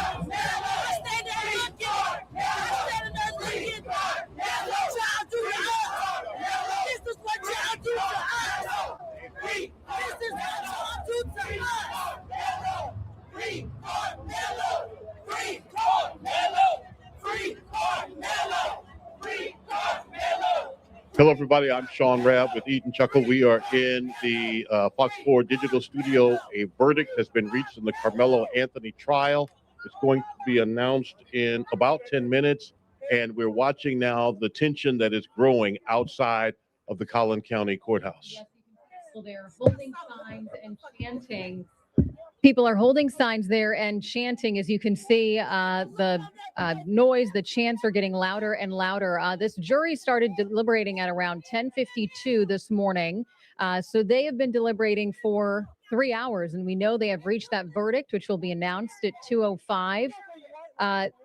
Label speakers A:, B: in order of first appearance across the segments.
A: This is what y'all do to us. This is what y'all do to us. Free Carmelo! Free Carmelo! Free Carmelo! Free Carmelo!
B: Hello, everybody. I'm Sean Rabb with Eat and Chuckle. We are in the Fox 4 digital studio. A verdict has been reached in the Carmelo Anthony trial. It's going to be announced in about 10 minutes. And we're watching now the tension that is growing outside of the Collin County Courthouse.
C: Yes, you can see they're holding signs and chanting. People are holding signs there and chanting. As you can see, the noise, the chants are getting louder and louder. This jury started deliberating at around 10:52 this morning. So they have been deliberating for 3 hours, and we know they have reached that verdict, which will be announced at 2:05.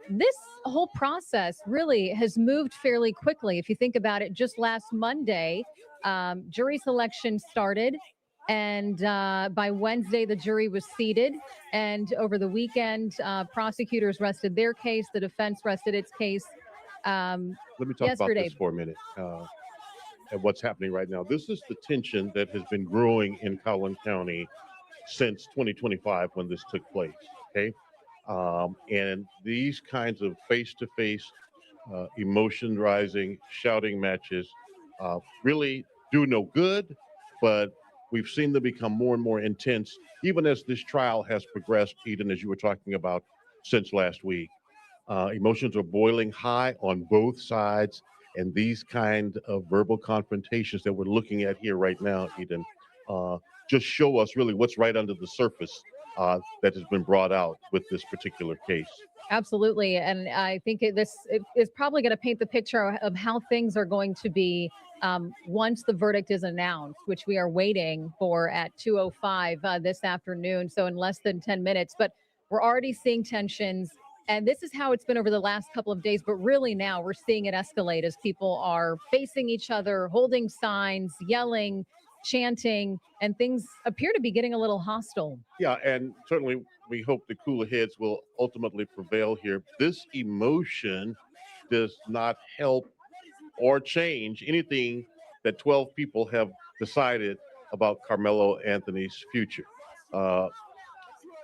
C: This whole process really has moved fairly quickly. If you think about it, just last Monday, jury selection started. And by Wednesday, the jury was seated. And over the weekend, prosecutors rested their case. The defense rested its case.
B: Let me talk about this for a minute and what's happening right now. This is the tension that has been growing in Collin County since 2025 when this took place. Okay. And these kinds of face-to-face, emotion rising, shouting matches really do no good, but we've seen them become more and more intense, even as this trial has progressed, Eden, as you were talking about, since last week. Emotions are boiling high on both sides, and these kind of verbal confrontations that we're looking at here right now, Eden, just show us really what's right under the surface that has been brought out with this particular case.
C: Absolutely. And I think this is probably going to paint the picture of how things are going to be once the verdict is announced, which we are waiting for at 2:05 this afternoon. So in less than 10 minutes, but we're already seeing tensions. And this is how it's been over the last couple of days. But really now we're seeing it escalate as people are facing each other, holding signs, yelling, chanting, and things appear to be getting a little hostile.
B: Yeah, and certainly we hope the cooler heads will ultimately prevail here. This emotion does not help or change anything that 12 people have decided about Carmelo Anthony's future.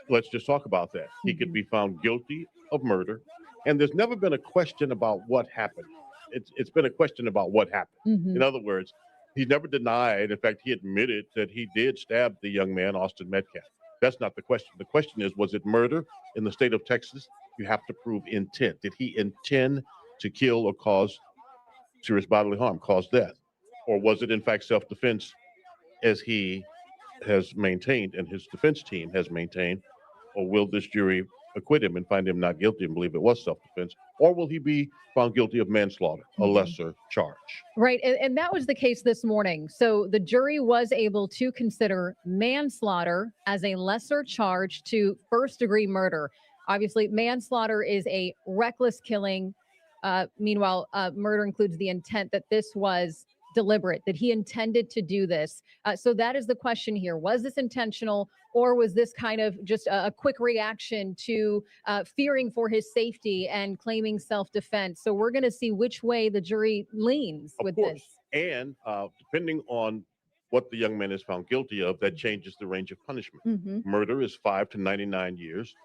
B: Let's just talk about that. He could be found guilty of murder, and there's never been a question about what happened. It's been a question about what happened. In other words, he's never denied. In fact, he admitted that he did stab the young man, Austin Metcalf. That's not the question. The question is, was it murder in the state of Texas? You have to prove intent. Did he intend to kill or cause serious bodily harm, cause death? Or was it, in fact, self-defense, as he has maintained and his defense team has maintained? Or will this jury acquit him and find him not guilty and believe it was self-defense? Or will he be found guilty of manslaughter, a lesser charge?
C: Right. And that was the case this morning. So the jury was able to consider manslaughter as a lesser charge to first-degree murder. Obviously, manslaughter is a reckless killing. Meanwhile, murder includes the intent that this was deliberate, that he intended to do this. So that is the question here. Was this intentional, or was this kind of just a quick reaction to fearing for his safety and claiming self-defense? So we're going to see which way the jury leans with this.
B: And depending on what the young man is found guilty of, that changes the range of punishment. Murder is 5 to 99 years.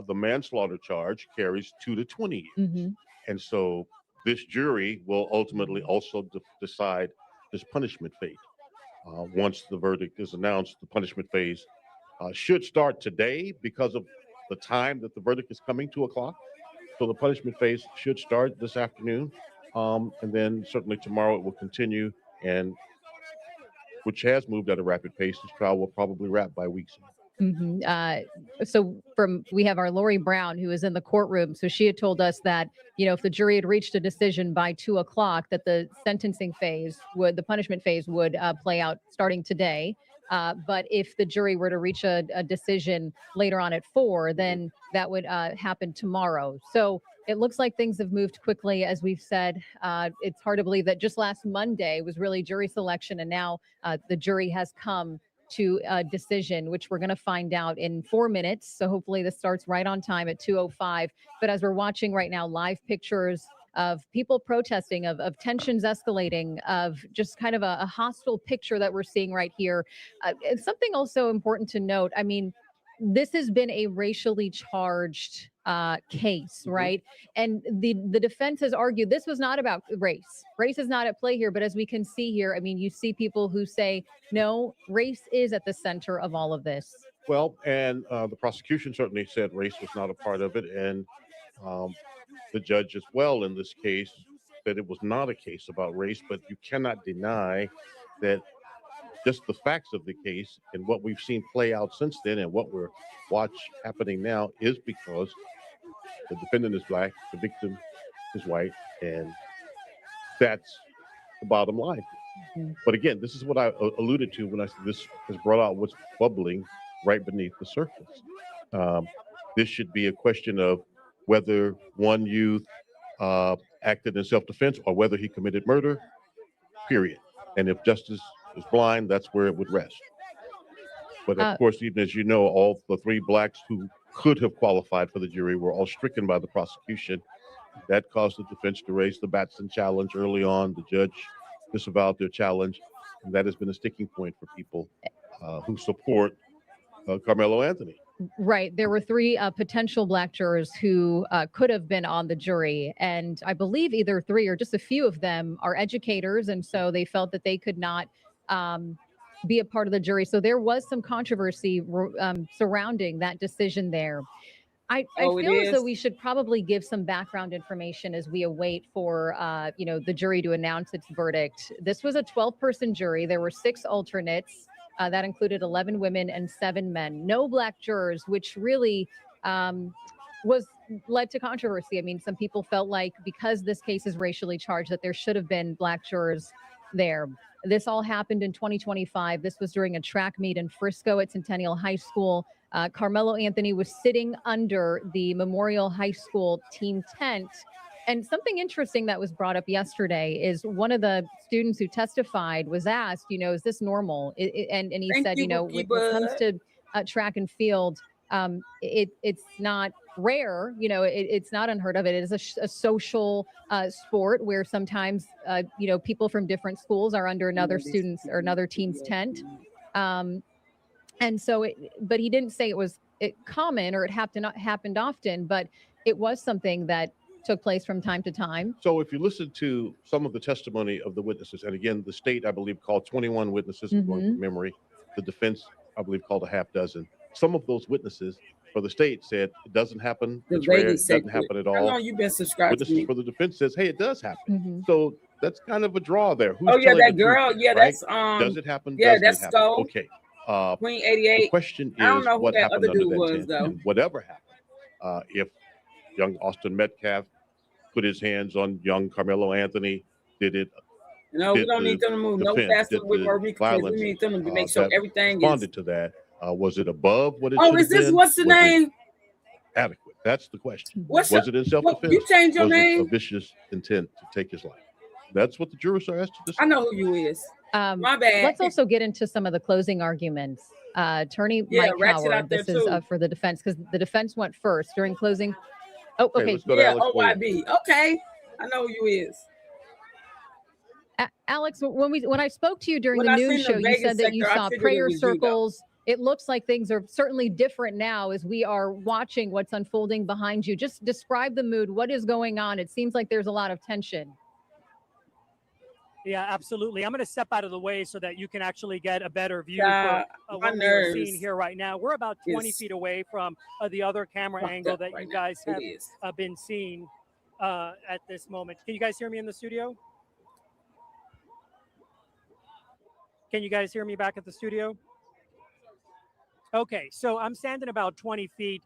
B: The manslaughter charge carries 2 to 20 years. And so this jury will ultimately also decide his punishment phase. Once the verdict is announced, the punishment phase should start today because of the time that the verdict is coming, 2 o'clock. So the punishment phase should start this afternoon. And then certainly tomorrow it will continue, and which has moved at a rapid pace. This trial will probably wrap by week's end.
C: So we have our Lori Brown, who is in the courtroom. So she had told us that, if the jury had reached a decision by 2 o'clock, that the sentencing phase the punishment phase would play out starting today. But if the jury were to reach a decision later on at 4, then that would happen tomorrow. So it looks like things have moved quickly. As we've said, it's hard to believe that just last Monday was really jury selection, and now the jury has come to a decision, which we're going to find out in 4 minutes. So hopefully this starts right on time at 2:05. But as we're watching right now, live pictures of people protesting, of tensions escalating, of just kind of a hostile picture that we're seeing right here. It's something also important to note. I mean, this has been a racially charged case, right? And the defense has argued this was not about race. Race is not at play here. But as we can see here, I mean, you see people who say, no, race is at the center of all of this.
B: Well, and the prosecution certainly said race was not a part of it, and um, the judge as well in this case said it was not a case about race. But you cannot deny that just the facts of the case and what we've seen play out since then, and what we're watch happening now, is because the defendant is black, the victim is white, and that's the bottom line.
C: Mhm.
B: But again, this is what I alluded to when I said this has brought out what's bubbling right beneath the surface. Um, this should be a question of whether one youth acted in self-defense or whether he committed murder, period. And if justice is blind, that's where it would rest. But
C: Uh,
B: of course, even as you know, all the three blacks who could have qualified for the jury were all stricken by the prosecution. That caused the defense to raise the Batson challenge early on. The judge disavowed their challenge, and that has been a sticking point for people who support Carmelo Anthony.
C: Right. There were three potential black jurors who could have been on the jury. And I believe either three or just a few of them are educators. And so they felt that they could not be a part of the jury. So there was some controversy surrounding that decision there. I
A: Oh, it
C: feel as though
A: is.
C: we should probably give some background information as we await for, the jury to announce its verdict. This was a 12-person jury. There were 6 alternates. That included 11 women and 7 men. No black jurors, which really was led to controversy. I mean, some people felt like because this case is racially charged, that there should have been black jurors there. This all happened in 2025. This was during a track meet in Frisco at Centennial High School. Carmelo Anthony was sitting under the Memorial High School team tent. And something interesting that was brought up yesterday is one of the students who testified was asked, is this normal? And he
A: Thank
C: said,
A: you,
C: when
A: Wookie
C: it comes
A: Bud.
C: to track and field, it's not rare, it's not unheard of. It is a social sport where sometimes, people from different schools are under another student's or another team's tent. And so, but he didn't say it was common or it happened often, but it was something that took place from time to time.
B: So if you listen to some of the testimony of the witnesses, and again, the state, I believe, called 21 witnesses, I'm going from memory. The defense, I believe, called a half dozen. Some of those witnesses for the state said it doesn't happen.
A: The
B: It's rare.
A: lady
B: It
A: said
B: doesn't happen at
A: How
B: all.
A: long you been subscribed to
B: Witnesses
A: me?
B: for the defense says, hey, it does happen.
C: Mhm.
B: So that's kind of a draw there. Who's
A: Oh yeah,
B: telling
A: that
B: the truth,
A: girl. Yeah,
B: right?
A: that's
B: Does it happen?
A: yeah,
B: Doesn't
A: that's
B: it happen?
A: Skull.
B: Okay.
A: Queen
B: The
A: 88.
B: question
A: I don't
B: is
A: know who
B: what
A: that
B: happened
A: other
B: under
A: dude
B: that
A: was
B: tent,
A: though.
B: and whatever happened. If young Austin Metcalf put his hands on young Carmelo Anthony, did it?
A: No, we
B: Did
A: don't
B: the
A: need them to move no
B: defense,
A: faster
B: did
A: with
B: the
A: Puerto Rico kids. We
B: violence
A: need them to make sure
B: that
A: everything is.
B: responded to that, was it above what it
A: Oh,
B: should
A: is
B: have
A: this
B: been?
A: what's the
B: Was it
A: name?
B: adequate? That's the question.
A: What's
B: Was it in
A: what,
B: self-defense?
A: you changed your
B: Was it a
A: name?
B: vicious intent to take his life? That's what the jurors are asked to decide.
A: I know who you is. My bad.
C: Let's also get into some of the closing arguments. Attorney
A: Yeah,
C: Mike
A: Ratchet out
C: Howard,
A: there
C: this is
A: too.
C: for the defense because the defense went first during closing. Oh,
B: Okay,
C: okay.
B: let's go to
A: Yeah,
B: Alex Williams.
A: OYB. Okay, I know who you is.
C: Alex, when I spoke to you during
A: When
C: the
A: I
C: noon
A: seen the
C: show, you
A: Vegas
C: said that you
A: sector, I
C: saw
A: figured it
C: prayer
A: was you, though.
C: circles. It looks like things are certainly different now as we are watching what's unfolding behind you. Just describe the mood. What is going on? It seems like there's a lot of tension.
D: Yeah, absolutely. I'm going to step out of the way so that you can actually get a better view
A: Yeah,
D: for
A: my
D: what we're seeing
A: nerves
D: here right now. We're about 20
A: is
D: feet away from the other camera
A: fucked
D: angle
A: up
D: that
A: right
D: you
A: now.
D: guys
A: It
D: have
A: is.
D: been seeing at this moment. Can you guys hear me in the studio? Can you guys hear me back at the studio? Okay, so I'm standing about 20 feet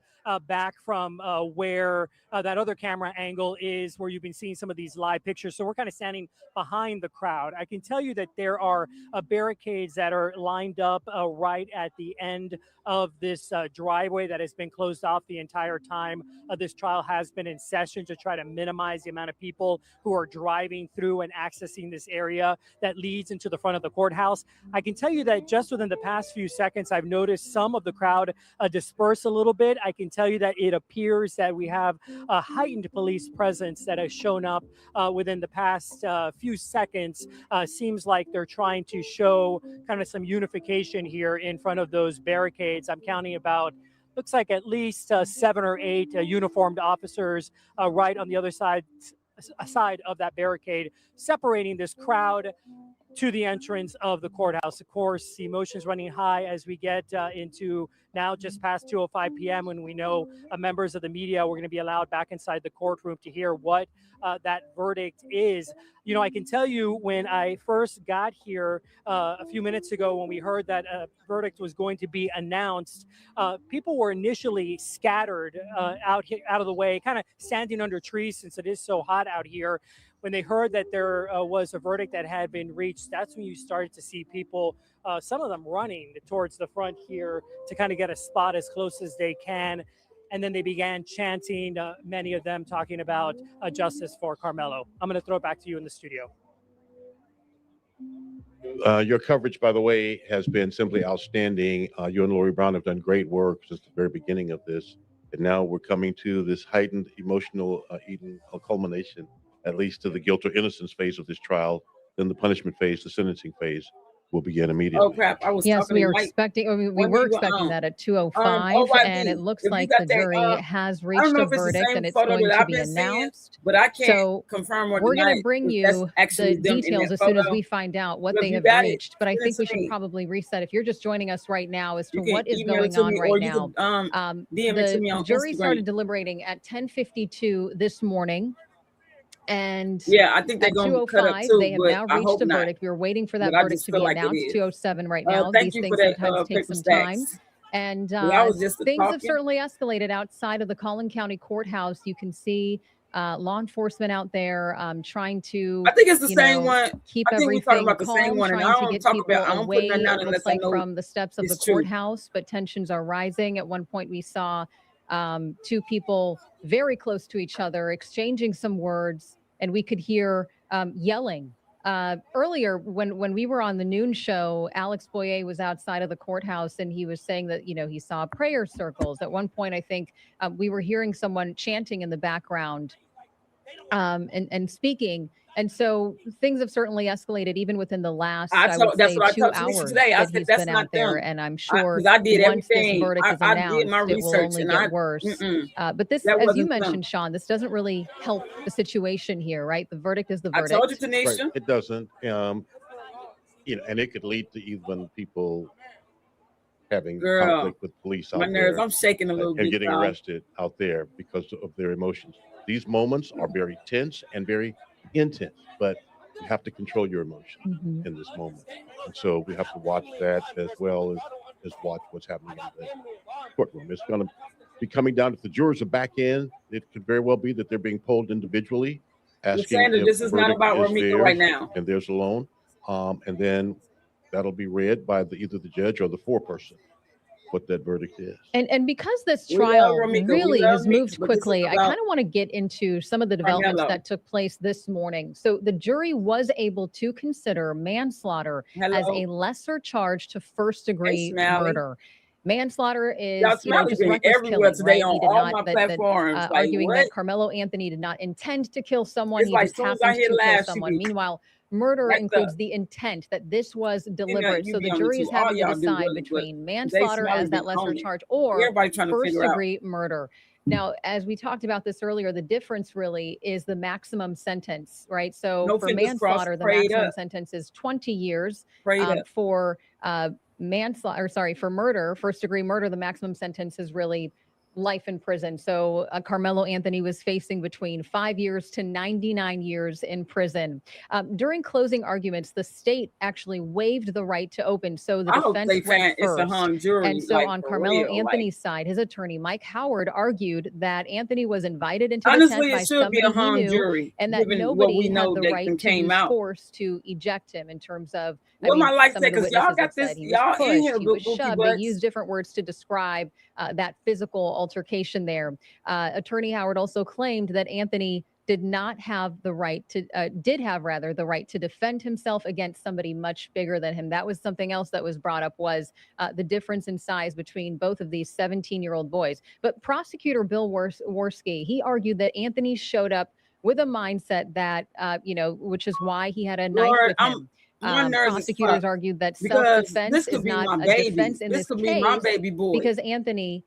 D: back from where that other camera angle is, where you've been seeing some of these live pictures. So we're kind of standing behind the crowd. I can tell you that there are barricades that are lined up right at the end of this driveway that has been closed off the entire time this trial has been in session, to try to minimize the amount of people who are driving through and accessing this area that leads into the front of the courthouse. I can tell you that just within the past few seconds, I've noticed some of the crowd disperse a little bit. I can tell you that it appears that we have a heightened police presence that has shown up within the past few seconds. Seems like they're trying to show kind of some unification here in front of those barricades. I'm counting about, looks like at least 7 or 8 uniformed officers right on the other side of that barricade, separating this crowd to the entrance of the courthouse. Of course, the emotions running high as we get into now just past 2:05 p.m. when we know members of the media were going to be allowed back inside the courtroom to hear what that verdict is. You know, I can tell you when I first got here a few minutes ago, when we heard that a verdict was going to be announced, people were initially scattered out of the way, kind of standing under trees since it is so hot out here. When they heard that there was a verdict that had been reached, that's when you started to see people, some of them running towards the front here to kind of get a spot as close as they can. And then they began chanting, many of them talking about justice for Carmelo. I'm going to throw it back to you in the studio.
B: Your coverage, by the way, has been simply outstanding. You and Lori Brown have done great work since the very beginning of this. And now we're coming to this heightened emotional culmination, at least to the guilt or innocence phase of this trial. Then the punishment phase, the sentencing phase, will begin immediately.
E: Oh crap! I was
C: Yes,
E: talking
C: we
E: to
C: are
E: Mike.
C: expecting, or we
E: When
C: were
E: you,
C: expecting that at 2:05,
E: OYB,
C: and it looks
E: if you
C: like
E: got
C: the
E: that,
C: jury has reached
E: know
C: a
E: if it's the
C: verdict,
E: same
C: and it's
E: photo
C: going
E: that
C: to
E: I've
C: be
E: been seeing,
C: announced.
E: but I can't
C: So
E: confirm or
C: we're going
E: deny
C: to bring
E: if that's
C: you
E: actually
C: the
E: them in
C: details
E: that
C: as soon as
E: photo.
C: we find out what
E: Look,
C: they
E: you
C: have
E: got it.
C: reached. But I
E: Send it
C: think
E: to
C: we should
E: me.
C: probably reset. If you're just joining us right now as to
E: You can
C: what is
E: email it
C: going
E: to
C: on
E: me,
C: right
E: or
C: now,
E: you can DM it to me
C: the
E: on
C: jury started
E: Instagram.
C: deliberating at 10:52 this morning. And
E: Yeah, I think they're
C: at
E: gonna cut up
C: 2:05,
E: too,
C: they have
E: but
C: now
E: I
C: reached
E: hope
C: a
E: not.
C: verdict. We were waiting for that
E: But I
C: verdict
E: just
C: to
E: feel
C: be
E: like it
C: announced.
E: is.
C: 2:07 right now.
E: Thank
C: These
E: you for
C: things
E: that
C: sometimes take
E: paper
C: some time.
E: stacks.
C: And
E: That was just the
C: things have
E: talking.
C: certainly escalated outside of the Collin County Courthouse. You can see law enforcement out there trying to,
E: I think it's the
C: you
E: same
C: know,
E: one.
C: keep
E: I think we're talking
C: everything
E: about the same
C: calm,
E: one, and I
C: trying to
E: don't
C: get
E: talk
C: people
E: about. I don't put
C: away,
E: nothing out
C: it
E: unless
C: looks
E: I
C: like,
E: know
C: from the steps of the
E: it's true.
C: courthouse, but tensions are rising. At one point, we saw 2 people very close to each other exchanging some words, and we could hear yelling. Earlier, when we were on the noon show, Alex Boyer was outside of the courthouse, and he was saying that, you know, he saw prayer circles. At one point, I think we were hearing someone chanting in the background and speaking. And so things have certainly escalated even within the last, I would
E: That's
C: say,
E: what I
C: 2
E: told Tanisha
C: hours
E: today. I
C: that
E: said
C: he's
E: that's
C: been
E: not
C: out there.
E: them.
C: And I'm sure
E: Because I did
C: once this
E: everything.
C: verdict is
E: I
C: announced,
E: did my
C: it will
E: research,
C: only
E: and
C: get worse. But this,
E: that
C: as you
E: wasn't them.
C: mentioned, Sean, this doesn't really help the situation here, right? The verdict is the
E: I told you,
C: verdict.
E: Tanisha.
B: Right. It doesn't. You know, and it could lead to even people having
E: Girl,
B: conflict with police
E: my
B: out
E: nerves.
B: there
E: I'm shaking a little
B: and
E: bit.
B: getting
E: y'all.
B: arrested out there because of their emotions. These moments are very tense and very intense, but you have to control your emotions
C: Mhm.
B: in this moment. And so we have to watch that as well as watch what's happening in the courtroom. It's going to be coming down. If the jurors are back in, it could very well be that they're being polled individually, asking
E: Sandra,
B: if
E: this
B: the
E: is not
B: verdict
E: about
B: is
E: Romika right
B: theirs
E: now.
B: and theirs alone. And then that'll be read by either the judge or the foreperson, what that verdict is.
C: And because this
E: We love
C: trial
E: Romika. We
C: really
E: love
C: has
E: Mika,
C: moved
E: but this is
C: quickly, I
E: about
C: kind of want to get into some of the developments
E: Carmelo.
C: that took place this morning. So the jury was able to consider manslaughter as
E: Hello.
C: a lesser charge to first-degree
E: Smiley.
C: murder. Manslaughter
E: Y'all,
C: is, you know,
E: Smiley's
C: just
E: been
C: reckless
E: everywhere
C: killing,
E: today
C: right?
E: on
C: He did
E: all
C: not,
E: my
C: that
E: platforms. Like,
C: arguing
E: what?
C: that Carmelo Anthony did not intend to kill someone.
E: It's
C: He
E: like
C: just
E: soon as I
C: happened
E: hear
C: to kill
E: live, she
C: someone.
E: be
C: Meanwhile, murder
E: backed up.
C: includes the intent that this was
E: You know,
C: deliberate.
E: you
C: So
E: be
C: the
E: on it
C: jury
E: too.
C: is
E: All
C: having to
E: y'all do
C: decide
E: really, but
C: between
E: today
C: manslaughter
E: Smiley
C: as that
E: been
C: lesser
E: on it.
C: charge or
E: Everybody trying to
C: first
E: figure out.
C: degree murder. Now, as we talked about this earlier, the difference really is the maximum sentence, right? So
E: No
C: for
E: fingers crossed.
C: manslaughter, the
E: Prayed
C: maximum
E: up.
C: sentence is 20 years.
E: Prayed up.
C: For manslaughter, for murder, first degree murder, the maximum sentence is really life in prison. So Carmelo Anthony was facing between 5 years to 99 years in prison. During closing arguments, the state actually waived the right to open. So the
E: I hope
C: defense
E: they
C: went
E: find it's a
C: first.
E: hung jury,
C: And so
E: like
C: on
E: for
C: Carmelo
E: real. Like
C: Anthony's side, his attorney, Mike Howard, argued that Anthony was invited into the tent
E: honestly,
C: by
E: it should be a
C: somebody he
E: hung
C: knew
E: jury,
C: and that
E: given what
C: nobody
E: we
C: had
E: know
C: the
E: that
C: right
E: then
C: to
E: came
C: use
E: out.
C: force to eject him in terms of, I
E: What my
C: mean,
E: life
C: some
E: say,
C: of the
E: because y'all
C: witnesses
E: got
C: have
E: this,
C: said he was
E: y'all in
C: pushed,
E: here,
C: he was
E: bookie
C: shoved. They
E: butts.
C: used different words to describe that physical altercation there. Attorney Howard also claimed that Anthony did not have the right to, did have rather the right to defend himself against somebody much bigger than him. That was something else that was brought up, was the difference in size between both of these 17-year-old boys. But prosecutor Bill Worski, he argued that Anthony showed up with a mindset that, which is why he had a knife
E: Lord,
C: with him.
E: my nerves is
C: Prosecutors
E: fucked
C: argued that
E: because
C: self-defense
E: this
C: is
E: could be
C: not
E: my
C: a
E: baby.
C: defense in
E: This
C: this
E: could be my
C: case
E: baby boy.
C: because Anthony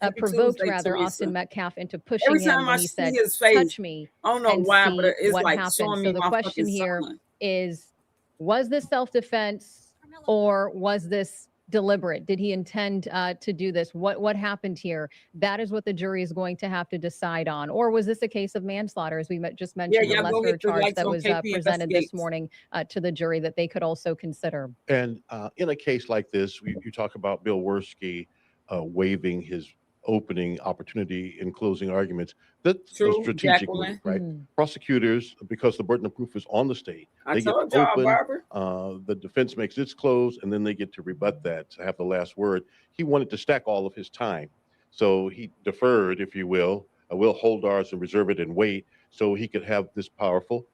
E: Happy
C: provoked
E: Tuesday,
C: rather
E: Teresa.
C: Austin Metcalf into pushing
E: Every
C: him
E: time I
C: when he
E: see
C: said,
E: his face,
C: touch me
E: I don't know
C: and
E: why, but
C: see
E: it's
C: what
E: like
C: happened.
E: showing
C: So
E: me
C: the
E: my
C: question
E: fucking
C: here
E: son.
C: is, was this self-defense or was this deliberate? Did he intend to do this? What happened here? That is what the jury is going to have to decide on. Or was this a case of manslaughter, as we just
E: Yeah,
C: mentioned, a
E: y'all go
C: lesser
E: hit the
C: charge
E: likes
C: that
E: on
C: was
E: KP
C: presented this
E: Investigates.
C: morning to the jury that they could also consider?
B: And in a case like this, you talk about Bill Worski waiving his opening opportunity in closing arguments. That's a
E: True,
B: strategic move,
E: Jacqueline.
B: right?
C: Mhm.
B: Prosecutors, because the burden of proof is on the state,
E: I
B: they get
E: told
B: to
E: y'all,
B: open,
E: Barbara.
B: the defense makes its close, and then they get to rebut that, to have the last word. He wanted to stack all of his time. So he deferred, if you will hold ours and reserve it and wait, so he could have this powerful,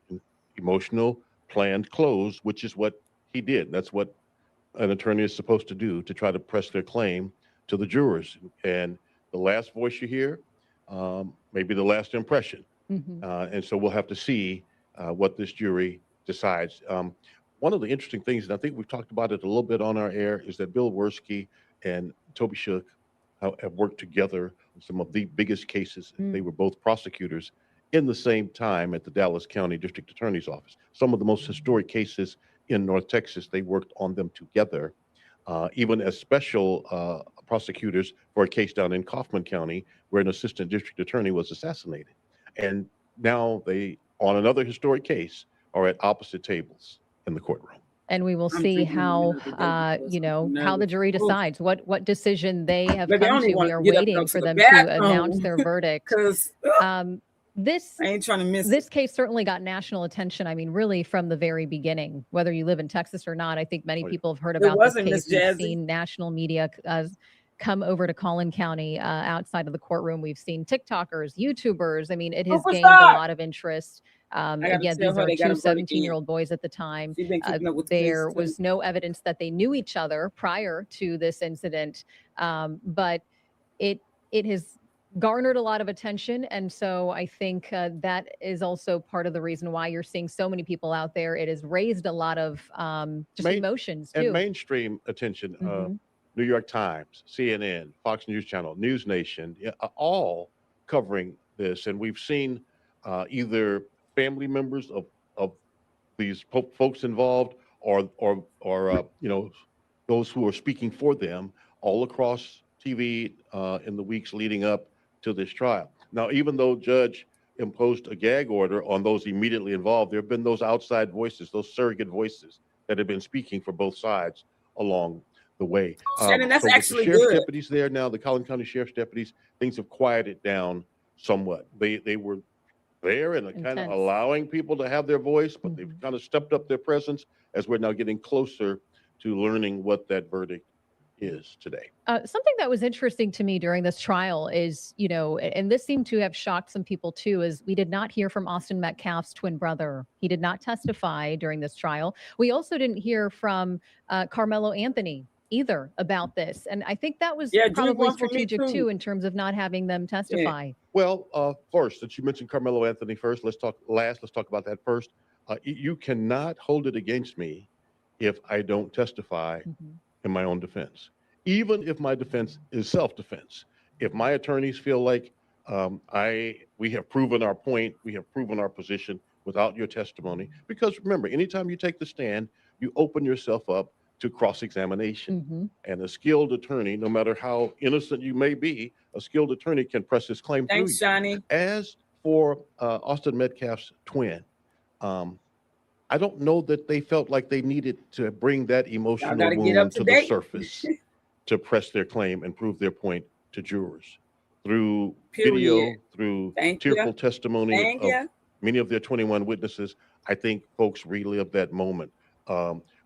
B: emotional, planned close, which is what he did. That's what an attorney is supposed to do, to try to press their claim to the jurors. And the last voice you hear, maybe the last impression.
C: Mhm.
B: And so we'll have to see what this jury decides. One of the interesting things, and I think we've talked about it a little bit on our air, is that Bill Worski and Toby Shook have worked together on some of the biggest cases.
C: Mm.
B: They were both prosecutors in the same time at the Dallas County District Attorney's Office. Some of the most historic cases in North Texas, they worked on them together, even as special prosecutors for a case down in Kaufman County where an assistant district attorney was assassinated. And now they, on another historic case, are at opposite tables in the courtroom.
C: And we will
E: I'm
C: see
E: drinking
C: how,
E: another day because I'm
C: how the
E: nervous.
C: jury
E: Oof.
C: decides, what decision they have
E: But they
C: come
E: only
C: to.
E: want
C: We
E: to
C: are
E: get up
C: waiting
E: to
C: for
E: the
C: them to announce
E: bathroom
C: their verdict.
E: because
C: This
E: I ain't trying to miss it.
C: this case certainly got national attention. I mean, really from the very beginning, whether you live in Texas or not. I think many
B: Oh, yeah.
C: people have heard
E: It
C: about this
E: wasn't Miss
C: case. We've
E: Jazzy.
C: seen national media come over to Collin County outside of the courtroom. We've seen TikTokers, YouTubers. I mean, it has gained a
E: Superstar.
C: lot of interest.
E: I gotta
C: Again,
E: tell
C: these
E: her
C: are
E: they got
C: two
E: a verdict in.
C: 17-year-old boys at the time.
E: She's been keeping up with the case
C: There
E: too.
C: was no evidence that they knew each other prior to this incident, but it has garnered a lot of attention, and so I think that is also part of the reason why you're seeing so many people out there. It has raised a lot of just
B: Main-
C: emotions
B: And
C: too.
B: mainstream attention,
C: Mhm.
B: New York Times, CNN, Fox News Channel, News Nation, yeah, all covering this. And we've seen either family members of these folks involved, or those who are speaking for them, all across TV in the weeks leading up to this trial. Now, even though Judge imposed a gag order on those immediately involved, there have been those outside voices, those surrogate voices that have been speaking for both sides along the way.
E: Shannon, that's
B: So with the
E: actually
B: sheriff's
E: good.
B: deputies there now, the Collin County Sheriff's deputies, things have quieted down somewhat. They were there and kind of
C: Intense.
B: allowing people to have their voice, but they've
C: Mhm.
B: kind of stepped up their presence as we're now getting closer to learning what that verdict is today.
C: Something that was interesting to me during this trial is, and this seemed to have shocked some people too, is we did not hear from Austin Metcalf's twin brother. He did not testify during this trial. We also didn't hear from Carmelo Anthony either about this. And I think that was
E: Yeah, drink
C: probably
E: one for me
C: strategic
E: too.
C: too, in terms of not having them testify.
B: Well, first, since you mentioned Carmelo Anthony first, let's talk about that first. You cannot hold it against me if I don't testify
C: Mhm.
B: in my own defense, even if my defense is self-defense. If my attorneys feel like we have proven our point, we have proven our position without your testimony, because remember, anytime you take the stand, you open yourself up to cross-examination.
C: Mhm.
B: And a skilled attorney, no matter how innocent you may be, a skilled attorney can press his claim through
E: Thanks,
B: you.
E: Johnny.
B: As for Austin Metcalf's twin, um, I don't know that they felt like they needed to bring that
E: Y'all
B: emotional
E: got to get up
B: wound
E: to
B: to the
E: date.
B: surface to press their claim and prove their point to jurors. Through
E: Period.
B: video, through
E: Thank you.
B: tearful testimony
E: Thank
B: of
E: you.
B: many of their 21 witnesses, I think folks relived that moment.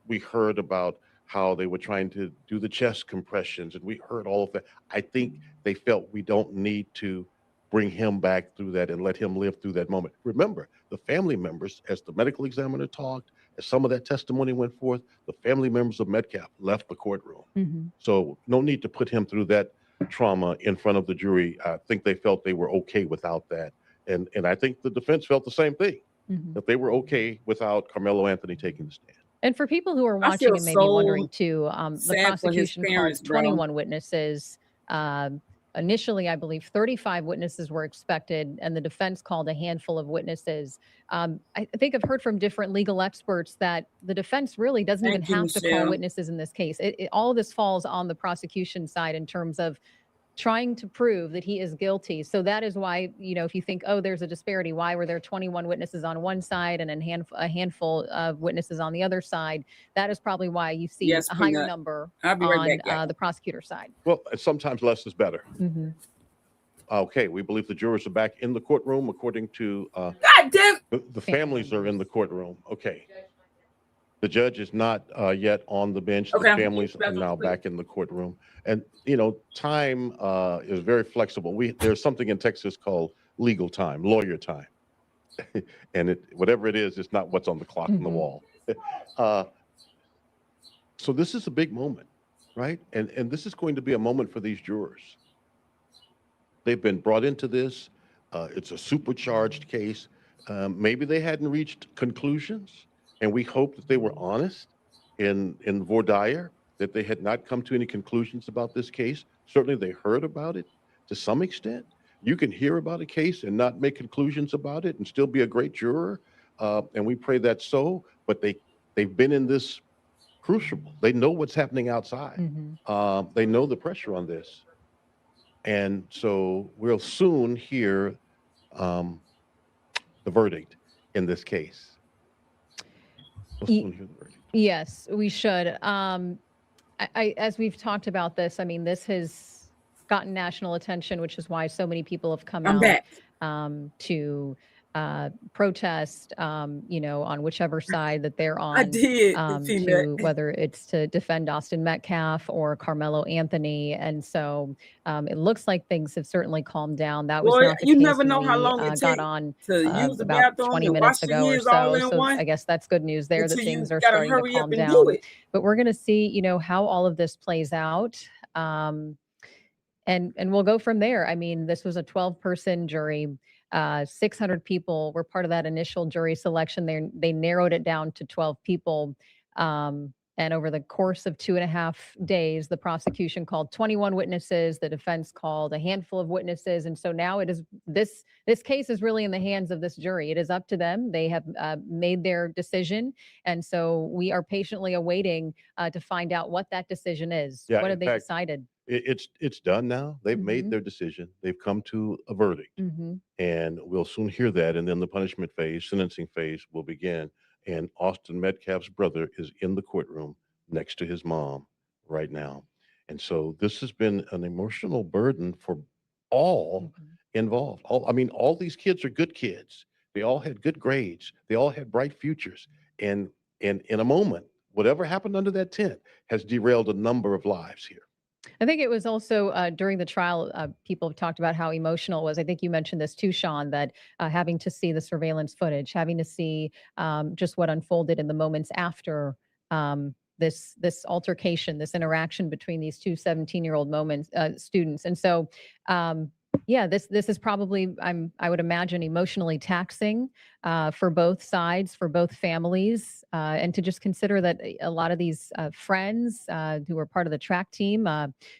B: We heard about how they were trying to do the chest compressions, and we heard all of that. I think they felt we don't need to bring him back through that and let him live through that moment. Remember, the family members, as the medical examiner talked, as some of that testimony went forth, the family members of Metcalf left the courtroom.
C: Mhm.
B: So no need to put him through that trauma in front of the jury. I think they felt they were okay without that. And I think the defense felt the same thing,
C: Mhm.
B: that they were okay without Carmelo Anthony taking the stand.
C: And for people who are
E: I
C: watching
E: feel
C: and maybe wondering
E: so
C: too, the
E: sad for his
C: prosecution called
E: parents, bro.
C: 21 witnesses. Initially, I believe 35 witnesses were expected, and the defense called a handful of witnesses. I think I've heard from different legal experts that the defense really doesn't even
E: Thank you,
C: have to call
E: Michelle.
C: witnesses in this case. All of this falls on the prosecution side in terms of trying to prove that he is guilty. So that is why, if you think, oh, there's a disparity, why were there 21 witnesses on one side and a handful of witnesses on the other side? That is probably why you see
E: Yes,
C: a higher
E: Peanut.
C: number
E: I'll be right
C: on
E: back, y'all.
C: the prosecutor side.
B: Well, sometimes less is better.
C: Mhm.
B: Okay, we believe the jurors are back in the courtroom according to
E: God damn.
B: the families are in the courtroom. Okay. The judge is not yet on the bench. The
E: Okay.
B: families are now back in the courtroom. And, time is very flexible. There's something in Texas called legal time, lawyer time. And whatever it is, it's not what's on the clock on the
C: Mhm.
B: wall. So this is a big moment, right? And this is going to be a moment for these jurors. They've been brought into this. It's a supercharged case. Maybe they hadn't reached conclusions, and we hope that they were honest in voir dire, that they had not come to any conclusions about this case. Certainly they heard about it to some extent. You can hear about a case and not make conclusions about it and still be a great juror. And we pray that's so, but they've been in this crucible. They know what's happening outside.
C: Mhm.
B: They know the pressure on this. And so we'll soon hear the verdict in this case. We'll soon hear the verdict.
C: Yes, we should. As we've talked about this, I mean, this has gotten national attention, which is why so many people have come
E: I'm
C: out
E: back.
C: to protest, on whichever side that they're
E: I
C: on,
E: did,
C: to
E: Peanut.
C: whether it's to defend Austin Metcalf or Carmelo Anthony. And so it looks like things have certainly calmed down. That was
E: Boy,
C: not the
E: you
C: case
E: never
C: when
E: know how
C: we
E: long it
C: got
E: takes
C: on
E: to use the
C: about
E: bathroom
C: 20
E: and
C: minutes
E: wash your
C: ago or
E: hands all
C: so.
E: in
C: So
E: one
C: I guess that's good news there that
E: until you
C: things are
E: gotta
C: starting to
E: hurry up
C: calm
E: and do
C: down.
E: it.
C: But we're going to see, how all of this plays out. And we'll go from there. I mean, this was a 12-person jury. 600 people were part of that initial jury selection. They narrowed it down to 12 people. And over the course of 2.5 days, the prosecution called 21 witnesses. The defense called a handful of witnesses. And so now it is this case is really in the hands of this jury. It is up to them. They have made their decision. And so we are patiently awaiting to find out what that decision is.
B: Yeah,
C: What
B: in
C: have they
B: fact,
C: decided?
B: It's done now. They've made
C: Mhm.
B: their decision. They've come to a verdict.
C: Mm-hmm.
B: And we'll soon hear that. And then the punishment phase, sentencing phase will begin. And Austin Metcalf's brother is in the courtroom next to his mom right now. And so this has been an emotional burden for all involved. All these kids are good kids. They all had good grades. They all had bright futures. And in a moment, whatever happened under that tent has derailed a number of lives here.
C: I think it was also during the trial, people have talked about how emotional it was. I think you mentioned this too, Sean, that having to see the surveillance footage, having to see just what unfolded in the moments after this altercation, this interaction between these two 17-year-old students. And so, yeah, this is probably, I would imagine, emotionally taxing for both sides, for both families, and to just consider that a lot of these friends who were part of the track team,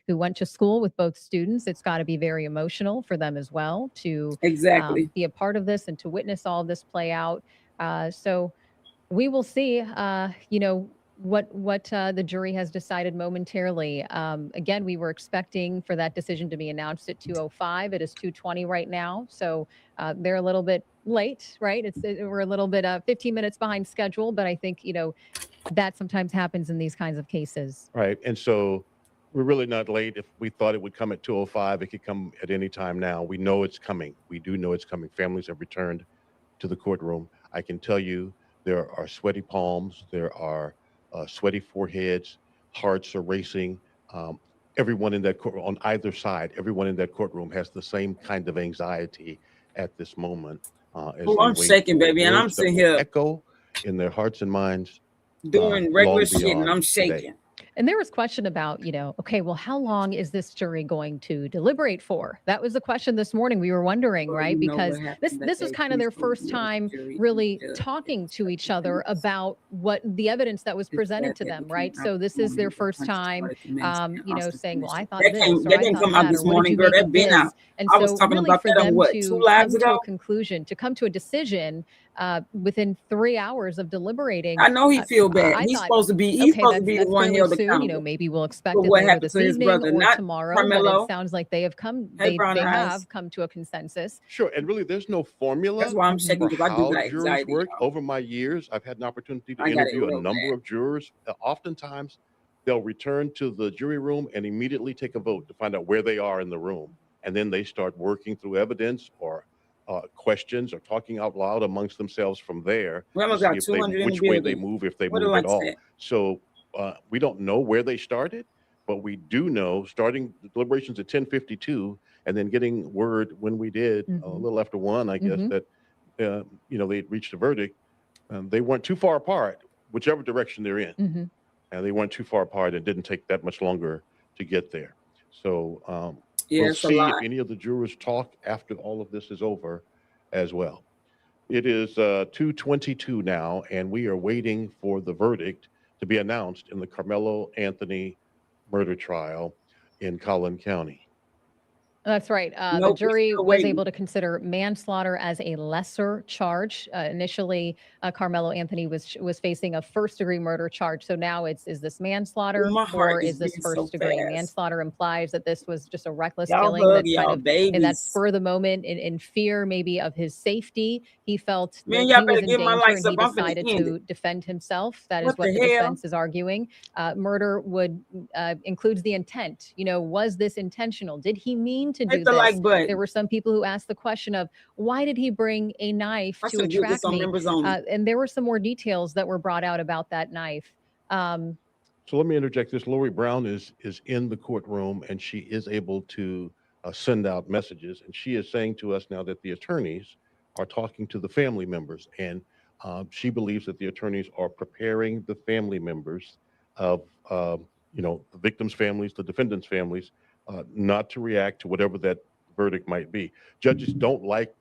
C: who went to school with both students, it's got to be very emotional for them as well to
E: Exactly.
C: be a part of this and to witness all of this play out. So we will see. what the jury has decided momentarily. Again, we were expecting for that decision to be announced at 2:05. It is 2:20 right now, so they're a little bit late, right? We're a little bit 15 minutes behind schedule, but I think that sometimes happens in these kinds of cases.
B: Right. And so we're really not late. If we thought it would come at 2:05, it could come at any time now. We know it's coming. We do know it's coming. Families have returned to the courtroom. I can tell you there are sweaty palms. There are sweaty foreheads. Hearts are racing. Everyone in that court, on either side, everyone in that courtroom has the same kind of anxiety at this moment. As
E: Oh,
B: they
E: I'm
B: wait
E: shaking,
B: for
E: baby, and I'm
B: words that
E: sitting
B: will
E: here
B: echo in their hearts and minds
E: doing
B: long
E: regular shit, and
B: beyond
E: I'm
B: today.
E: shaking.
C: And there was question about, okay, well, how long is this jury going to deliberate for? That was the question this morning. We were wondering,
E: Well,
C: right?
E: you know what
C: Because
E: happened that
C: this was
E: day.
C: kind of
E: Please
C: their
E: don't
C: first
E: do it,
C: time
E: jury.
C: really
E: Yeah,
C: talking to each other
E: it's-
C: about what the evidence that was
E: it's
C: presented
E: bad
C: to
E: that
C: them,
E: we
C: right?
E: came
C: So
E: out
C: this
E: this
C: is their
E: morning,
C: first
E: punch
C: time,
E: started commencing, and Austin
C: saying, well, I
E: finished.
C: thought
E: That
C: this, or
E: that
C: I
E: didn't
C: thought
E: come out
C: that, or
E: this
C: what did
E: morning,
C: you
E: girl.
C: make
E: That
C: of
E: been
C: this?
E: out.
C: And
E: I was
C: so
E: talking
C: really
E: about
C: for
E: that on
C: them
E: what,
C: to
E: 2 lives
C: come to a
E: ago?
C: conclusion, to come to a decision within 3 hours of deliberating,
E: I know he feel bad.
C: I
E: He's
C: thought,
E: supposed to be. He's
C: okay,
E: supposed to be the
C: that's
E: one
C: fairly
E: held
C: soon.
E: accountable
C: Maybe we'll expect
E: for
C: it
E: what
C: later
E: happened
C: this
E: to his
C: evening
E: brother,
C: or
E: not
C: tomorrow. But it
E: Carmelo.
C: sounds like they have come.
E: Hey,
C: They
E: brown eyes.
C: have come to a consensus.
B: Sure. And really, there's no
E: That's
B: formula
E: why I'm shaking,
B: for
E: because I do
B: how
E: got
B: juries
E: anxiety,
B: work.
E: y'all.
B: Over my years, I've had an opportunity to
E: I got it
B: interview a
E: real
B: number
E: bad.
B: of jurors. Oftentimes, they'll return to the jury room and immediately take a vote to find out where they are in the room. And then they start working through evidence or questions or talking out loud amongst themselves from there
E: We
B: to
E: almost
B: see
E: got
B: if
E: 200 in the
B: which way they
E: building.
B: move, if they
E: What the
B: move at
E: lights
B: all.
E: at?
B: So we don't know where they started, but we do know starting the deliberations at 10:52 and then getting word when we did a
C: Mhm.
B: little after 1, I guess,
C: Mhm.
B: that they reached a verdict. They weren't too far apart, whichever direction they're in,
C: Mhm.
B: and they weren't too far apart. It didn't take that much longer to get there. So
E: Yeah,
B: we'll
E: it's a
B: see if
E: lot.
B: any of the jurors talk after all of this is over as well. It is 2:22 now, and we are waiting for the verdict to be announced in the Carmelo Anthony murder trial in Collin County.
C: That's right. The
E: Nope, we're
C: jury
E: still
C: was
E: waiting.
C: able to consider manslaughter as a lesser charge. Initially, Carmelo Anthony was facing a first-degree murder charge. So now is this manslaughter
E: Oh, my heart
C: or
E: is
C: is this
E: beating so
C: first-degree?
E: fast.
C: Manslaughter implies that this was just a reckless
E: Y'all
C: killing
E: hug
C: that
E: y'all
C: kind of in that
E: babies.
C: spur of the moment, in fear maybe of his safety. He felt
E: Man,
C: that
E: y'all
C: he was
E: better
C: in
E: get my
C: danger
E: lights
C: and he
E: up. I'm finna
C: decided
E: end
C: to
E: it.
C: defend himself. That is
E: What
C: what
E: the
C: the
E: hell?
C: defense is arguing. Murder would includes the intent. Was this intentional? Did he mean to do
E: Hit the
C: this?
E: like button.
C: There were some people who asked the question of why did he bring a knife
E: I
C: to
E: should
C: a
E: do
C: track
E: this on
C: meet?
E: members only.
C: And there were some more details that were brought out about that knife.
B: So let me interject this. Lori Brown is in the courtroom, and she is able to send out messages. And she is saying to us now that the attorneys are talking to the family members, and she believes that the attorneys are preparing the family members of the victims' families, the defendants' families, not to react to whatever that verdict might be. Judges don't like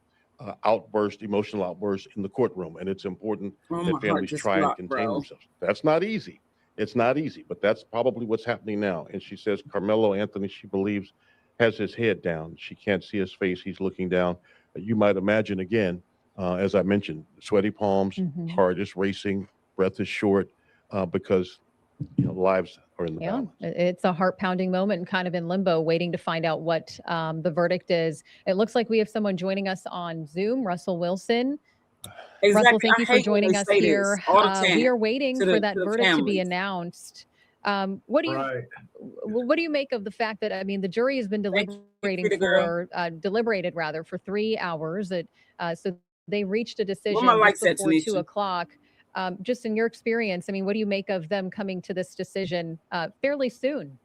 B: emotional outbursts in the courtroom, and it's important
E: Oh,
B: that
E: my heart
B: families
E: just
B: try and
E: blocked,
B: contain
E: bro.
B: themselves. That's not easy. It's not easy, but that's probably what's happening now. And she says Carmelo Anthony, she believes, has his head down. She can't see his face. He's looking down. You might imagine again, as I mentioned, sweaty palms,
C: Mhm.
B: heart is racing, breath is short, because lives are in the
C: Yeah,
B: balance.
C: it's a heart pounding moment and kind of in limbo, waiting to find out what the verdict is. It looks like we have someone joining us on Zoom, Russell Wilson. Russell,
E: Exactly.
C: thank
E: I
C: you for
E: hate when
C: joining
E: they
C: us
E: say
C: here.
E: this all the time.
C: We are waiting
E: to
C: for
E: the
C: that
E: to the
C: verdict to be
E: families.
C: announced. What do you
F: Right.
C: what do you make of the fact that the jury has been
E: Thank you,
C: deliberating
E: pretty girl.
C: deliberated rather for 3 hours? So they reached a
E: Where
C: decision
E: my
C: just
E: lights at,
C: before 2
E: Tanisha?
C: o'clock. Just in your experience, what do you make of them coming to this decision fairly soon?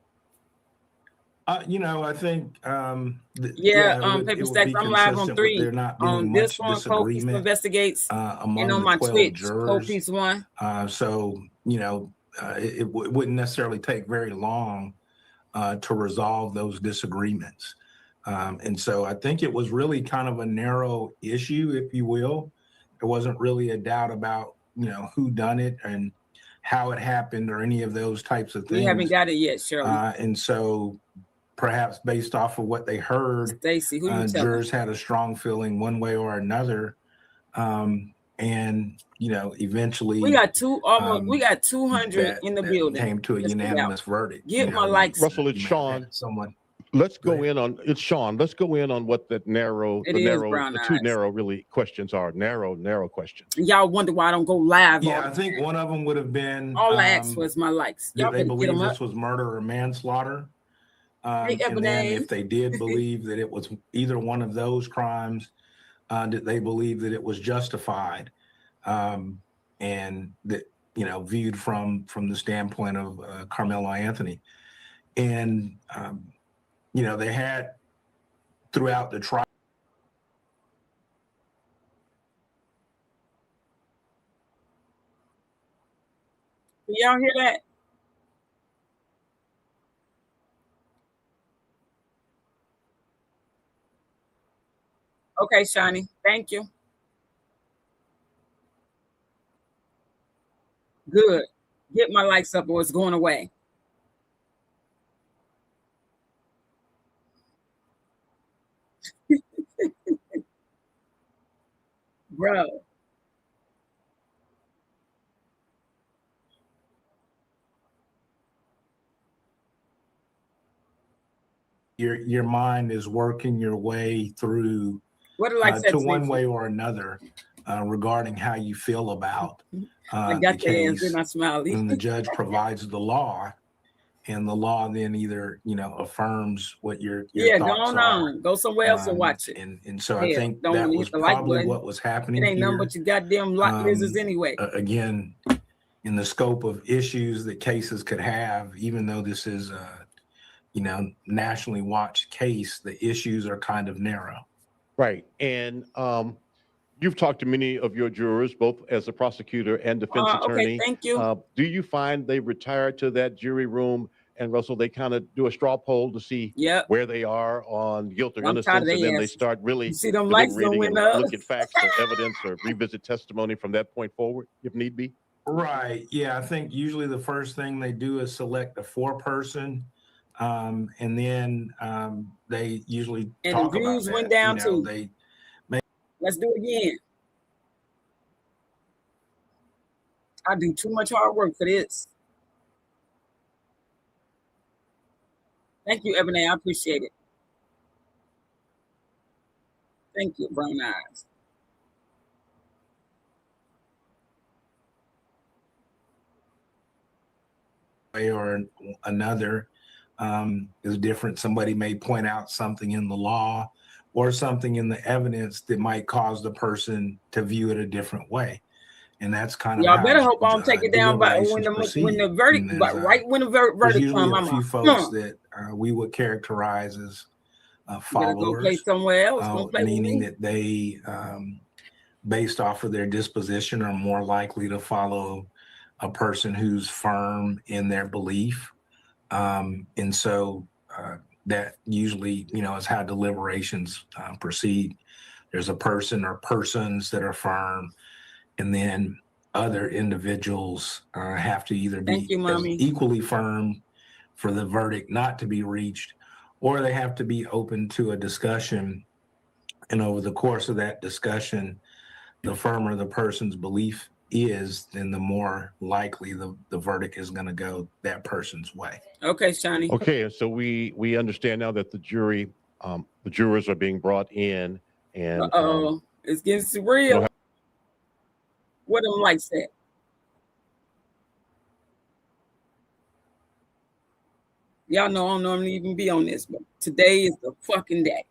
F: I think
E: Yeah,
F: it
E: Paper
F: would
E: Stacks.
F: be
E: I'm live on
F: consistent with
E: 3
F: there not being
E: on this
F: much
E: one, Cold Piece
F: disagreement
E: Investigates, and
F: among
E: on
F: the
E: my
F: 12
E: Twitch, Cold
F: jurors.
E: Piece 1.
F: So it wouldn't necessarily take very long to resolve those disagreements. And so I think it was really kind of a narrow issue, if you will. There wasn't really a doubt about who done it and how it happened or any of those types of
E: We haven't
F: things.
E: got it yet, Shirley.
F: And so perhaps based off of what they heard,
E: Stacy, who you telling?
F: jurors had a strong feeling one way or another. and eventually
E: We got we got 200
F: that,
E: in the
F: that
E: building.
F: came to a
E: Let's get out.
F: unanimous verdict.
E: Get my likes.
B: Russell, it's
F: You may have
B: Sean.
F: had someone.
B: Let's
F: Go
B: go in on it's Sean. Let's go in on what
E: It is brown
B: the two
E: eyes.
B: narrow really questions are. Narrow questions.
E: Y'all wonder why I don't go live.
F: Yeah,
E: all
F: I think one of them would have been.
E: All I asked was my likes.
F: Did
E: Y'all
F: they
E: better get
F: believe
E: them up.
F: this was murder or manslaughter?
E: Hey,
F: And then
E: Ebony.
F: if they did believe that it was either one of those crimes, did they believe that it was justified? And that, viewed from the standpoint of Carmelo Anthony. And, they had throughout the trial.
E: Y'all hear that? Okay, Shani. Thank you. Good. Get my likes up or it's going away. Bro.
F: Your mind is working your way through
E: What did I say?
F: to one way or another regarding how you feel about
E: I
F: the
E: got the hands
F: case.
E: in my smiley.
F: And the judge provides the law, and the law then either affirms what your
E: Yeah, go
F: thoughts
E: on,
F: are.
E: Go somewhere else and watch it.
F: And so I
E: Yeah,
F: think
E: don't
F: that
E: wanna hit
F: was
E: the like
F: probably
E: button.
F: what was happening
E: It ain't nothing
F: here.
E: but your goddamn lizards anyway.
F: Again, in the scope of issues that cases could have, even though this is a nationally watched case, the issues are kind of narrow.
B: Right. And you've talked to many of your jurors, both as a prosecutor and defense attorney.
E: Okay, thank you.
B: Do you find they retire to that jury room and Russell, they kind of do a straw poll to see
E: Yep.
B: where they are on guilt or
E: I'm tired of
B: innocence, and then they
E: asses.
B: start really
E: You see them lights don't
B: deliberating
E: went
B: and
E: up.
B: look at facts or evidence or revisit testimony from that point forward, if need be?
F: Right. Yeah. I think usually the first thing they do is select a 4-person. And then they usually
E: And
F: talk
E: the
F: about
E: views
F: that.
E: went down too. Let's do it again. I do too much hard work for this. Thank you, Ebony. I appreciate it. Thank you, brown eyes.
F: way or another is different. Somebody may point out something in the law or something in the evidence that might cause the person to view it a different way. And that's kind of
E: Y'all
F: how
E: better hope I don't take it down by when
F: deliberations
E: the
F: proceed.
E: verdict,
F: And
E: but
F: there's,
E: right when the
F: there's
E: verdict
F: usually
E: comes,
F: a few folks that we would characterize as
E: better go
F: followers,
E: play somewhere else. Go play with
F: meaning
E: me.
F: that they, based off of their disposition, are more likely to follow a person who's firm in their belief. And so that usually, is how deliberations proceed. There's a person or persons that are firm, and then other individuals have to either be
E: Thank you, Mommy.
F: equally firm for the verdict not to be reached, or they have to be open to a discussion. And over the course of that discussion, the firmer the person's belief is, then the more likely the verdict is going to go that person's way.
E: Okay, Shani.
B: Okay, and so we understand now that the jury, the jurors are being brought in, and
E: It's getting surreal. What them like said? Y'all know I don't normally even be on this, but today is the fucking day.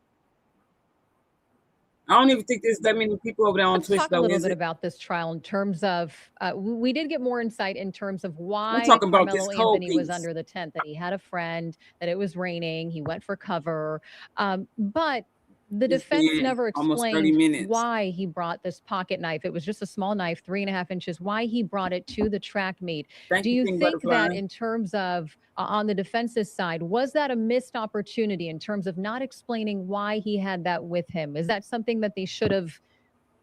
E: I don't even think there's that many people over there on
C: Let's
E: Twitch,
C: talk a
E: though,
C: little
E: is
C: bit
E: it?
C: about this trial in terms of, we did get more insight in terms of why
E: talking about this
C: Carmelo
E: cold
C: Anthony was
E: piece.
C: under the tent, that he had a friend, that it was raining, he went for cover. But the
E: It's
C: defense
E: been
C: never
E: almost 30
C: explained
E: minutes.
C: why he brought this pocket knife. It was just a small knife, 3.5 inches, why he brought it to the track meet.
E: Thank
C: Do you
E: Pink
C: think that
E: Butterfly.
C: in terms of on the defense's side, was that a missed opportunity in terms of not explaining why he had that with him? Is that something that they should have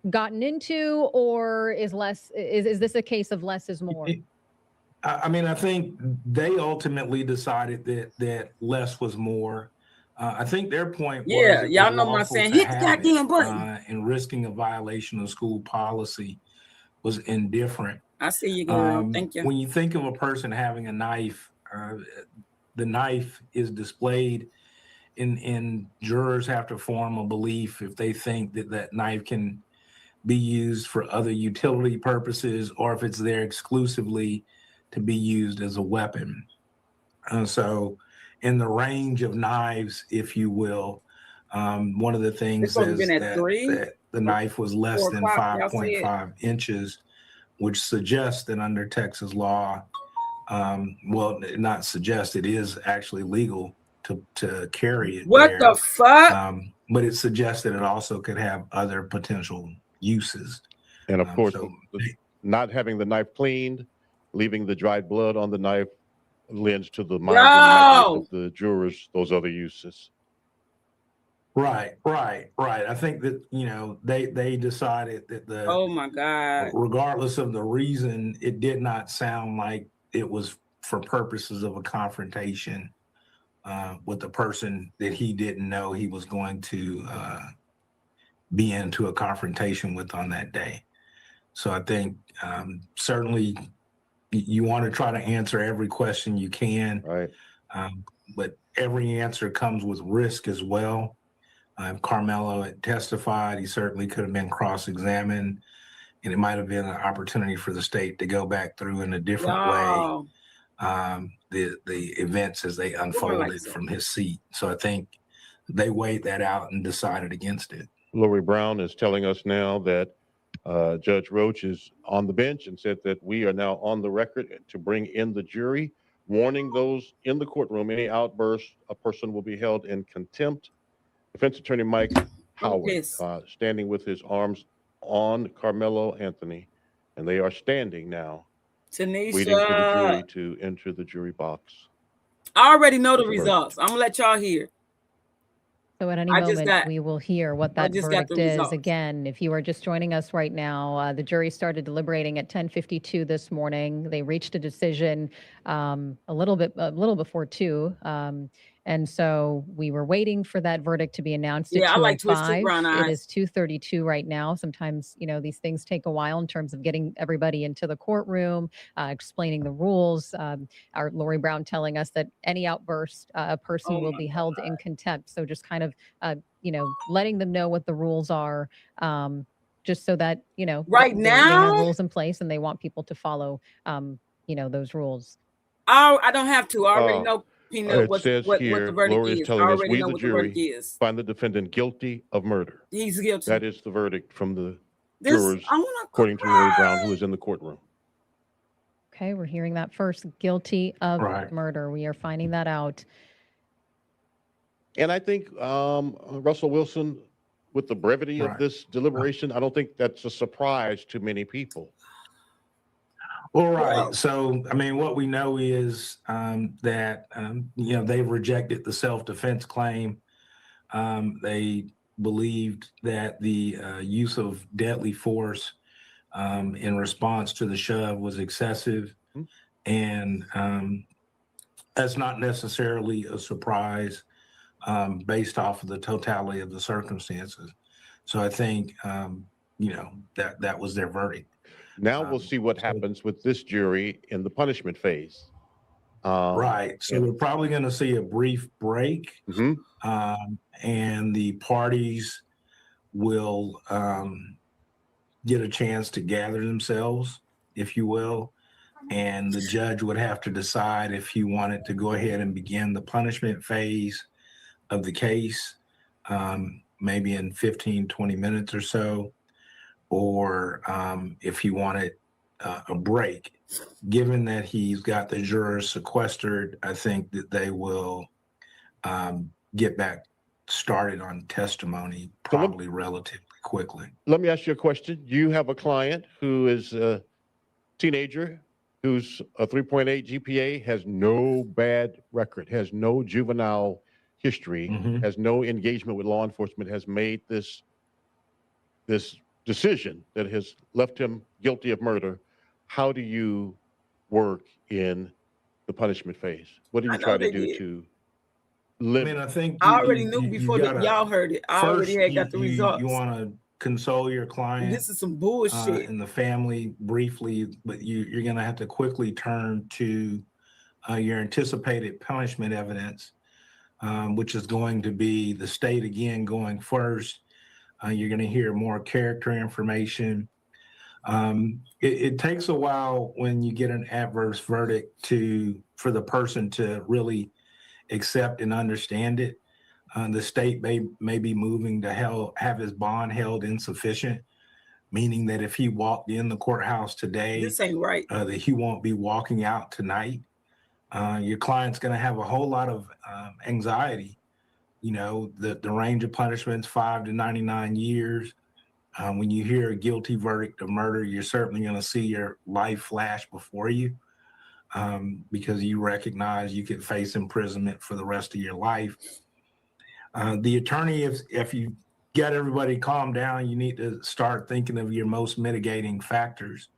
C: gotten into, or is this a case of less is more?
F: I mean, I think they ultimately decided that less was more. I think their point was,
E: Yeah,
F: it
E: y'all
F: was
E: know my
F: lawful
E: saying,
F: to
E: hit the
F: have it,
E: goddamn button.
F: and risking a violation of school policy was indifferent.
E: I see you, girl. Thank you.
F: When you think of a person having a knife, the knife is displayed, and jurors have to form a belief if they think that that knife can be used for other utility purposes or if it's there exclusively to be used as a weapon. So in the range of knives, if you will, one of the things
E: It's only
F: is
E: been at
F: that,
E: 3,
F: that the knife was less
E: 4
F: than
E: o'clock, y'all said.
F: 5.5 inches, which suggests that under Texas law, well, not suggest, it is actually legal to carry it.
E: What
F: there.
E: the fuck?
F: But it suggests that it also could have other potential uses.
B: And of course,
F: so-
B: not having the knife cleaned, leaving the dried blood on the knife lends to the minds and
E: Yo!
B: memories of the jurors those other uses.
F: Right. I think that, you know, they decided that
E: Oh my God.
F: regardless of the reason, it did not sound like it was for purposes of a confrontation with the person that he didn't know he was going to be into a confrontation with on that day. So I think certainly you want to try to answer every question you can,
B: Right.
F: but every answer comes with risk as well. Carmelo had testified. He certainly could have been cross-examined, and it might have been an opportunity for the state to go back through in a different way the events as they unfolded from his seat. So I think they weighed that out and decided against it.
B: Lori Brown is telling us now that Judge Roach is on the bench and said that we are now on the record to bring in the jury, warning those in the courtroom any outburst, a person will be held in contempt. Defense Attorney Mike Howard standing with his arms on Carmelo Anthony, and they are standing now,
E: Tanisha,
B: waiting for the jury to enter the jury box.
E: I already know the results. I'm gonna let y'all hear.
C: So at any moment, we will hear what that verdict is. Again, if you are just joining us right now, the jury started deliberating at 10:52 this morning. They reached a decision a little before 2. And so we were waiting for that verdict to be announced at 2:05. It is 2:32 right now. Sometimes, you know, these things take a while in terms of getting everybody into the courtroom, explaining the rules. Our Lori Brown telling us that any outburst, a person will be held in contempt. So just kind of, you know, letting them know what the rules are, just so that, you know,
E: right now
C: they have rules in place and they want people to follow, you know, those rules.
E: I don't have to. I already know.
B: It says here, Lori is telling us we, the jury, find the defendant guilty of murder.
E: He's guilty.
B: That is the verdict from the jurors, according to Lori Brown, who is in the courtroom.
C: Okay, we're hearing that first. Guilty of murder. We are finding that out.
B: And I think Russell Wilson, with the brevity of this deliberation, I don't think that's a surprise to many people.
F: Well, right. So, I mean, what we know is that, you know, they've rejected the self-defense claim. They believed that the use of deadly force in response to the shove was excessive. And that's not necessarily a surprise based off of the totality of the circumstances. So I think, you know, that was their verdict.
B: Now we'll see what happens with this jury in the punishment phase.
F: Right. So we're probably going to see a brief break, and the parties will get a chance to gather themselves, if you will, and the judge would have to decide if he wanted to go ahead and begin the punishment phase of the case, maybe in 15, 20 minutes or so, or if he wanted a break. Given that he's got the jurors sequestered, I think that they will get back started on testimony probably relatively quickly.
B: Let me ask you a question. You have a client who is a teenager who's a 3.8 GPA, has no bad record, has no juvenile history, has no engagement with law enforcement, has made this decision that has left him guilty of murder. How do you work in the punishment phase? What do you try to do to limit?
F: I mean, I think
E: I already knew before y'all heard it. I already had got the results.
F: You want to console your client
E: This is some bullshit.
F: and the family briefly, but you're going to have to quickly turn to your anticipated punishment evidence, which is going to be the state again going first. You're going to hear more character information. It takes a while when you get an adverse verdict for the person to really accept and understand it. The state may be moving to have his bond held insufficient, meaning that if he walked in the courthouse today,
E: This ain't right.
F: that he won't be walking out tonight. Your client's going to have a whole lot of anxiety. You know, the range of punishments, 5 to 99 years. When you hear a guilty verdict of murder, you're certainly going to see your life flash before you because you recognize you could face imprisonment for the rest of your life. The attorney, if you get everybody calmed down, you need to start thinking of your most mitigating factors.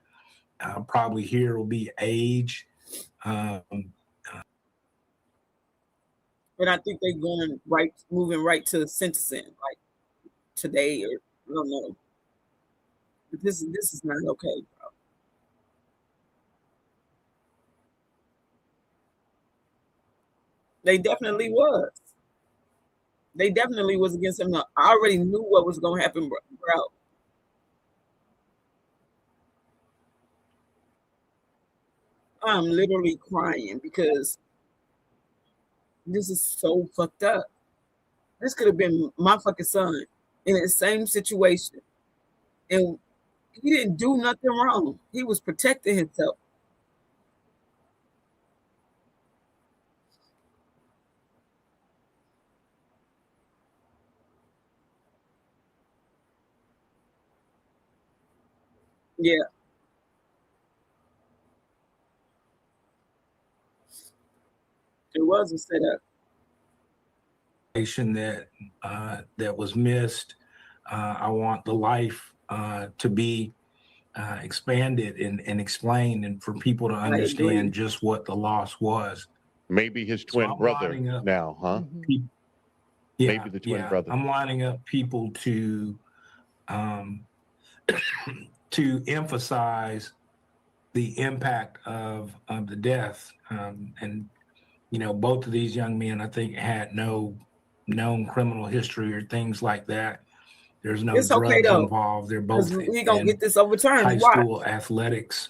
F: Probably here will be age.
E: But I think they're moving right to sentencing, like today, or I don't know. But this is not okay, bro. They definitely was. They definitely was against him. I already knew what was gonna happen, bro. I'm literally crying because this is so fucked up. This could have been my fucking son in the same situation. And he didn't do nothing wrong. He was protecting himself. Yeah. It was a setup.
F: That was missed. I want the life to be expanded and explained, and for people to understand just what the loss was.
B: Maybe his
F: So
B: twin
F: I'm
B: brother
F: lining up-
B: now, huh?
F: Yeah,
B: Maybe the twin brother.
F: I'm lining up people to to emphasize the impact of the death. And you know, both of these young men, I think, had no known criminal history or things like that. There's no
E: It's
F: drugs
E: okay, though,
F: involved. They're both
E: He gonna
F: in
E: get this overturned.
F: high
E: Watch.
F: school athletics.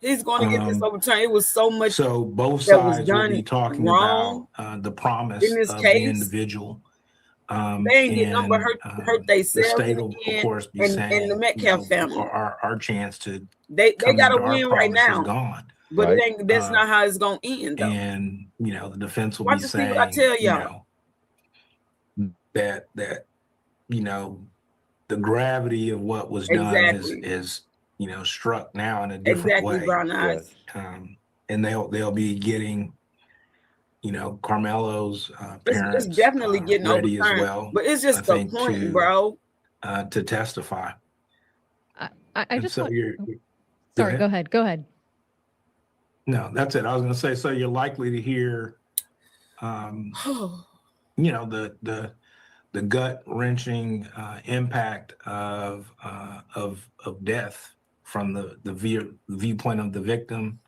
E: He's going to get this overturned. It was so much.
F: So both
E: that was
F: sides will
E: done
F: be talking
E: wrong
F: about the promise
E: in this
F: of
E: case.
F: the individual.
E: They ain't getting no but hurt
F: The
E: themselves
F: state will, of course, be saying,
E: and the Metcalf family.
F: our chance to
E: They
F: come
E: got to
F: into our
E: win right
F: promise is
E: now,
F: gone.
E: but
B: Right.
E: it ain't. That's not how it's gonna end, though.
F: And you know, the defense will
E: Watch
F: be
E: to see
F: saying,
E: what I tell
F: you
E: y'all.
F: know, that you know, the gravity of what was done
E: Exactly.
F: is you know, struck now in a different
E: Exactly,
F: way.
E: brown eyes.
F: And they'll be getting, you know, Carmelo's parents
E: It's definitely getting
F: ready
E: overturned.
F: as well.
E: But it's just
F: I
E: the
F: think,
E: point, bro.
F: To testify.
C: I
F: And
C: just
F: so
C: want,
F: you're
C: sorry,
F: ahead.
C: go ahead.
F: No, that's it. I was going to say, so you're likely to hear, you know, the gut wrenching impact of death from the viewpoint of the victim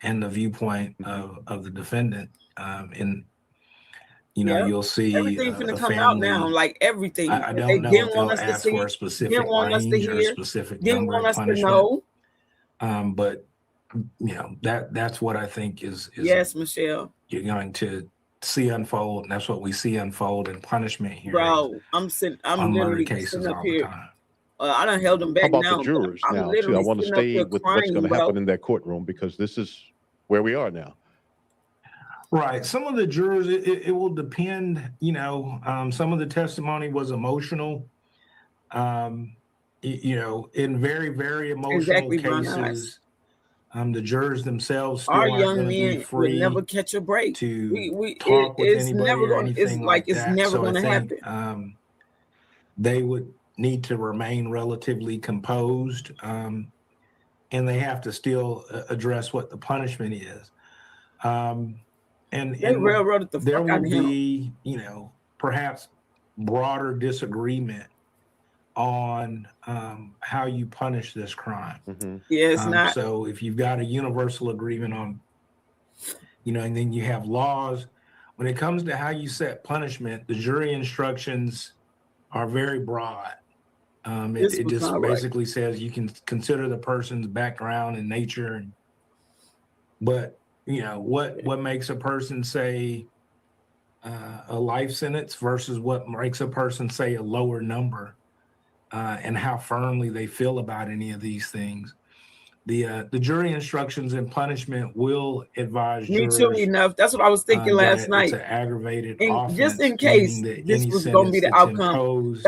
F: and the viewpoint of the defendant. And you know,
E: Yep.
F: you'll see
E: Everything's gonna
F: the
E: come out
F: family.
E: now, like everything.
F: I
E: They
F: don't know
E: didn't
F: if
E: want
F: they'll
E: us to
F: ask
E: see,
F: for a specific
E: didn't want us to
F: range or a
E: hear,
F: specific
E: didn't
F: number
E: want
F: of
E: us to
F: punishment.
E: know.
F: But you know, that's what I think is
E: Yes, Michelle.
F: you're going to see unfold, and that's what we see unfold in punishment here
E: Bro, I'm
F: on murder
E: literally
F: cases
E: sitting up
F: all the
E: here.
F: time.
E: I done held them
B: How
E: back
B: about
E: now.
B: the jurors
E: I'm
B: now, too? I
E: literally
B: want to
E: sitting up
B: stay
E: here
B: with what's
E: crying,
B: going to
E: bro.
B: happen in that courtroom because this is where we are now.
F: Right. Some of the jurors, it will depend. You know, some of the testimony was emotional. You know, in very, very emotional
E: Exactly, Brown Eyes.
F: cases, the jurors themselves still
E: Our
F: aren't
E: young
F: going to be
E: men would
F: free
E: never catch a break.
F: to talk with
E: It's
F: anybody
E: never
F: or
E: going. It's
F: anything
E: like
F: like
E: it's
F: that.
E: never
F: So I
E: going to
F: think
E: happen.
F: they would need to remain relatively composed, and they have to still address what the punishment is. And
E: They railroaded the
F: there
E: fuck out
F: will
E: of him.
F: be, you know, perhaps broader disagreement on how you punish this crime.
B: Mhm.
E: Yeah, it's not.
F: So if you've got a universal agreement on, and then you have laws, when it comes to how you set punishment, the jury instructions are very broad.
E: This
F: It
E: was
F: just
E: not right.
F: basically says you can consider the person's background and nature, but what makes a person say a life sentence versus what makes a person say a lower number, and how firmly they feel about any of these things. The jury instructions and punishment will advise
E: Me too,
F: jurors
E: enough. That's what I was thinking last
F: that
E: night.
F: it's an aggravated
E: And
F: offense,
E: just in case
F: meaning that
E: this
F: any
E: was gonna be
F: sentence
E: the
F: that's
E: outcome,
F: imposed,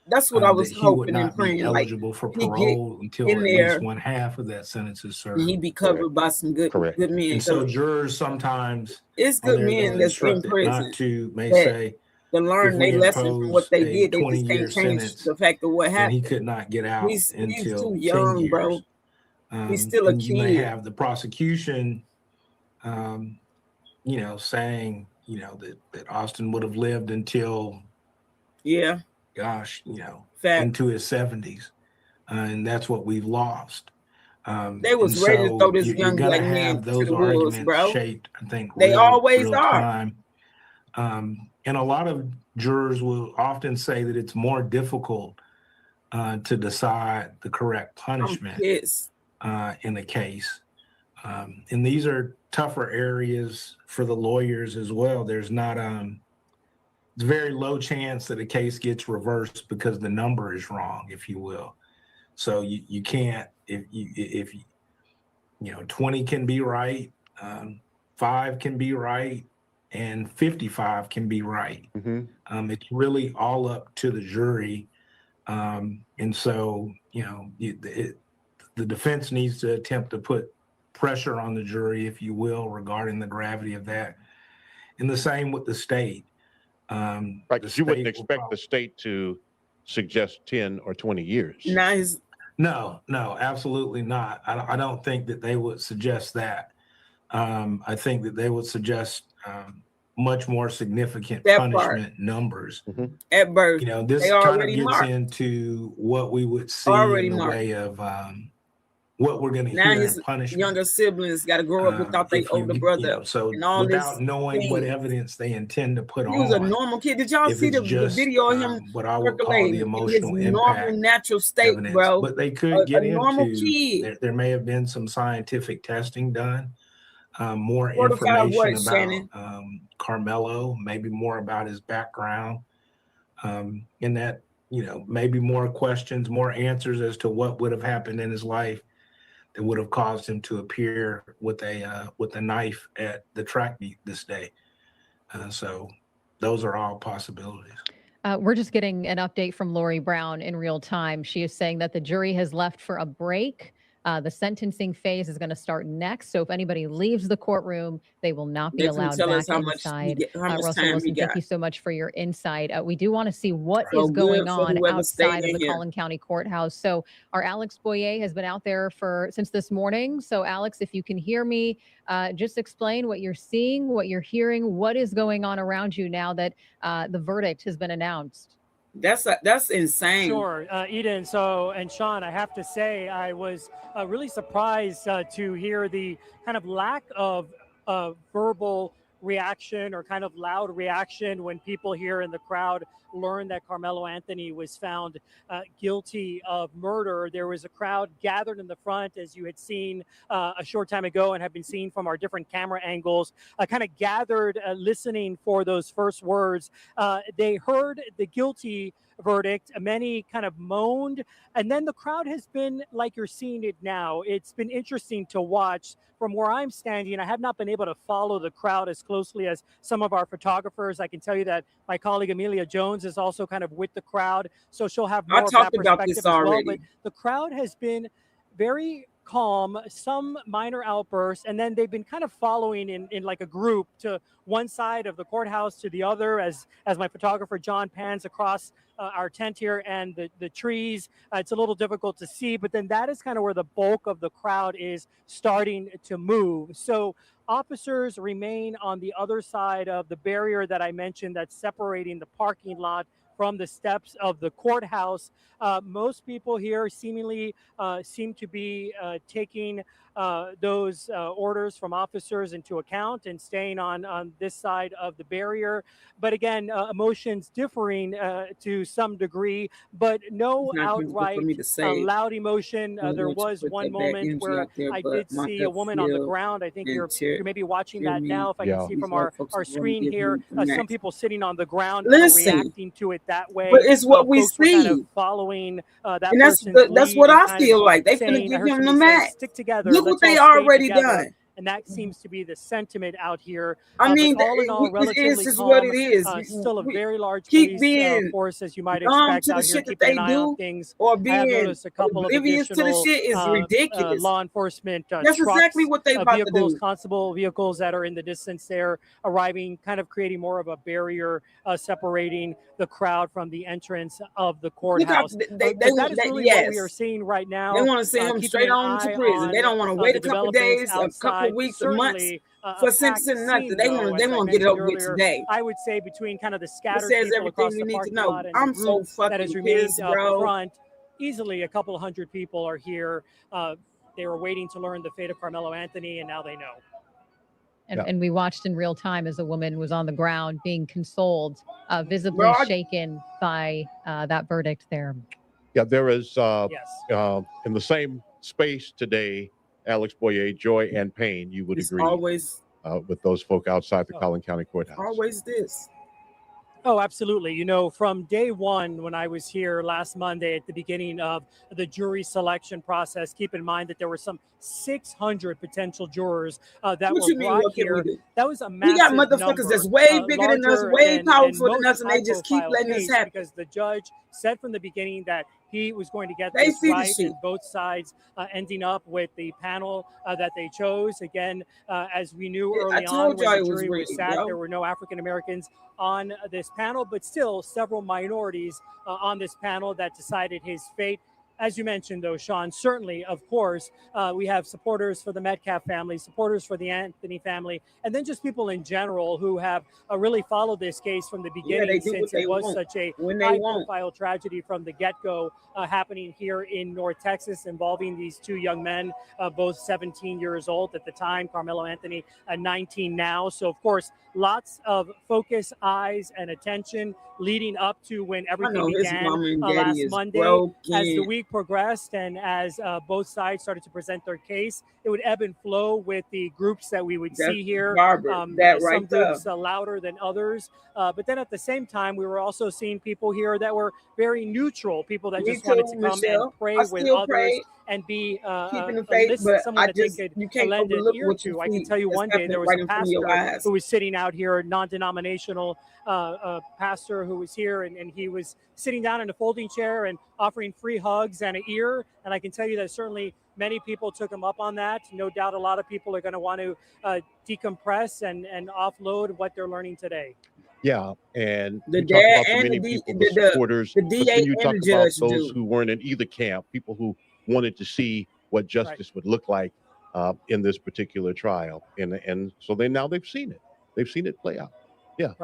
E: that's what I was
F: that he would
E: hoping and
F: not be
E: praying. Like
F: eligible for
E: he get
F: parole until
E: in
F: at
E: there,
F: least one half of that sentence is served.
E: he'd be covered by some good
B: Correct.
E: men.
F: And so
E: 'Cause
F: jurors sometimes,
E: it's
F: when
E: good
F: they're
E: men that's in
F: instructed
E: prison
F: not to, may
E: that
F: say,
E: to learn
F: if
E: their
F: we
E: lesson from what
F: impose
E: they
F: a
E: did. They just
F: 20-year
E: can't change
F: sentence,
E: the fact of what
F: then he
E: happened.
F: could not get out
E: He's
F: until
E: too
F: 10
E: young,
F: years.
E: bro. He's still a
F: And you may
E: kid.
F: have the prosecution, saying, that Austin would have lived until,
E: Yeah,
F: gosh,
E: fact.
F: into his 70s. And that's what we've lost.
E: They was
F: and
E: ready to
F: so
E: throw this
F: you're
E: young
F: going to
E: black man
F: have
E: to
F: those
E: the wolves,
F: arguments
E: bro.
F: shaped, I think,
E: They always
F: real
E: are.
F: time. And a lot of jurors will often say that it's more difficult to decide the correct
E: I'm
F: punishment
E: pissed.
F: in a case. And these are tougher areas for the lawyers as well. There's not it's very low chance that a case gets reversed because the number is wrong, if you will. So you can't, if 20 can be right, 5 can be right, and 55 can be right.
B: Mhm.
F: It's really all up to the jury. And so, the defense needs to attempt to put pressure on the jury, if you will, regarding the gravity of that. And the same with the state.
B: Right,
F: The
B: because you wouldn't
F: state will
B: expect the state to suggest 10 or 20 years.
E: Now his
F: No, absolutely not. I don't think that they would suggest that. I think that they would suggest much more significant
E: That part.
F: punishment numbers.
E: at birth,
F: This
E: they
F: kind of
E: already
F: gets
E: marked.
F: into what we would see
E: Already
F: in the
E: marked.
F: way of what we're going to
E: Now
F: hear
E: his
F: in punishment.
E: younger siblings got to grow up without their
F: If you-
E: older
F: you
E: brother.
F: know, so
E: and all
F: without
E: this
F: knowing what
E: things.
F: evidence they intend to put
E: He was a
F: on,
E: normal kid. Did y'all
F: if
E: see
F: it's
E: the
F: just
E: video of him
F: what I would call the
E: circulating in his
F: emotional
E: normal,
F: impact
E: natural state,
F: evidence,
E: bro?
F: but they could get
E: a normal
F: into
E: kid.
F: there may have been some scientific testing done, more
E: Fortified what,
F: information
E: Shannon?
F: about Carmelo, maybe more about his background, and that maybe more questions, more answers as to what would have happened in his life that would have caused him to appear with a knife at the track meet this day. So those are all possibilities.
C: We're just getting an update from Lori Brown in real time. She is saying that the jury has left for a break. The sentencing phase is going to start next. So if anybody leaves the courtroom, they will not be
E: They can
C: allowed
E: tell
C: back
E: us how much
C: inside.
E: how much
C: Russell
E: time he
C: Wilson, thank
E: got.
C: you so much for your insight. We do want to see what
E: So
C: is going
E: good for
C: on
E: whoever stayed
C: outside of
E: in
C: the
E: here.
C: Collin County Courthouse. So our Alex Boyer has been out there since this morning. So Alex, if you can hear me, just explain what you're seeing, what you're hearing, what is going on around you now that the verdict has been announced.
E: That's insane.
D: Sure, Eden. So, and Sean, I have to say, I was really surprised to hear the kind of lack of verbal reaction or kind of loud reaction when people here in the crowd learned that Carmelo Anthony was found guilty of murder. There was a crowd gathered in the front, as you had seen a short time ago and have been seen from our different camera angles, kind of gathered listening for those first words. They heard the guilty verdict. Many kind of moaned. And then the crowd has been like you're seeing it now. It's been interesting to watch from where I'm standing. I have not been able to follow the crowd as closely as some of our photographers. I can tell you that my colleague Amelia Jones is also kind of with the crowd. So she'll have more
E: I
D: of
E: talked
D: that
E: about
D: perspective
E: this
D: as well.
E: already.
D: But the crowd has been very calm, some minor outbursts, and then they've been kind of following in like a group to one side of the courthouse to the other as my photographer John pans across our tent here and the trees. It's a little difficult to see, but then that is kind of where the bulk of the crowd is starting to move. So officers remain on the other side of the barrier that I mentioned that's separating the parking lot from the steps of the courthouse. Most people here seemingly seem to be taking those orders from officers into account and staying on this side of the barrier. But again, emotions differing to some degree, but no
E: It's not comfortable for
D: outright
E: me to say.
D: loud emotion.
E: I don't
D: There
E: want you to
D: was
E: put
D: one
E: that bad
D: moment
E: energy
D: where
E: out there,
D: I
E: but
D: did
E: my
D: see a
E: gut
D: woman on the
E: feel
D: ground. I think
E: and
D: you're maybe watching
E: cheer
D: that
E: me.
D: now. If I
B: Yeah.
D: can see
E: These
D: from
E: white folks
D: our
E: is gonna
D: screen
E: give
D: here,
E: me the
D: some
E: max.
D: people sitting on the ground
E: Listen,
D: reacting to it that way.
E: but it's what we
D: Folks were kind of
E: see,
D: following that
E: and that's
D: person's
E: that's
D: lead
E: what
D: and
E: I
D: kind of
E: feel like. They finna
D: saying, I
E: give
D: heard
E: him the
D: somebody say,
E: max.
D: stick together,
E: Look
D: let's
E: what
D: all
E: they
D: stay
E: already
D: together.
E: done.
D: And that seems to be the sentiment out here.
E: I
D: But
E: mean,
D: all in all,
E: it
D: relatively
E: is what
D: calm.
E: it is.
D: Still a
E: We
D: very large
E: keep
D: police
E: being
D: force, as you might
E: dumb
D: expect,
E: to the
D: out here
E: shit that
D: keeping
E: they
D: an eye on
E: do,
D: things.
E: or
D: I have
E: being
D: noticed a couple of
E: oblivious to the
D: additional
E: shit is ridiculous.
D: law enforcement
E: That's exactly
D: trucks,
E: what they about to
D: vehicles,
E: do.
D: constable vehicles that are in the distance there arriving, kind of creating more of a barrier separating the crowd from the entrance of the
E: Look how
D: courthouse.
E: they
D: But
E: want
D: that is
E: that.
D: really what we are
E: Yes,
D: seeing right
E: they
D: now.
E: want to send him
D: Keeping
E: straight
D: an
E: on to
D: eye
E: prison. They
D: on
E: don't want to wait
D: the
E: a couple of
D: developments
E: days, a couple
D: outside.
E: of weeks, a month
D: Certainly
E: for
D: a packed
E: sentencing nothing.
D: scene,
E: They
D: though,
E: want to
D: as I
E: get it
D: mentioned
E: over with
D: earlier.
E: today.
D: I would say between kind of the
E: It
D: scattered
E: says
D: people
E: everything
D: across
E: we
D: the
E: need to
D: parking
E: know.
D: lot and the
E: I'm
D: group
E: so
D: that has
E: fucking
D: remained
E: pissed,
D: up
E: bro.
D: front, easily a couple of hundred people are here. They were waiting to learn the fate of Carmelo Anthony, and now they know.
C: And we watched in real time as a woman was on the ground being consoled, visibly
E: Bro,
C: shaken by that verdict there.
B: Yeah, there is
D: Yes.
B: in the same space today, Alex Boyer, joy and pain. You would
E: it's
B: agree
E: always
B: with those folk outside the
D: Oh.
B: Collin County Courthouse.
E: always this.
D: Oh, absolutely. You know, from day one, when I was here last Monday at the beginning of the jury selection process, keep in mind that there were some 600 potential jurors that
E: What
D: were
E: you mean?
D: brought
E: What can we
D: here.
E: do?
D: That was a
E: We
D: massive
E: got motherfuckers
D: number,
E: that's way bigger than us,
D: larger
E: way
D: than
E: powerful than
D: most
E: us, and they just keep
D: high-profile
E: letting this
D: case,
E: happen.
D: because the judge said from the beginning that he was going to get
E: They
D: this
E: see the
D: right,
E: shit.
D: and both sides ending up with the panel that they chose. Again, as we knew
E: I
D: early on
E: told
D: when
E: y'all
D: the
E: it was
D: jury was
E: rigged,
D: sat,
E: bro.
D: there were no African Americans on this panel, but still several minorities on this panel that decided his fate. As you mentioned, though, Sean, certainly, of course, we have supporters for the Metcalf family, supporters for the Anthony family, and then just people in general who have really followed this case from the
E: Yeah, they
D: beginning,
E: do what
D: since
E: they
D: it was
E: want
D: such a
E: when they want.
D: high-profile tragedy from the get-go happening here in North Texas, involving these two young men, both 17 years old at the time, Carmelo Anthony, 19 now. So, of course, lots of focus, eyes, and attention leading up to when
E: I
D: everything
E: know his
D: began
E: mama and daddy
D: last
E: is
D: Monday. As the
E: broken.
D: week progressed and as both sides started to present their case, it would ebb and flow with the groups that we would
E: That's
D: see here.
E: Barbara. That
D: Some
E: right there.
D: groups louder than others. But then at the same time, we were also seeing people here that were very neutral, people that
E: Me
D: just wanted
E: too,
D: to come
E: Michelle.
D: and pray
E: I
D: with
E: still
D: others
E: pray,
D: and be
E: keeping the faith, but
D: someone
E: I
D: that they
E: just
D: could
E: you can't
D: lend an
E: overlook
D: ear
E: what you
D: to. I can
E: see.
D: tell you
E: It's
D: one day
E: happening
D: there was
E: right
D: a
E: in front of your
D: pastor
E: eyes.
D: who was sitting out here, a non-denominational pastor who was here, and he was sitting down in a folding chair and offering free hugs and an ear. And I can tell you that certainly many people took him up on that. No doubt a lot of people are going to want to decompress and offload what they're learning today.
B: Yeah, and
E: The
B: you talk
E: dad
B: about the
E: and
B: many
E: the
B: people, the supporters,
E: the
B: but
E: DA
B: then you
E: and
B: talk
E: the
B: about
E: judge
B: those
E: do.
B: who weren't in either camp, people who wanted to see what justice would look like in this particular trial, and so they've seen it play out. Yeah,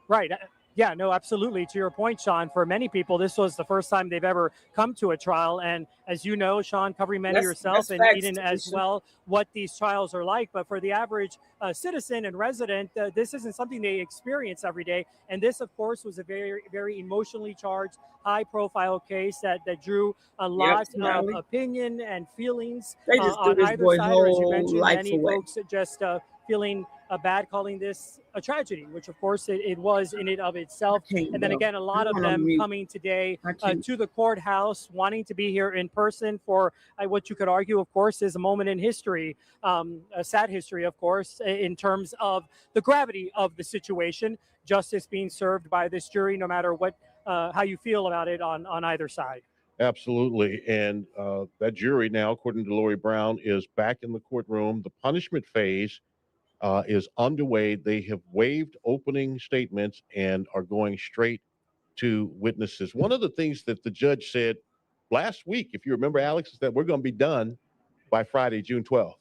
D: Right. Yeah, no, absolutely. To your point, Sean, for many people, this was the first time they've ever come to a trial. And as you know, Sean, covering many yourself,
E: That's
D: and
E: facts,
D: Eden as
E: Tanisha.
D: well, what these trials are like. But for the average citizen and resident, this isn't something they experience every day. And this, of course, was a very, very emotionally charged, high-profile case that drew a lot of
E: Smiley.
D: opinion and feelings
E: They just threw
D: on
E: this
D: either
E: boy
D: side. Or as you
E: whole
D: mentioned,
E: life
D: many
E: away.
D: folks just feeling bad, calling this a tragedy, which of course it was in and of itself. And then again, a lot of them coming today to the courthouse, wanting to be here in person for what you could argue, of course, is a moment in history, a sad history, of course, in terms of the gravity of the situation, justice being served by this jury, no matter what, how you feel about it on either side.
B: absolutely. And that jury now, according to Lori Brown, is back in the courtroom. The punishment phase is underway. They have waived opening statements and are going straight to witnesses. One of the things that the judge said last week, if you remember, Alex, is that we're going to be done by Friday, June 12th.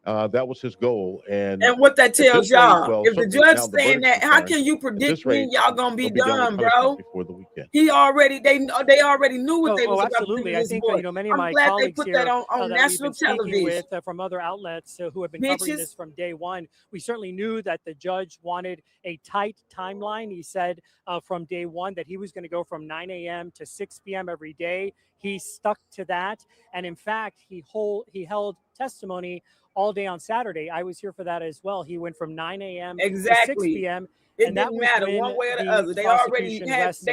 B: That was his goal. And
E: And what that
B: at
E: tells
B: this rate,
E: y'all,
B: well,
E: if the
B: certainly
E: judge
B: now the
E: saying
B: verdict's
E: that, how
B: returned.
E: can you
B: At
E: predict
B: this
E: when
B: rate,
E: y'all gonna be
B: they'll be done
E: done,
B: with punishment
E: bro?
B: before the weekend.
E: They already knew what they was about to do
D: Absolutely.
E: to
D: I
E: this
D: think
E: boy.
D: many of
E: I'm
D: my
E: glad they
D: colleagues
E: put
D: here
E: that on
D: that we've
E: national
D: been speaking
E: television.
D: with from other outlets who have been covering
E: Bitches.
D: this from day one, we certainly knew that the judge wanted a tight timeline. He said from day one that he was going to go from 9 a.m. to 6 p.m. every day. He stuck to that, and in fact, he held testimony all day on Saturday. I was here for that as well. He went from 9 a.m. to 6
E: Exactly.
D: p.m.
E: It
D: And that
E: didn't
D: was
E: matter
D: when
E: one way or the
D: the
E: other. They
D: prosecution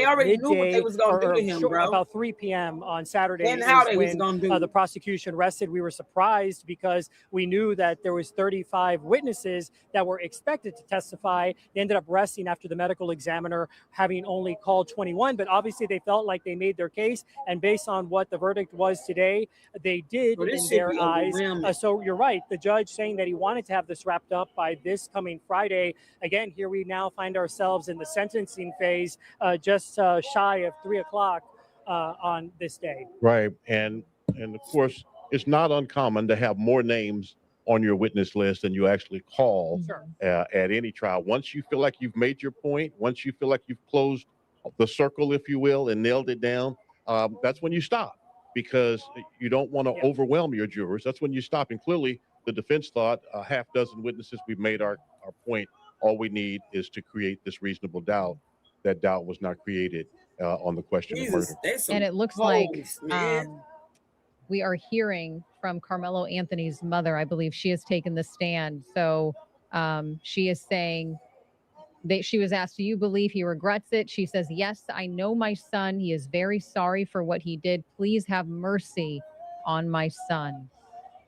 E: already
D: rested.
E: knew what they was gonna do to him, bro.
D: About 3 p.m. on Saturday
E: And how
D: is
E: they was
D: when
E: gonna do
D: the
E: it.
D: prosecution rested. We were surprised because we knew that there was 35 witnesses that were expected to testify. They ended up resting after the medical examiner having only called 21, but obviously they felt like they made their case. And based on what the verdict was today, they did
E: Well,
D: in
E: this should
D: their
E: be
D: eyes.
E: overwhelming.
D: So you're right. The judge saying that he wanted to have this wrapped up by this coming Friday. Again, here we now find ourselves in the sentencing phase, just shy of 3 o'clock on this day.
B: Right. And of course, it's not uncommon to have more names on your witness list than you actually call
D: Sure.
B: at any trial. Once you feel like you've made your point, once you feel like you've closed the circle, if you will, and nailed it down, that's when you stop, because you don't want to overwhelm your jurors. That's when you stop. And clearly, the defense thought a half dozen witnesses, we've made our point. All we need is to create this reasonable doubt. That doubt was not created on the question of
E: Jesus,
B: murder.
E: they some
C: And it looks
E: hoes,
C: like
E: man.
C: we are hearing from Carmelo Anthony's mother. I believe she has taken the stand. So she is saying that she was asked, do you believe he regrets it? She says, yes, I know my son. He is very sorry for what he did. Please have mercy on my son.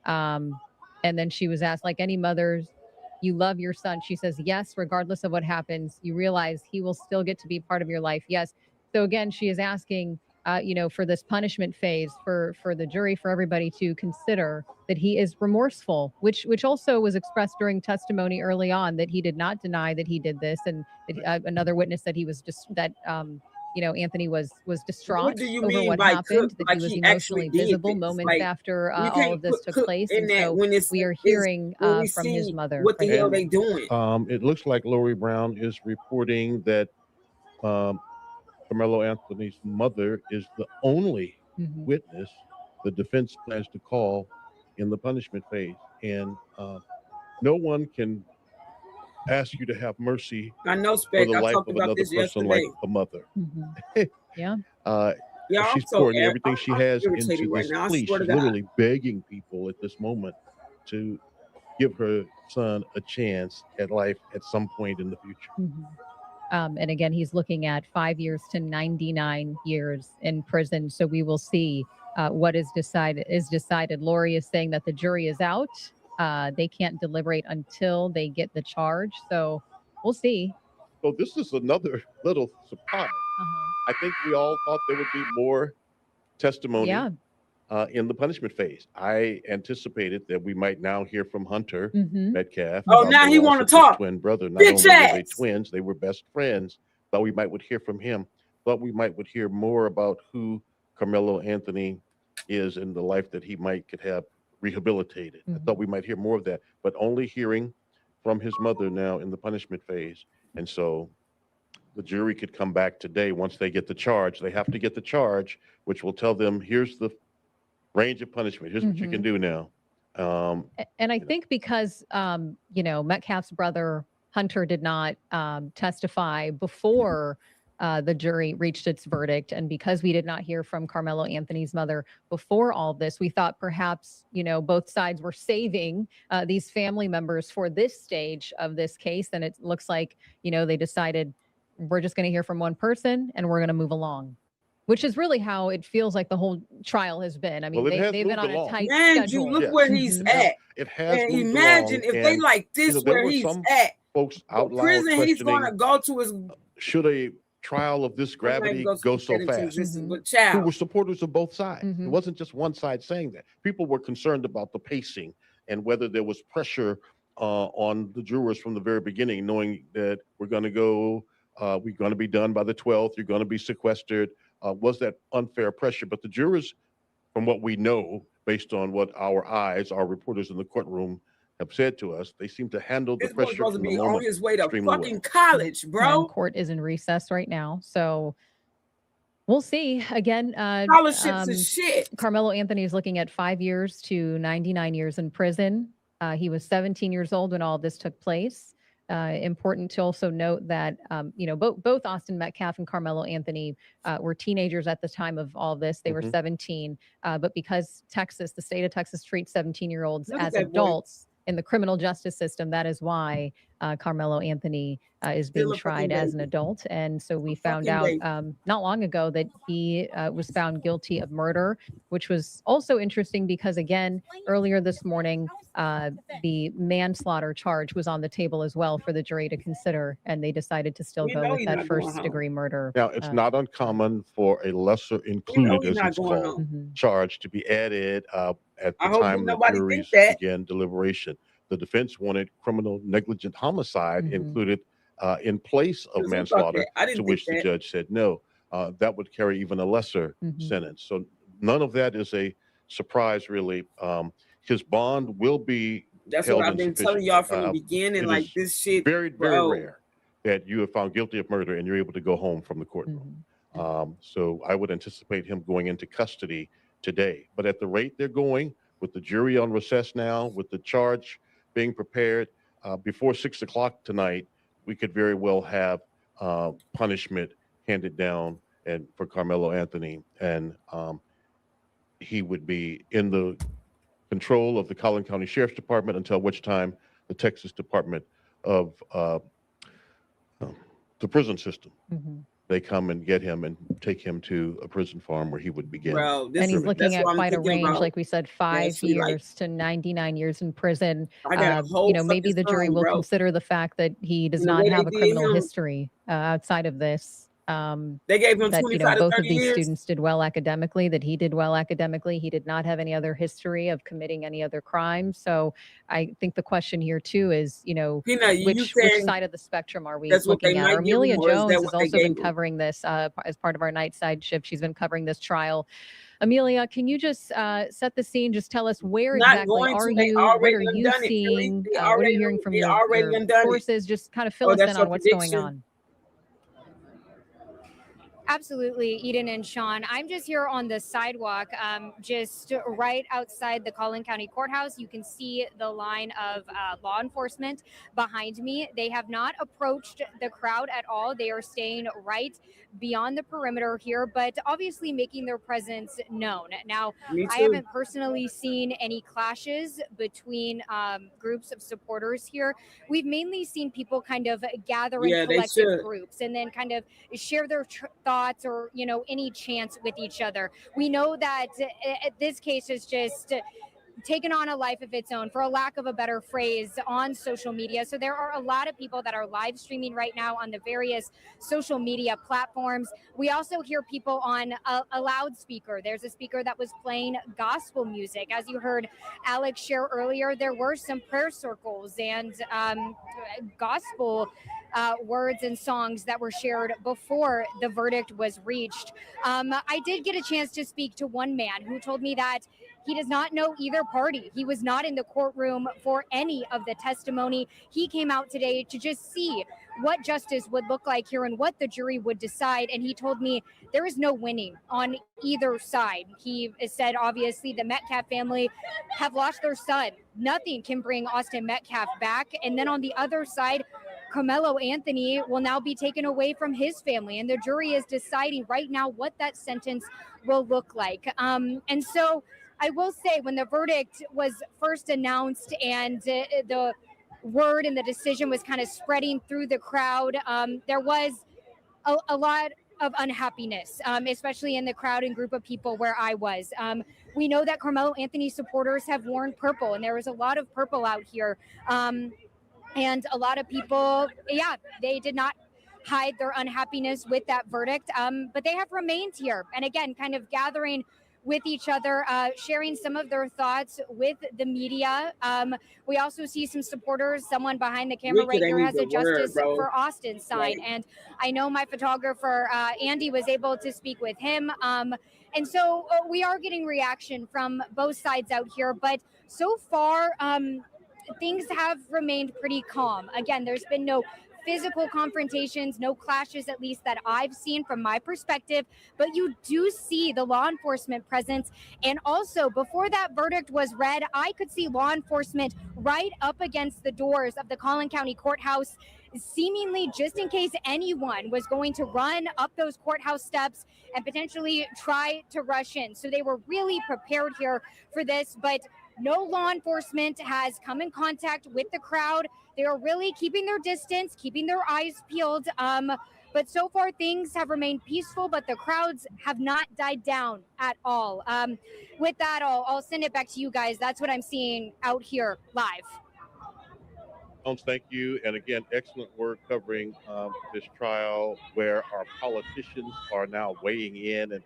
C: And then she was asked, like any mothers, you love your son. She says, yes, regardless of what happens, you realize he will still get to be part of your life. Yes. So again, she is asking, for this punishment phase, for the jury, for everybody to consider that he is remorseful, which also was expressed during testimony early on, that he did not deny that he did this, and that, another witness that he was just Anthony was distraught
E: What do you
C: over
E: mean
C: what
E: by
C: happened,
E: cook?
C: that
E: Like
C: he was
E: he actually
C: emotionally
E: did
C: visible
E: this?
C: moments
E: Like,
C: after
E: you
C: all
E: can't
C: of this took place,
E: in
C: and
E: that
C: so
E: when it's
C: we are
E: is
C: hearing
E: when we
C: from his
E: see
C: mother.
E: what the
C: right
E: hell
C: now.
E: they doing.
B: It looks like Lori Brown is reporting that Carmelo Anthony's mother is the only
C: Mhm.
B: witness the defense plans to call in the punishment phase. And no one can ask you to have mercy
E: I know,
B: for
E: Spec.
B: the
E: I
B: life
E: talked
B: of
E: about
B: another
E: this
B: person like
E: yesterday.
B: a mother.
C: Mhm. Yeah.
E: Yeah,
B: She's
E: I'm so
B: pouring everything she
E: I'm
B: has
E: irritated
B: into
E: right
B: this
E: now. I
B: plea.
E: swear to
B: She's
E: God.
B: literally begging people at this moment to give her son a chance at life at some point in the future.
C: Mhm. And again, he's looking at 5 years to 99 years in prison. So we will see what is decided. Lori is saying that the jury is out. They can't deliberate until they get the charge. So we'll see.
B: So this is another little surprise. I think we all thought there would be more testimony
C: Yeah.
B: in the punishment phase. I anticipated that we might now hear from Hunter
C: Mhm.
B: Metcalf.
E: Oh,
B: about
E: now
B: the
E: he
B: loss
E: wanna
B: of his
E: talk.
B: twin brother. Not
E: Bitch
B: only were they
E: ass.
B: twins, they were best friends. Thought we might would hear from him. Thought we might would hear more about who Carmelo Anthony is in the life that he could have rehabilitated. I thought we might hear more of that, but only hearing from his mother now in the punishment phase. And so the jury could come back today once they get the charge. They have to get the charge, which will tell them, here's the range of punishment. Here's what you can do now.
C: And I think because, Metcalf's brother Hunter did not testify before the jury reached its verdict, and because we did not hear from Carmelo Anthony's mother before all this, we thought perhaps, both sides were saving these family members for this stage of this case. And it looks like, they decided we're just going to hear from one person and we're going to move along. Which is really how it feels like the whole trial has been. I mean,
B: Well, it has
C: they've been
B: moved
C: on
B: along.
C: a tight
E: Man, you
C: schedule.
E: look
B: Yes.
E: where he's
C: Mhm.
E: at.
B: It has
E: And
B: moved
E: imagine
B: along,
E: if they
B: and,
E: like this
B: there
E: where
B: were
E: he's
B: some
E: at.
B: folks
E: What
B: out loud
E: prison he's
B: questioning,
E: gonna go to is
B: should a trial of this
E: I'm not even
B: gravity
E: gonna
B: go
E: speak
B: so
E: that into
B: fast?
E: existence,
C: Mhm.
E: but
B: Who
E: child.
B: were supporters of both sides. It
C: Mhm.
B: wasn't just one side saying that. People were concerned about the pacing and whether there was pressure on the jurors from the very beginning, knowing that we're going to be done by the 12th, you're going to be sequestered. Was that unfair pressure? But the jurors, from what we know, based on what our reporters in the courtroom have said to us, they seem to handle the
E: This boy's
B: pressure
E: supposed to
B: in the
E: be on
B: moment
E: his way to
B: extremely well.
E: fucking college,
C: And
E: bro.
C: court is in recess right now, so we'll see. Again,
E: Scholarships and shit.
C: Carmelo Anthony is looking at 5 years to 99 years in prison. He was 17 years old when all this took place. Important to also note that both Austin Metcalf and Carmelo Anthony were teenagers at the time of all this. They were
B: Mhm.
C: 17, but because Texas, the state of Texas, treats 17-year-olds
E: Look at
C: as
E: that boy.
C: adults in the criminal justice system, that is why Carmelo Anthony is
E: Still
C: being
E: a fucking
C: tried as an
E: baby.
C: adult. And so we found
E: fucking
C: out
E: baby.
C: not long ago that he was found guilty of murder, which was also interesting because, again, earlier this morning, the manslaughter charge was on the table as well for the jury to consider, and they decided to still
E: We
C: go
E: know
C: with
E: he's
C: that
E: not going home.
C: first-degree murder.
B: Now, it's
C: uh,
B: not uncommon for a lesser included,
E: he's
B: as
E: not
B: it's
E: going
B: called,
E: home.
C: mhm.
B: charge to be added at
E: I
B: the
E: hope
B: time the
E: nobody think
B: juries
E: that.
B: begin deliberation. The defense wanted criminal negligent homicide
C: Mhm.
B: included in place of
E: Who thought
B: manslaughter,
E: that? I
B: to
E: didn't think
B: which the
E: that.
B: judge said no. That would carry even a lesser
C: Mhm.
B: sentence. So none of that is a surprise, really. His bond will be
E: That's
B: held
E: what I've
B: in
E: been telling
B: sufficient.
E: y'all from the beginning.
B: It
E: Like
B: is
E: this shit,
B: very, very
E: bro.
B: rare that you are found guilty of murder and you're able to go home from the courtroom.
C: Mhm.
B: So I would anticipate him going into custody today. But at the rate they're going, with the jury on recess now, with the charge being prepared, before 6 o'clock tonight, we could very well have punishment handed down and for Carmelo Anthony, and he would be in the control of the Collin County Sheriff's Department until which time the Texas Department of the prison system,
C: Mhm.
B: they come and get him and take him to a prison farm where he would begin.
E: Bro, this
C: And he's
E: is
C: looking
E: that's
C: at
E: what I'm
C: quite a
E: thinking
C: range,
E: about.
C: like we said, 5
E: Actually, like,
C: years to 99 years in prison.
E: I got a whole
C: Maybe
E: fucking
C: the jury
E: son,
C: will
E: bro.
C: consider the fact that he does
E: And the
C: not
E: way they
C: have a
E: did
C: criminal
E: him,
C: history outside of this.
E: they gave him
C: That
E: 25 to
C: both
E: 30
C: of these
E: years.
C: students did well academically, that he did well academically. He did not have any other history of committing any other crimes. So I think the question here too is,
E: Peanut, you
C: which
E: saying
C: side of the spectrum are we
E: that's what they
C: looking at?
E: might
C: Or
E: give
C: Amelia
E: him, or is that
C: Jones has
E: what they
C: also been
E: gave him?
C: covering this as part of our night side shift. She's been covering this trial. Amelia, can you just set the scene? Just tell us where
E: Not
C: exactly
E: going
C: are
E: to. They
C: you? What
E: already
C: are
E: done
C: you
E: done it, Billy.
C: seeing?
E: They
C: What are
E: already
C: you hearing from
E: they
C: your
E: already done done it.
C: sources? Just kind of fill
E: Oh,
C: us in
E: that's
C: on
E: your
C: what's going
E: prediction?
C: on.
G: Absolutely, Eden and Sean. I'm just here on the sidewalk, just right outside the Collin County Courthouse. You can see the line of law enforcement behind me. They have not approached the crowd at all. They are staying right beyond the perimeter here, but obviously making their presence known. Now,
E: Me
G: I
E: too.
G: haven't personally seen any clashes between groups of supporters here. We've mainly seen people kind of gather in
E: Yeah, they
G: collective
E: should.
G: groups and then kind of share their thoughts or any chants with each other. We know that this case is just taken on a life of its own, for a lack of a better phrase, on social media. So there are a lot of people that are live streaming right now on the various social media platforms. We also hear people on a loudspeaker. There's a speaker that was playing gospel music. As you heard Alex share earlier, there were some prayer circles and gospel words and songs that were shared before the verdict was reached. I did get a chance to speak to one man who told me that he does not know either party. He was not in the courtroom for any of the testimony. He came out today to just see what justice would look like here and what the jury would decide. And he told me there is no winning on either side. He said, obviously, the Metcalf family have lost their son. Nothing can bring Austin Metcalf back. And then on the other side, Carmelo Anthony will now be taken away from his family. And the jury is deciding right now what that sentence will look like. And so I will say, when the verdict was first announced and the word and the decision was kind of spreading through the crowd, there was a lot of unhappiness, especially in the crowd and group of people where I was. We know that Carmelo Anthony supporters have worn purple, and there was a lot of purple out here. And a lot of people, they did not hide their unhappiness with that verdict, but they have remained here. And again, kind of gathering with each other, sharing some of their thoughts with the media. We also see some supporters. Someone behind the camera right here has a Justice for Austin sign. And I know my photographer, Andy, was able to speak with him. And so we are getting reaction from both sides out here. But so far, things have remained pretty calm. Again, there's been no physical confrontations, no clashes, at least that I've seen from my perspective, but you do see the law enforcement presence. And also, before that verdict was read, I could see law enforcement right up against the doors of the Collin County Courthouse, seemingly just in case anyone was going to run up those courthouse steps and potentially try to rush in. So they were really prepared here for this, but no law enforcement has come in contact with the crowd. They are really keeping their distance, keeping their eyes peeled. But so far, things have remained peaceful, but the crowds have not died down at all. With that, I'll send it back to you guys. That's what I'm seeing out here live.
B: Thank you. And again, excellent work covering this trial where our politicians are now weighing in. And,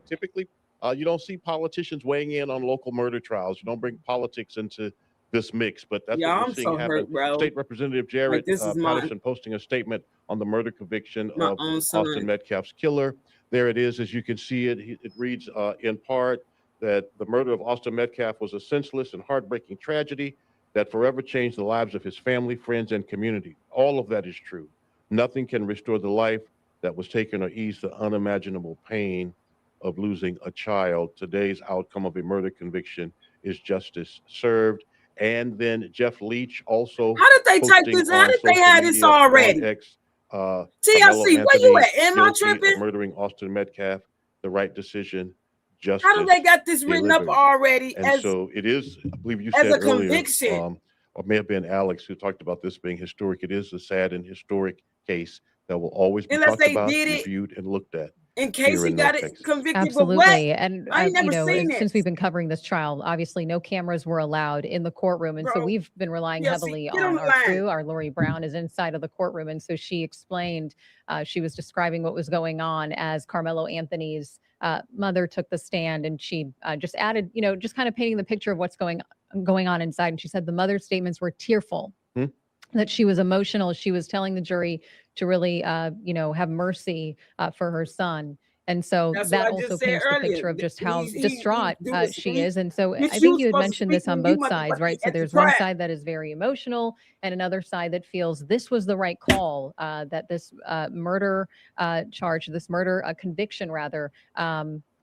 B: typically you don't see politicians weighing in on local murder trials. You don't bring politics into this mix, but that's
E: Yeah,
B: what we're
E: I'm
B: seeing
E: so
B: happen.
E: hurt, bro.
B: State Representative Jared
E: this is my
B: Patterson posting a statement on the murder conviction
E: my
B: of
E: own son.
B: Austin Metcalf's killer. There it is, as you can see it. It reads in part that the murder of Austin Metcalf was a senseless and heartbreaking tragedy that forever changed the lives of his family, friends, and community. All of that is true. Nothing can restore the life that was taken or ease the unimaginable pain of losing a child. Today's outcome of a murder conviction is justice served. And then Jeff Leach also
E: How did they type
B: posting
E: this? How
B: on
E: did they
B: social
E: have this
B: media on
E: already?
B: X, Carmelo
E: TLC, where you
B: Anthony
E: at? Am I
B: guilty of
E: tripping?
B: murdering Austin Metcalf, the right decision, justice
E: How do they got this written up
B: delivered.
E: already
B: And
E: as
B: so it is, I believe you
E: as
B: said
E: a
B: earlier,
E: conviction?
B: or may have been Alex who talked about this being historic. It is a sad and historic case that will always be
E: Unless
B: talked
E: they
B: about,
E: did it
B: reviewed, and looked at.
E: in case
B: here
E: he
B: in
E: got
B: North
E: it
B: Texas.
E: convicted? But what?
C: Absolutely. And,
E: I ain't never seen
C: since
E: this.
C: we've been covering this trial, obviously no cameras were allowed in the courtroom. And so
E: Bro,
C: we've been relying
E: TLC,
C: heavily
E: get on
C: on
E: the
C: our
E: line.
C: crew. Our Lori Brown is inside of the courtroom. And so she explained, she was describing what was going on as Carmelo Anthony's mother took the stand, and she just added, just kind of painting the picture of what's going on inside. And she said the mother's statements were tearful, that she was emotional. She was telling the jury to really, have mercy for her son. And so
E: That's what
C: that
E: I
C: also
E: just said
C: paints the
E: earlier.
C: picture of just how
E: He
C: distraught
E: do this
C: she
E: speak,
C: is. And so
E: which
C: I
E: you
C: think you had
E: supposed to
C: mentioned
E: speak
C: this on
E: when you
C: both sides, right? So
E: at the
C: there's one
E: trial.
C: side that is very emotional and another side that feels this was the right call, that this murder charge, this murder conviction rather,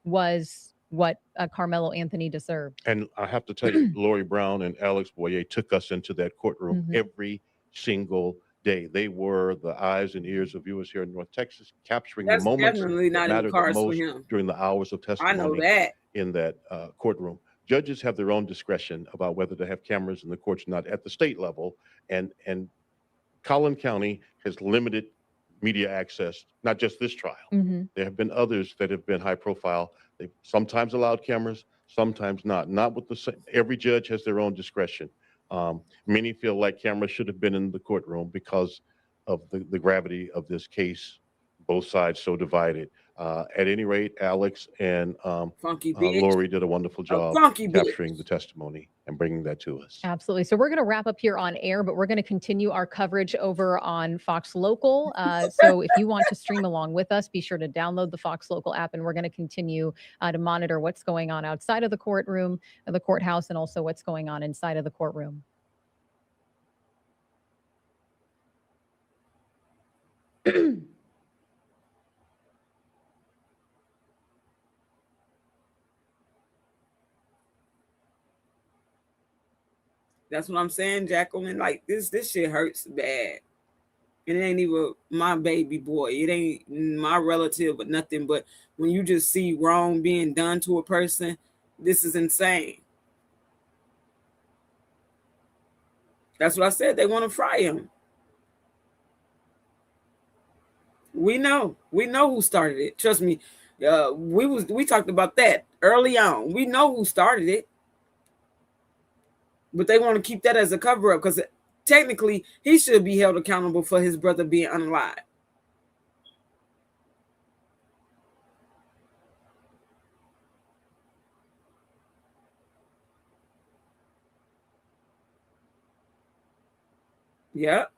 C: was what Carmelo Anthony deserved.
B: And I have to tell you, Lori Brown and Alex Boyer took us into that courtroom every single day. They were the eyes and ears of viewers here in North Texas, capturing
E: That's
B: the moments
E: definitely
B: that
E: not in the
B: mattered the
E: cards for
B: most
E: him.
B: during the hours of
E: I
B: testimony
E: know that.
B: in that courtroom. Judges have their own discretion about whether to have cameras in the courts or not at the state level. And Collin County has limited media access, not just this trial. There have been others that have been high profile. They've sometimes allowed cameras, sometimes not. Not with the same. Every judge has their own discretion. Many feel like cameras should have been in the courtroom because of the gravity of this case, both sides so divided. At any rate, Alex and
E: Funky bitch.
B: Lori did a wonderful job
E: funky bitch.
B: capturing the testimony and bringing that to us.
C: Absolutely. So we're going to wrap up here on air, but we're going to continue our coverage over on Fox Local. So if you want to stream along with us, be sure to download the Fox Local app, and we're going to continue to monitor what's going on outside of the courtroom, the courthouse, and also what's going on inside of the courtroom.
E: That's what I'm saying, Jacqueline. Like this shit hurts bad. It ain't even my baby boy. It ain't my relative, but nothing. But when you just see wrong being done to a person, this is insane. That's what I said. They want to fry him. We know who started it. Trust me. We talked about that early on. We know who started it. But they want to keep that as a cover-up because technically he should be held accountable for his brother being unalive. Yep.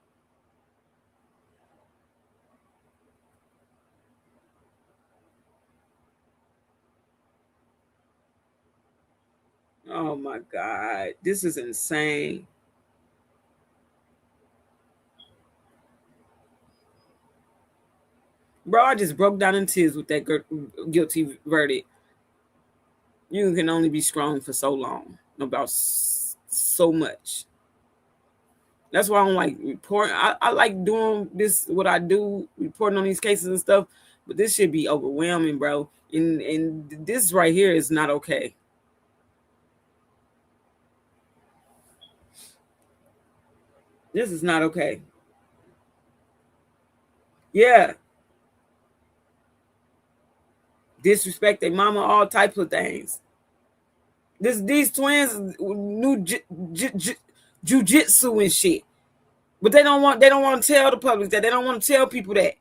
E: Oh my God. This is insane. Bro, I just broke down in tears with that guilty verdict. You can only be strong for so long about so much. That's why I don't like reporting. I like doing this, what I do, reporting on these cases and stuff, but this should be overwhelming, bro. And this right here is not okay. This is not okay. Yeah. Disrespect their mama, all types of things. These twins knew jujitsu and shit. But they don't want to tell the public that. They don't want to tell people that.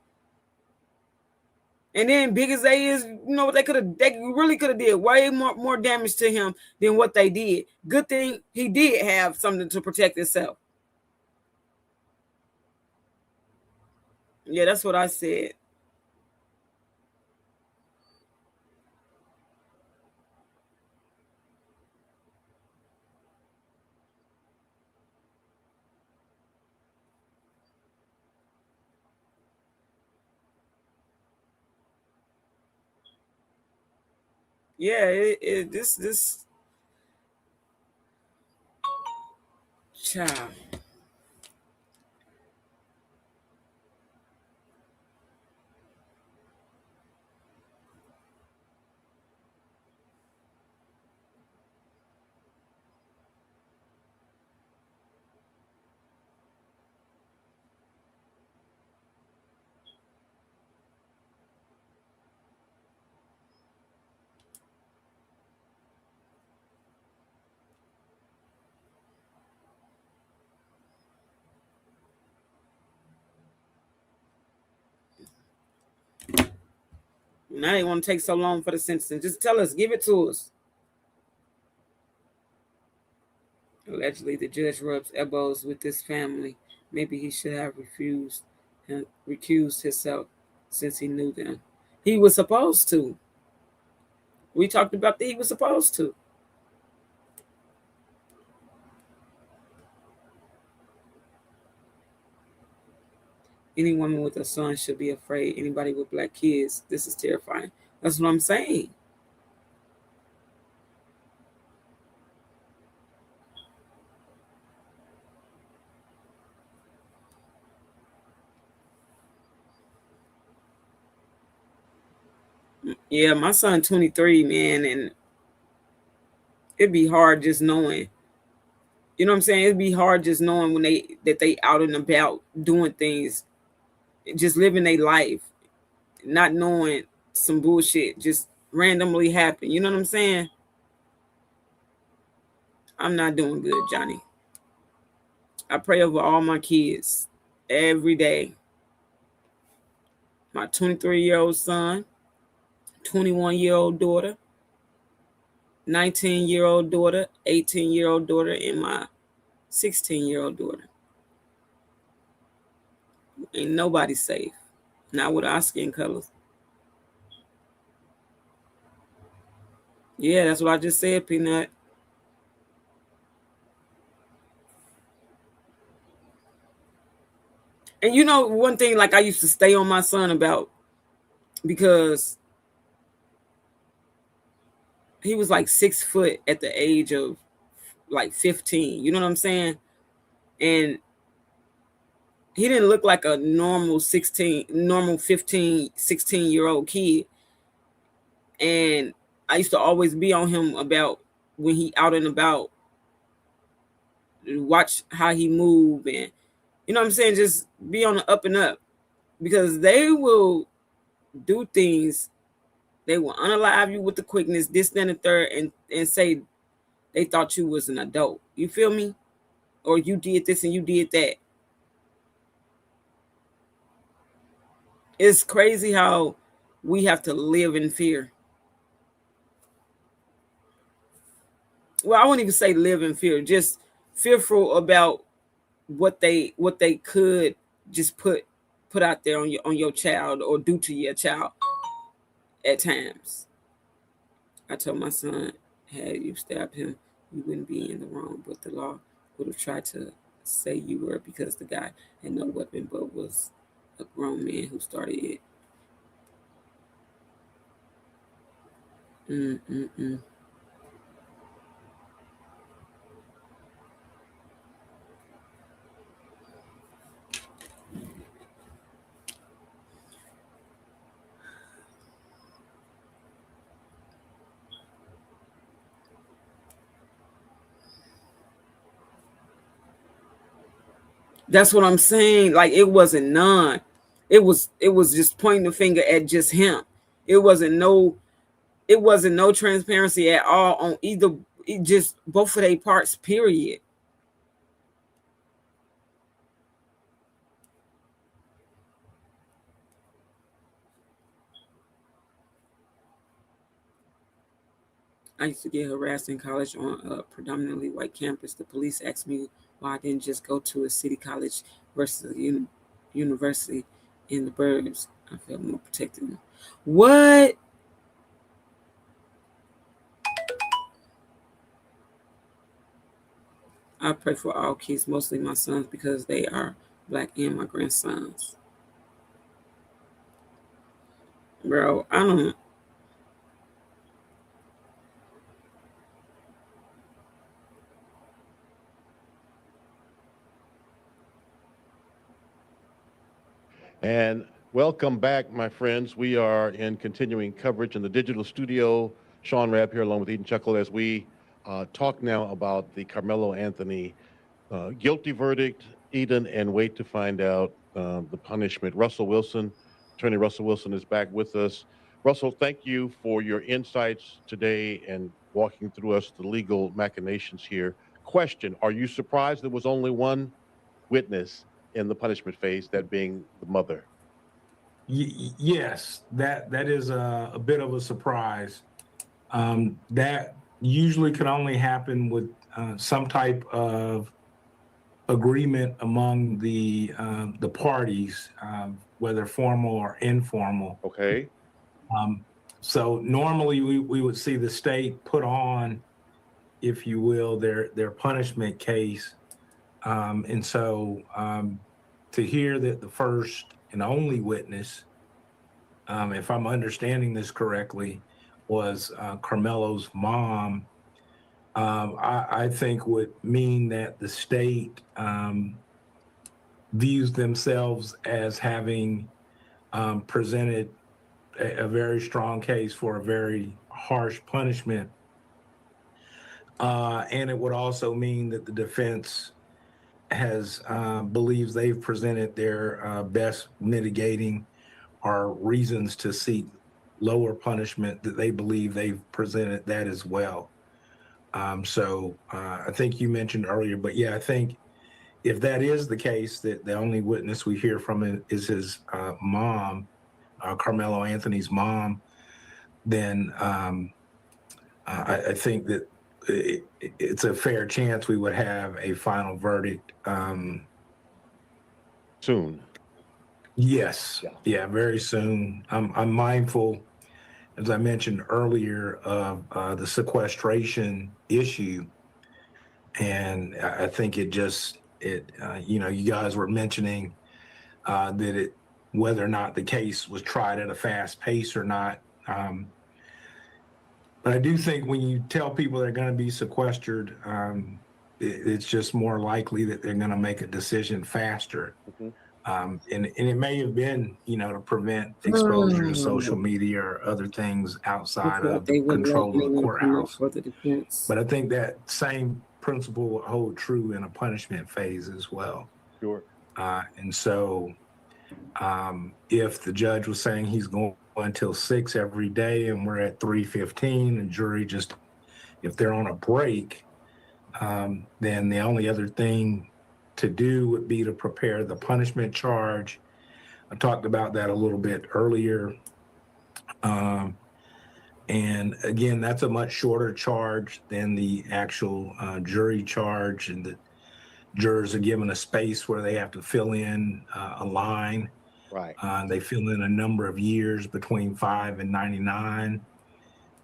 E: And then, big as they is, you know what they really could have did way more damage to him than what they did. Good thing he did have something to protect himself. Yeah, that's what I said. Yeah, this child. Now they want to take so long for the sentencing. Just tell us, give it to us. Allegedly, the judge rubs elbows with this family. Maybe he should have recused himself since he knew them. He was supposed to. We talked about that he was supposed to. Any woman with a son should be afraid. Anybody with black kids, this is terrifying. That's what I'm saying. Yeah, my son 23, man, and it'd be hard just knowing. You know what I'm saying? It'd be hard just knowing when they out and about doing things, just living their life, not knowing some bullshit just randomly happen. You know what I'm saying? I'm not doing good, Johnny. I pray over all my kids every day. My 23-year-old son, 21-year-old daughter, 19-year-old daughter, 18-year-old daughter, and my 16-year-old daughter. Ain't nobody safe. Not with our skin colors. Yeah, that's what I just said, Peanut. And you know, one thing like I used to stay on my son about, because he was like 6 foot at the age of like 15. You know what I'm saying? And he didn't look like a normal 15, 16-year-old kid. And I used to always be on him about when he out and about, watch how he move, and you know what I'm saying, just be on the up and up, because they will do things. They will unalive you with the quickness, this, then, and third, and say they thought you was an adult. You feel me? Or you did this and you did that. It's crazy how we have to live in fear. Well, I won't even say live in fear, just fearful about what they could just put out there on your child or do to your child at times. I told my son, had you stabbed him, you wouldn't be in the wrong, but the law would have tried to say you were, because the guy had no weapon but was a grown man who started it. Mm-mm-mm. That's what I'm saying. Like it wasn't none. It was just pointing the finger at just him. It wasn't no it wasn't no transparency at all on either just both of their parts, period. I used to get harassed in college on a predominantly white campus. The police asked me why I didn't just go to a city college versus a university in the burbs. I felt more protected. What? I pray for all kids, mostly my sons, because they are black and my grandsons. Bro, I don't.
B: And welcome back, my friends. We are in continuing coverage in the digital studio. Sean Rabb here along with Eden Chuckle as we talk now about the Carmelo Anthony guilty verdict, Eden, and wait to find out the punishment. Russell Wilson, Attorney Russell Wilson is back with us. Russell, thank you for your insights today and walking through us the legal machinations here. Question, are you surprised there was only one witness in the punishment phase, that being the mother?
F: Yes, that is a bit of a surprise. That usually can only happen with some type of agreement among the parties, whether formal or informal.
B: Okay.
F: So normally we would see the state put on, if you will, their punishment case. And so to hear that the first and only witness, if I'm understanding this correctly, was Carmelo's mom, I think would mean that the state views themselves as having presented a very strong case for a very harsh punishment. And it would also mean that the defense has believes they've presented their best mitigating or reasons to seek lower punishment, that they believe they've presented that as well. So I think you mentioned earlier, but yeah, I think if that is the case, that the only witness we hear from is his mom, Carmelo Anthony's mom, then I think that it's a fair chance we would have a final verdict
B: soon.
F: Yes, yeah, very soon. I'm mindful, as I mentioned earlier, of the sequestration issue, and I think you guys were mentioning that whether or not the case was tried at a fast pace or not. But I do think when you tell people they're going to be sequestered, it's just more likely that they're going to make a decision faster.
B: Mm-hmm.
F: And it may have been, to prevent exposure to social media or other things outside of the control of the courthouse. But I think that same principle will hold true in a punishment phase as well.
B: Sure.
F: And so if the judge was saying he's going until 6 every day and we're at 3:15, and jury if they're on a break, then the only other thing to do would be to prepare the punishment charge. I talked about that a little bit earlier. And again, that's a much shorter charge than the actual jury charge, and the jurors are given a space where they have to fill in a line.
B: Right.
F: They fill in a number of years between 5 and 99,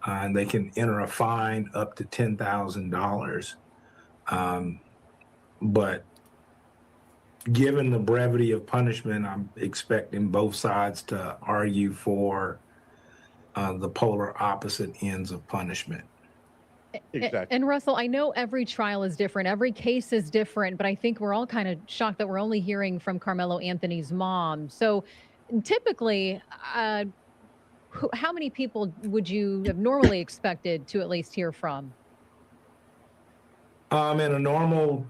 F: and they can enter a fine up to $10,000. But given the brevity of punishment, I'm expecting both sides to argue for the polar opposite ends of punishment.
B: Exactly.
C: And Russell, I know every trial is different, every case is different, but I think we're all kind of shocked that we're only hearing from Carmelo Anthony's mom. So typically, how many people would you have normally expected to at least hear from?
F: In a normal,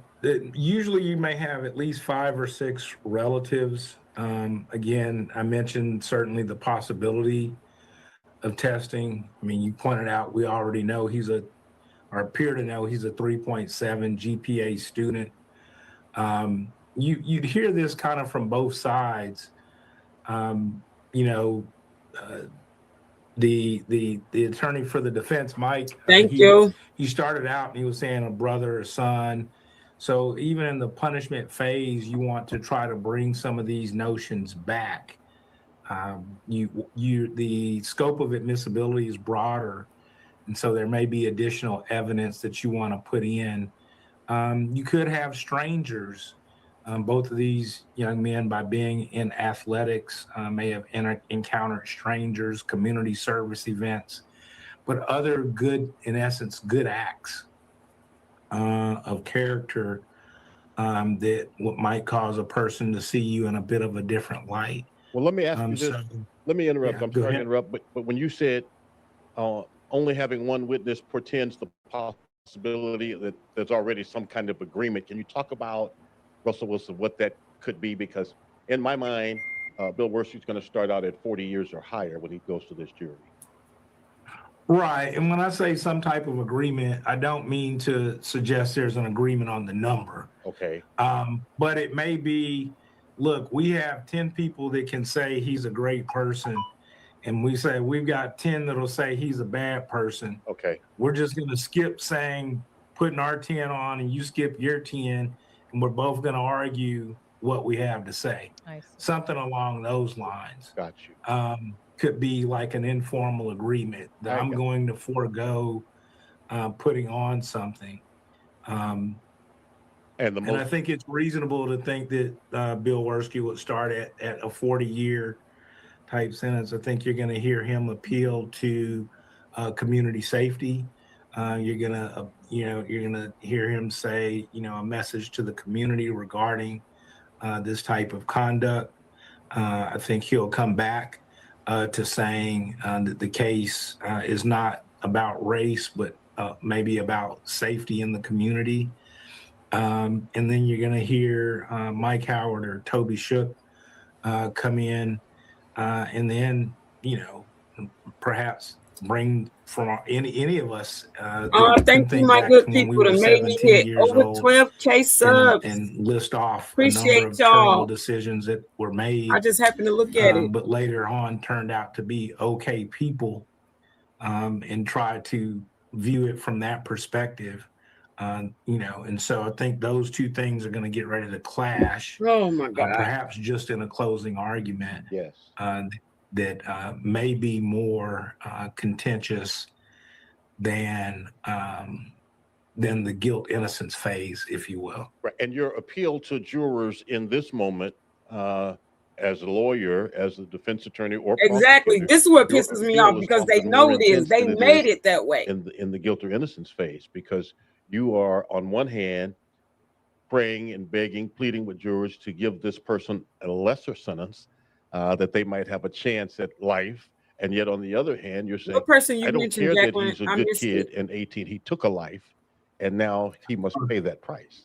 F: usually you may have at least 5 or 6 relatives. Again, I mentioned certainly the possibility of testing. I mean, you pointed out we already know or appear to know he's a 3.7 GPA student. You'd hear this kind of from both sides. You know, the attorney for the defense, Mike.
E: Thank you.
F: He started out and he was saying a brother or son. So even in the punishment phase, you want to try to bring some of these notions back. The scope of admissibility is broader, and so there may be additional evidence that you want to put in. You could have strangers. Both of these young men, by being in athletics, may have encountered strangers, community service events, but other good, in essence, good acts of character that might cause a person to see you in a bit of a different light.
B: Well, let me ask you this. Let me interrupt.
F: Yeah,
B: I'm
F: go
B: sorry to
F: ahead.
B: interrupt, but when you said only having one witness portends the possibility that there's already some kind of agreement, can you talk about, Russell Wilson, what that could be? Because in my mind, Bill Worsley's going to start out at 40 years or higher when he goes to this jury.
F: Right. And when I say some type of agreement, I don't mean to suggest there's an agreement on the number.
B: Okay.
F: But it may be, look, we have 10 people that can say he's a great person. And we say we've got 10 that'll say he's a bad person.
B: Okay.
F: We're just going to skip putting our 10 on and you skip your 10. And we're both going to argue what we have to say.
C: I see.
F: Something along those lines.
B: Got you.
F: Could be like an informal agreement that I'm going to forego putting on something. And I think it's reasonable to think that Bill Worsley would start at a 40-year type sentence. I think you're going to hear him appeal to community safety. You're gonna hear him say, a message to the community regarding this type of conduct. I think he'll come back to saying that the case is not about race, but maybe about safety in the community. And then you're going to hear Mike Howard or Toby Shook come in, and then perhaps bring from any of us.
E: Thank you, my good people, to make me hit over 12K subs
F: and list off
E: Appreciate
F: a number of
E: y'all.
F: terrible decisions that were made.
E: I just happened to look at it.
F: But later on turned out to be okay people, and try to view it from that perspective. And so I think those two things are going to get ready to clash.
E: Oh my God.
F: Perhaps just in a closing argument.
B: Yes.
F: That may be more contentious than the guilt innocence phase, if you will.
B: Right. And your appeal to jurors in this moment, as a lawyer, as a defense attorney, or
E: Exactly.
B: prosecutor,
E: This is what
B: your
E: pisses me
B: appeal
E: off
B: is
E: because they
B: often
E: know
B: more
E: it is.
B: intense
E: They
B: than it
E: made
B: is
E: it that way.
B: in the guilt or innocence phase, because you are on one hand praying and begging, pleading with jurors to give this person a lesser sentence, that they might have a chance at life. And yet on the other hand, you're saying,
E: What person you
B: I don't
E: mentioned,
B: care that
E: Jacqueline?
B: he's a
E: I
B: good
E: missed
B: kid
E: it.
B: and 18, he took a life and now he must pay that price.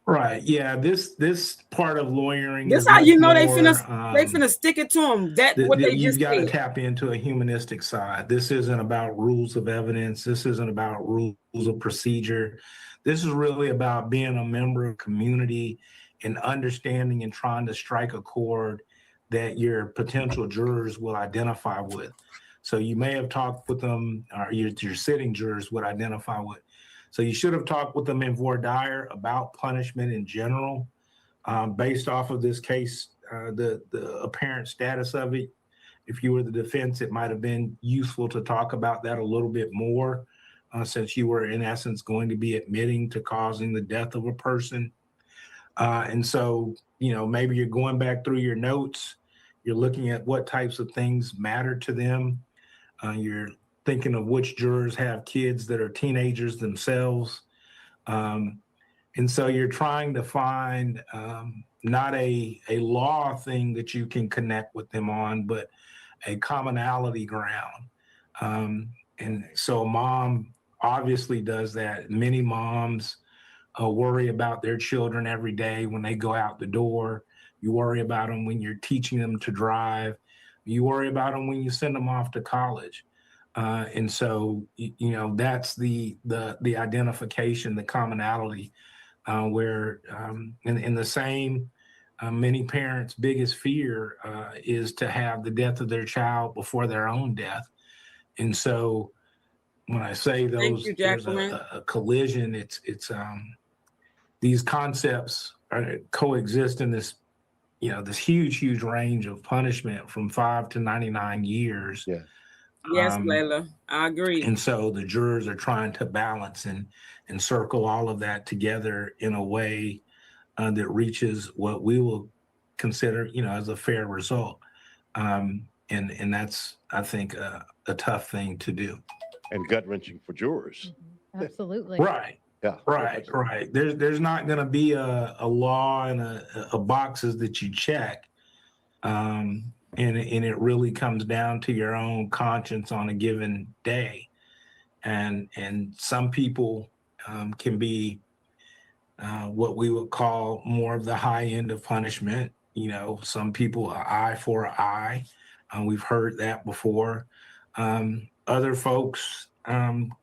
F: Right. Yeah. This part of lawyering.
E: This
F: is
E: how you
F: much
E: know they
F: more,
E: finna stick it to them. That what they
F: you've
E: just
F: got to
E: said.
F: tap into a humanistic side. This isn't about rules of evidence. This isn't about rules of procedure. This is really about being a member of community and understanding and trying to strike a chord that your potential jurors will identify with. So you may have talked with them, or your sitting jurors would identify with. So you should have talked with them in voir dire about punishment in general, based off of this case, the apparent status of it. If you were the defense, it might have been useful to talk about that a little bit more, since you were in essence going to be admitting to causing the death of a person. And so, maybe you're going back through your notes, you're looking at what types of things matter to them. You're thinking of which jurors have kids that are teenagers themselves. And so you're trying to find not a law thing that you can connect with them on, but a commonality ground. And so mom obviously does that. Many moms worry about their children every day when they go out the door. You worry about them when you're teaching them to drive. You worry about them when you send them off to college. And so, you know, that's the identification, the commonality, where in the same, many parents' biggest fear is to have the death of their child before their own death. And so when I say
E: Thank you,
F: there's
E: Jacqueline.
F: a collision, it's these concepts coexist in this, you know, this huge range of punishment from 5 to 99 years.
B: Yeah.
E: Yes, Layla, I agree.
F: And so the jurors are trying to balance and circle all of that together in a way that reaches what we will consider, you know, as a fair result. And that's, I think, a tough thing to do.
B: And gut wrenching for jurors.
C: Absolutely.
F: Right.
B: Yeah.
F: Right. There's not going to be a law and a boxes that you check. And it really comes down to your own conscience on a given day. And some people can be what we would call more of the high end of punishment. You know, some people, an eye for an eye. We've heard that before. Other folks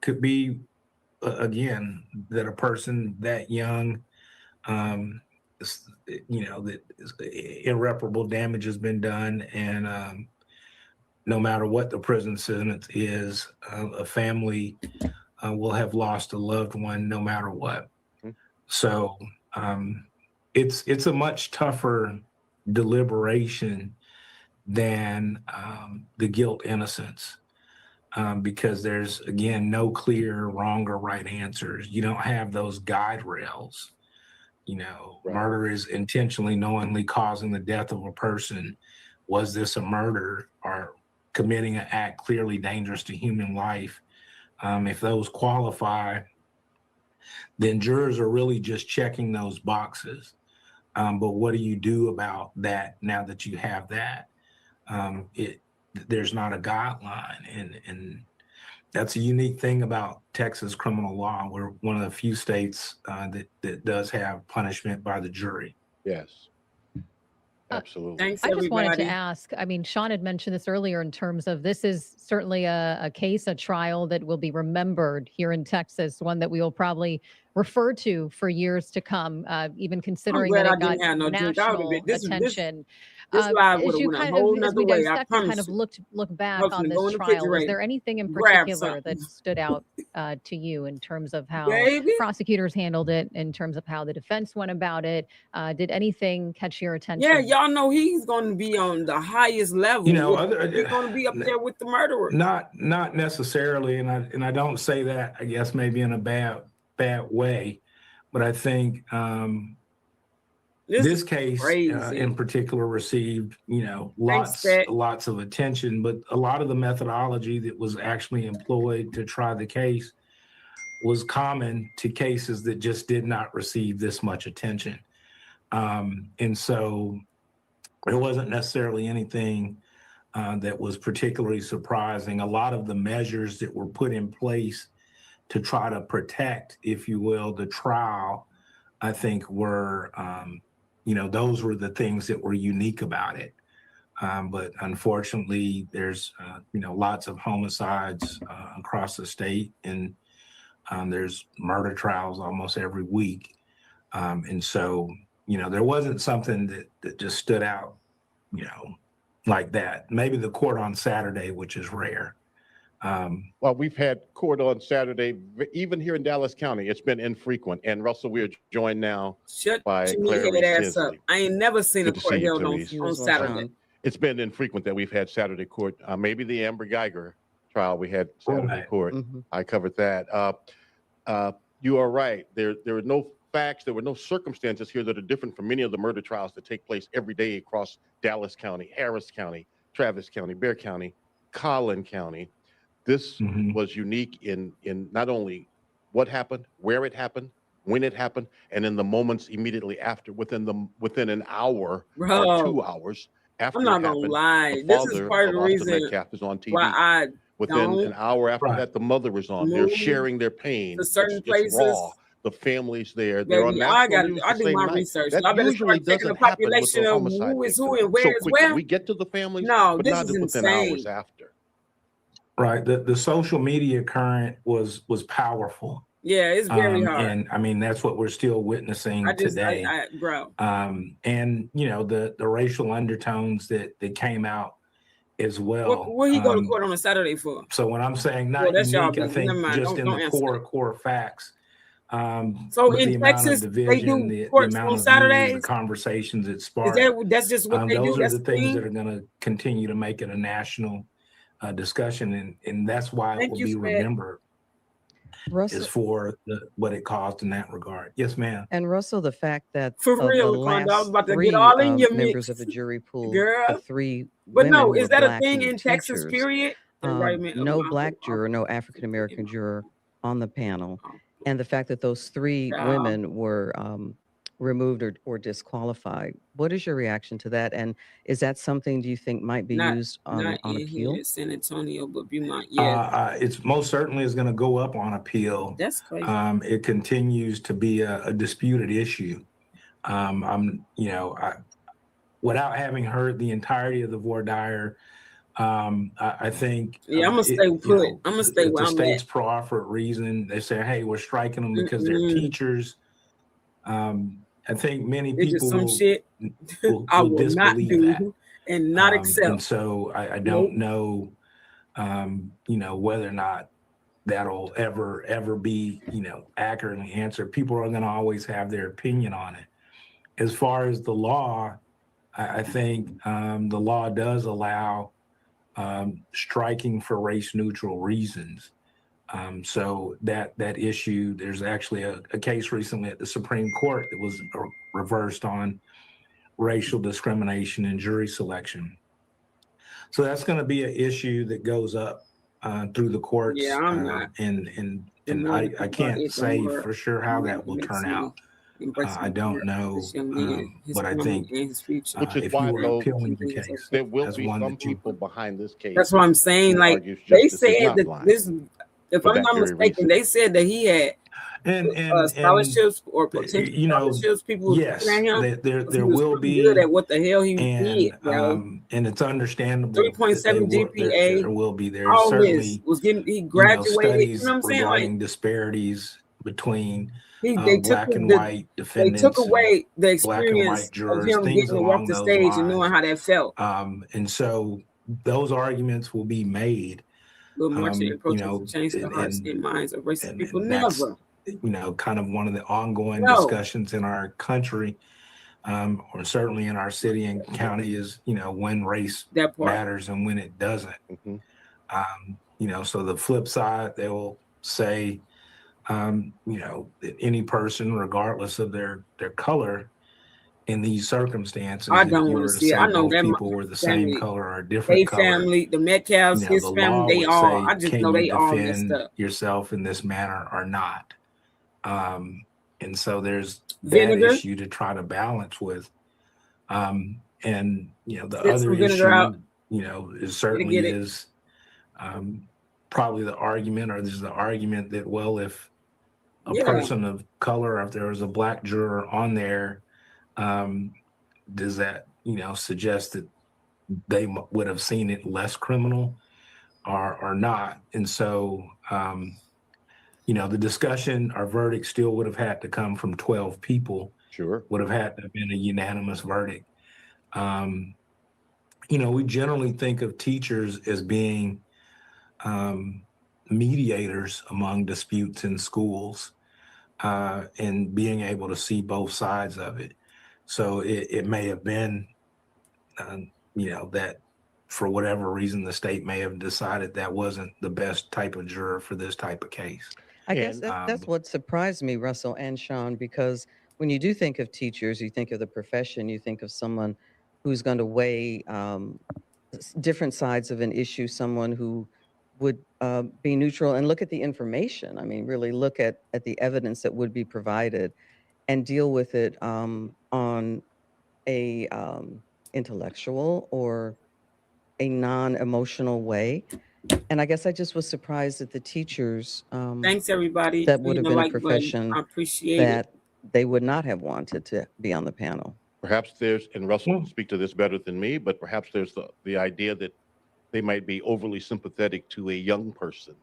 F: could be, again, that a person that young, you know, that irreparable damage has been done, and no matter what the prison sentence is, a family will have lost a loved one no matter what. So it's a much tougher deliberation than the guilt innocence. Because there's, again, no clear wrong or right answers. You don't have those guide rails. You know,
B: Right.
F: Murder is intentionally, knowingly causing the death of a person. Was this a murder or committing an act clearly dangerous to human life? If those qualify, then jurors are really just checking those boxes. But what do you do about that now that you have that? There's not a guideline, and that's a unique thing about Texas criminal law. We're one of the few states that does have punishment by the jury.
B: Yes. Absolutely.
E: Thanks,
C: I just wanted to
E: everybody.
C: ask, I mean, Sean had mentioned this earlier in terms of this is certainly a case, a trial that will be remembered here in Texas, one that we will probably refer to for years to come, even considering
E: glad
C: that
E: I
C: it got
E: didn't have no drink. I would've
C: national
E: been- this
C: attention.
E: This live
C: As
E: would've
C: you
E: went a
C: kind
E: whole
C: of, as
E: nother
C: we
E: way, I
C: dissect and kind
E: promise
C: of
E: you.
C: look back
E: was
C: on
E: gonna
C: this
E: go in the
C: trial, was
E: refrigerator,
C: there anything in
E: grab
C: particular that
E: something.
C: stood out to you in terms of how
E: Baby.
C: prosecutors handled it, in terms of how the defense went about it? Did anything catch your attention?
E: Yeah, y'all know he's going to be on the highest level.
F: You know,
E: He's going to be up there with the murderer.
F: Not necessarily, and I don't say that, I guess, maybe in a bad way, but I think this case
E: crazy.
F: in particular received, you know,
E: Thanks, Pat.
F: lots of attention, but a lot of the methodology that was actually employed to try the case was common to cases that just did not receive this much attention. And so there wasn't necessarily anything that was particularly surprising. A lot of the measures that were put in place to try to protect, if you will, the trial, I think were, you know, those were the things that were unique about it. But unfortunately, there's, you know, lots of homicides across the state, and there's murder trials almost every week. And so, you know, there wasn't something that just stood out, you know, like that. Maybe the court on Saturday, which is rare.
B: Well, we've had court on Saturday, even here in Dallas County. It's been infrequent. And Russell, we're joined now
E: Shut
B: by
E: your
B: Clary
E: head ass up.
B: Sisley.
E: I ain't never seen
B: Good
E: a
B: to
E: court
B: see you,
E: held
B: Clarice.
E: on Saturday.
B: It's been infrequent that we've had Saturday court. Maybe the Amber Geiger trial we had Saturday
F: Right.
B: court. I covered that. You are right. There are no facts. There were no circumstances here that are different from many of the murder trials that take place every day across Dallas County, Harris County, Travis County, Bexar County, Collin County. This
F: Mhm.
B: was unique in not only what happened, where it happened, when it happened, and in the moments immediately after, within an hour or
E: Bro,
B: 2 hours after
E: I'm
B: it
E: not gonna
B: happened.
E: lie.
B: The
E: This is
B: father
E: part of
B: of
E: the
B: Oscar
E: reason
B: Metcalf is on
E: why
B: TV.
E: I
B: Within an
E: don't
B: hour after
F: Right.
B: that, the mother is on. They're
E: move
B: sharing their pain.
E: to certain
B: It's raw.
E: places.
B: The family's there. They're on
E: Baby, I
B: national
E: gotta
B: news
E: I
B: the
E: do
B: same
E: my
B: night.
E: research.
B: That
E: I better
B: usually
E: start checking the
B: doesn't happen with
E: population
B: the
E: of
B: homicide
E: who is who
B: victims
E: and where
B: so
E: is
B: quickly.
E: where.
B: We get to the families,
E: No,
B: but
E: this
B: not
E: is
B: within hours
E: insane.
B: after.
F: Right. The social media current was powerful.
E: Yeah, it's very hard.
F: And I mean, that's what we're still witnessing today.
E: Bro.
F: And you know, the racial undertones that came out as well.
E: What he go to court on a Saturday for?
F: So when I'm saying
E: Well,
F: not
E: that's y'all
F: unique, I
E: business.
F: think
E: Never mind.
F: just in
E: Don't
F: the
E: answer
F: core facts.
E: So
F: with
E: in
F: the amount of
E: Texas, they
F: division,
E: do
F: the
E: courts
F: amount
E: on
F: of views, the
E: Saturdays.
F: conversations it
E: Is
F: sparked.
E: that's just what they do?
F: Those are
E: That's
F: the
E: the
F: things that
E: thing.
F: are going to continue to make it a national discussion, and that's why it
E: Thank
F: will
E: you,
F: be
E: Fred.
F: remembered
H: Russell,
F: is for what it caused in that regard. Yes, ma'am.
H: and Russell, the fact that
E: For
H: of the
E: real, Laquanda, I was
H: last
E: about to get
H: 3
E: all in your
H: members
E: mix,
H: of the jury pool, the
E: girl.
H: 3
E: But no,
H: women
E: is
H: were
E: that a
H: Black
E: thing
H: and
E: in Texas?
H: teachers.
E: Period.
H: No Black juror, no African American juror on the panel. And the fact that those 3 women were removed or disqualified. What is your reaction to that? And is that something do you think might be used on
E: in
H: appeal?
E: here, San Antonio, but Beaumont. Yeah,
F: It's most certainly is going to go up on appeal.
E: that's crazy.
F: It continues to be a disputed issue. Without having heard the entirety of the voir dire, I think
E: Yeah, I'm gonna stay put. I'm gonna stay
F: if
E: where
F: the
E: I'm
F: state's
E: at.
F: proffered reason, they say, "Hey, we're striking them because they're
E: Mm-mm.
F: teachers." I think many
E: It's just
F: people
E: some shit
F: will
E: I will not
F: disbelieve
E: do
F: that.
E: and not
F: And
E: accept.
F: so I don't know, whether or not that'll ever be, accurately answered. People are going to always have their opinion on it. As far as the law, I think the law does allow striking for race neutral reasons. So that issue, there's actually a case recently at the Supreme Court that was reversed on racial discrimination in jury selection. So that's going to be an issue that goes up through the courts.
E: Yeah, I'm not.
F: And I can't say for sure how that will turn out. I don't know, but I think
B: Which is
F: if
B: why,
F: you were
B: though,
F: appealing the case,
B: there will
F: that's
B: be
F: one
B: some
F: that you
B: people behind this case.
E: That's what I'm saying.
B: who
E: Like
B: argues
E: they
B: justice is
E: said
B: not
E: that
B: blind
E: this, if
B: for
E: I'm
B: that
E: not
B: very
E: mistaken,
B: reason.
E: they said that he had
F: and
E: scholarships or potential scholarships. People were
F: yes,
E: looking at him.
F: there
E: He was
F: will
E: pretty
F: be,
E: good at what the hell he did, bro.
F: and it's understandable.
E: 3.7 GPA.
F: There will be. There's
E: All
F: certainly
E: this was getting. He graduated.
F: studies
E: You know what I'm saying?
F: regarding
E: Like
F: disparities between
E: they
F: black
E: took
F: and
E: the,
F: white
E: they
F: defendants.
E: took away the
F: black and white
E: experience of
F: jurors,
E: him
F: things
E: getting to walk
F: along
E: the
F: those
E: stage
F: lines.
E: and knowing how that felt.
F: And so those arguments will be made.
E: Little marching and protest to change the hearts and minds of racist people. Never.
F: Kind of one of the ongoing
E: No.
F: discussions in our country, or certainly in our city and county, is when race
E: That part.
F: matters and when it doesn't.
B: Mhm.
F: So the flip side, they will say, that any person, regardless of their color, in these circumstances,
E: I
F: if
E: don't
F: you
E: want
F: were
E: to
F: to
E: see it.
F: say
E: I know
F: both
E: that
F: people were the same
E: family,
F: color or
E: they
F: different color,
E: family, the Metcalfs, his
F: the
E: family,
F: law
E: they
F: would
E: all.
F: say,
E: I just
F: can
E: know
F: you
E: they all messed
F: defend
E: up.
F: yourself in this manner or not? And so there's
E: Vinegar.
F: that issue to try to balance with. And the
E: Spit
F: other
E: some
F: issue,
E: vinegar out.
F: is certainly
E: get it.
F: is probably the argument, or this is the argument that, well, if a
E: Yeah.
F: person of color, if there was a black juror on there, does that suggest that they would have seen it less criminal or not? And so the discussion, our verdict still would have had to come from 12 people.
B: Sure.
F: Would have had to have been a unanimous verdict. We generally think of teachers as being mediators among disputes in schools, and being able to see both sides of it. So it may have been, that for whatever reason, the state may have decided that wasn't the best type of juror for this type of case.
H: I guess
B: And,
H: that's what surprised me, Russell and Sean, because when you do think of teachers, you think of the profession, you think of someone who's going to weigh different sides of an issue, someone who would be neutral and look at the information. I mean, really look at the evidence that would be provided and deal with it on a intellectual or a non-emotional way. And I guess I just was surprised that the teachers
E: Thanks, everybody.
H: that would
E: Hitting
H: have
E: the
H: been a
E: like button.
H: profession
E: I appreciate it.
H: that they would not have wanted to be on the panel.
B: Perhaps there's, and Russell
F: Well-
B: can speak to this better than me, but perhaps there's the idea that they might be overly sympathetic to a young person,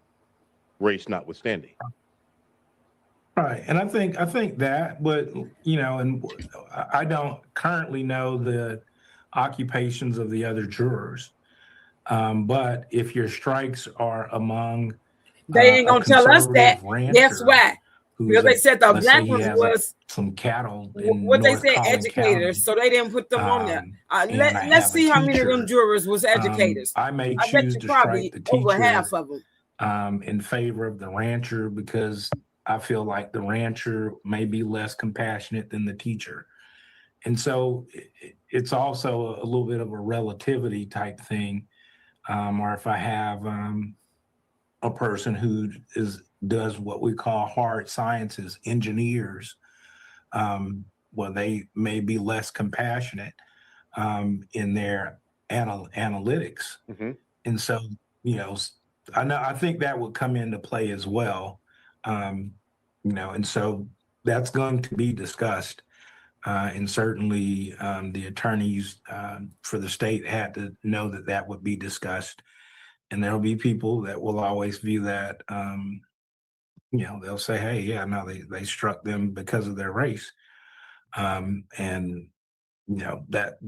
B: race notwithstanding.
F: Right, and I think that, but you know, and I don't currently know the occupations of the other jurors, but if your strikes are among
E: They ain't
F: a
E: gonna tell us that.
F: conservative
E: Guess
F: rancher
E: why?
F: who's
E: Because they said the
F: let's
E: black
F: say he
E: ones
F: has
E: was
F: some cattle in
E: what they
F: North
E: said
F: Collin
E: educators,
F: County,
E: so they didn't put them on there.
F: and I
E: Let's
F: have a
E: see how many of them
F: teacher,
E: jurors was educators.
F: I may
E: I bet
F: choose
E: you
F: to
E: probably
F: strike the
E: over
F: teacher
E: half of them.
F: in favor of the rancher because I feel like the rancher may be less compassionate than the teacher. And so it's also a little bit of a relativity type thing. Or if I have a person who does what we call hard sciences, engineers, well, they may be less compassionate in their analytics.
B: Mhm.
F: And so, you know, I think that would come into play as well. You know, and so that's going to be discussed. And certainly the attorneys for the state had to know that that would be discussed. And there'll be people that will always view that, you know, they'll say, hey, yeah, no, they struck them because of their race. And, you know, that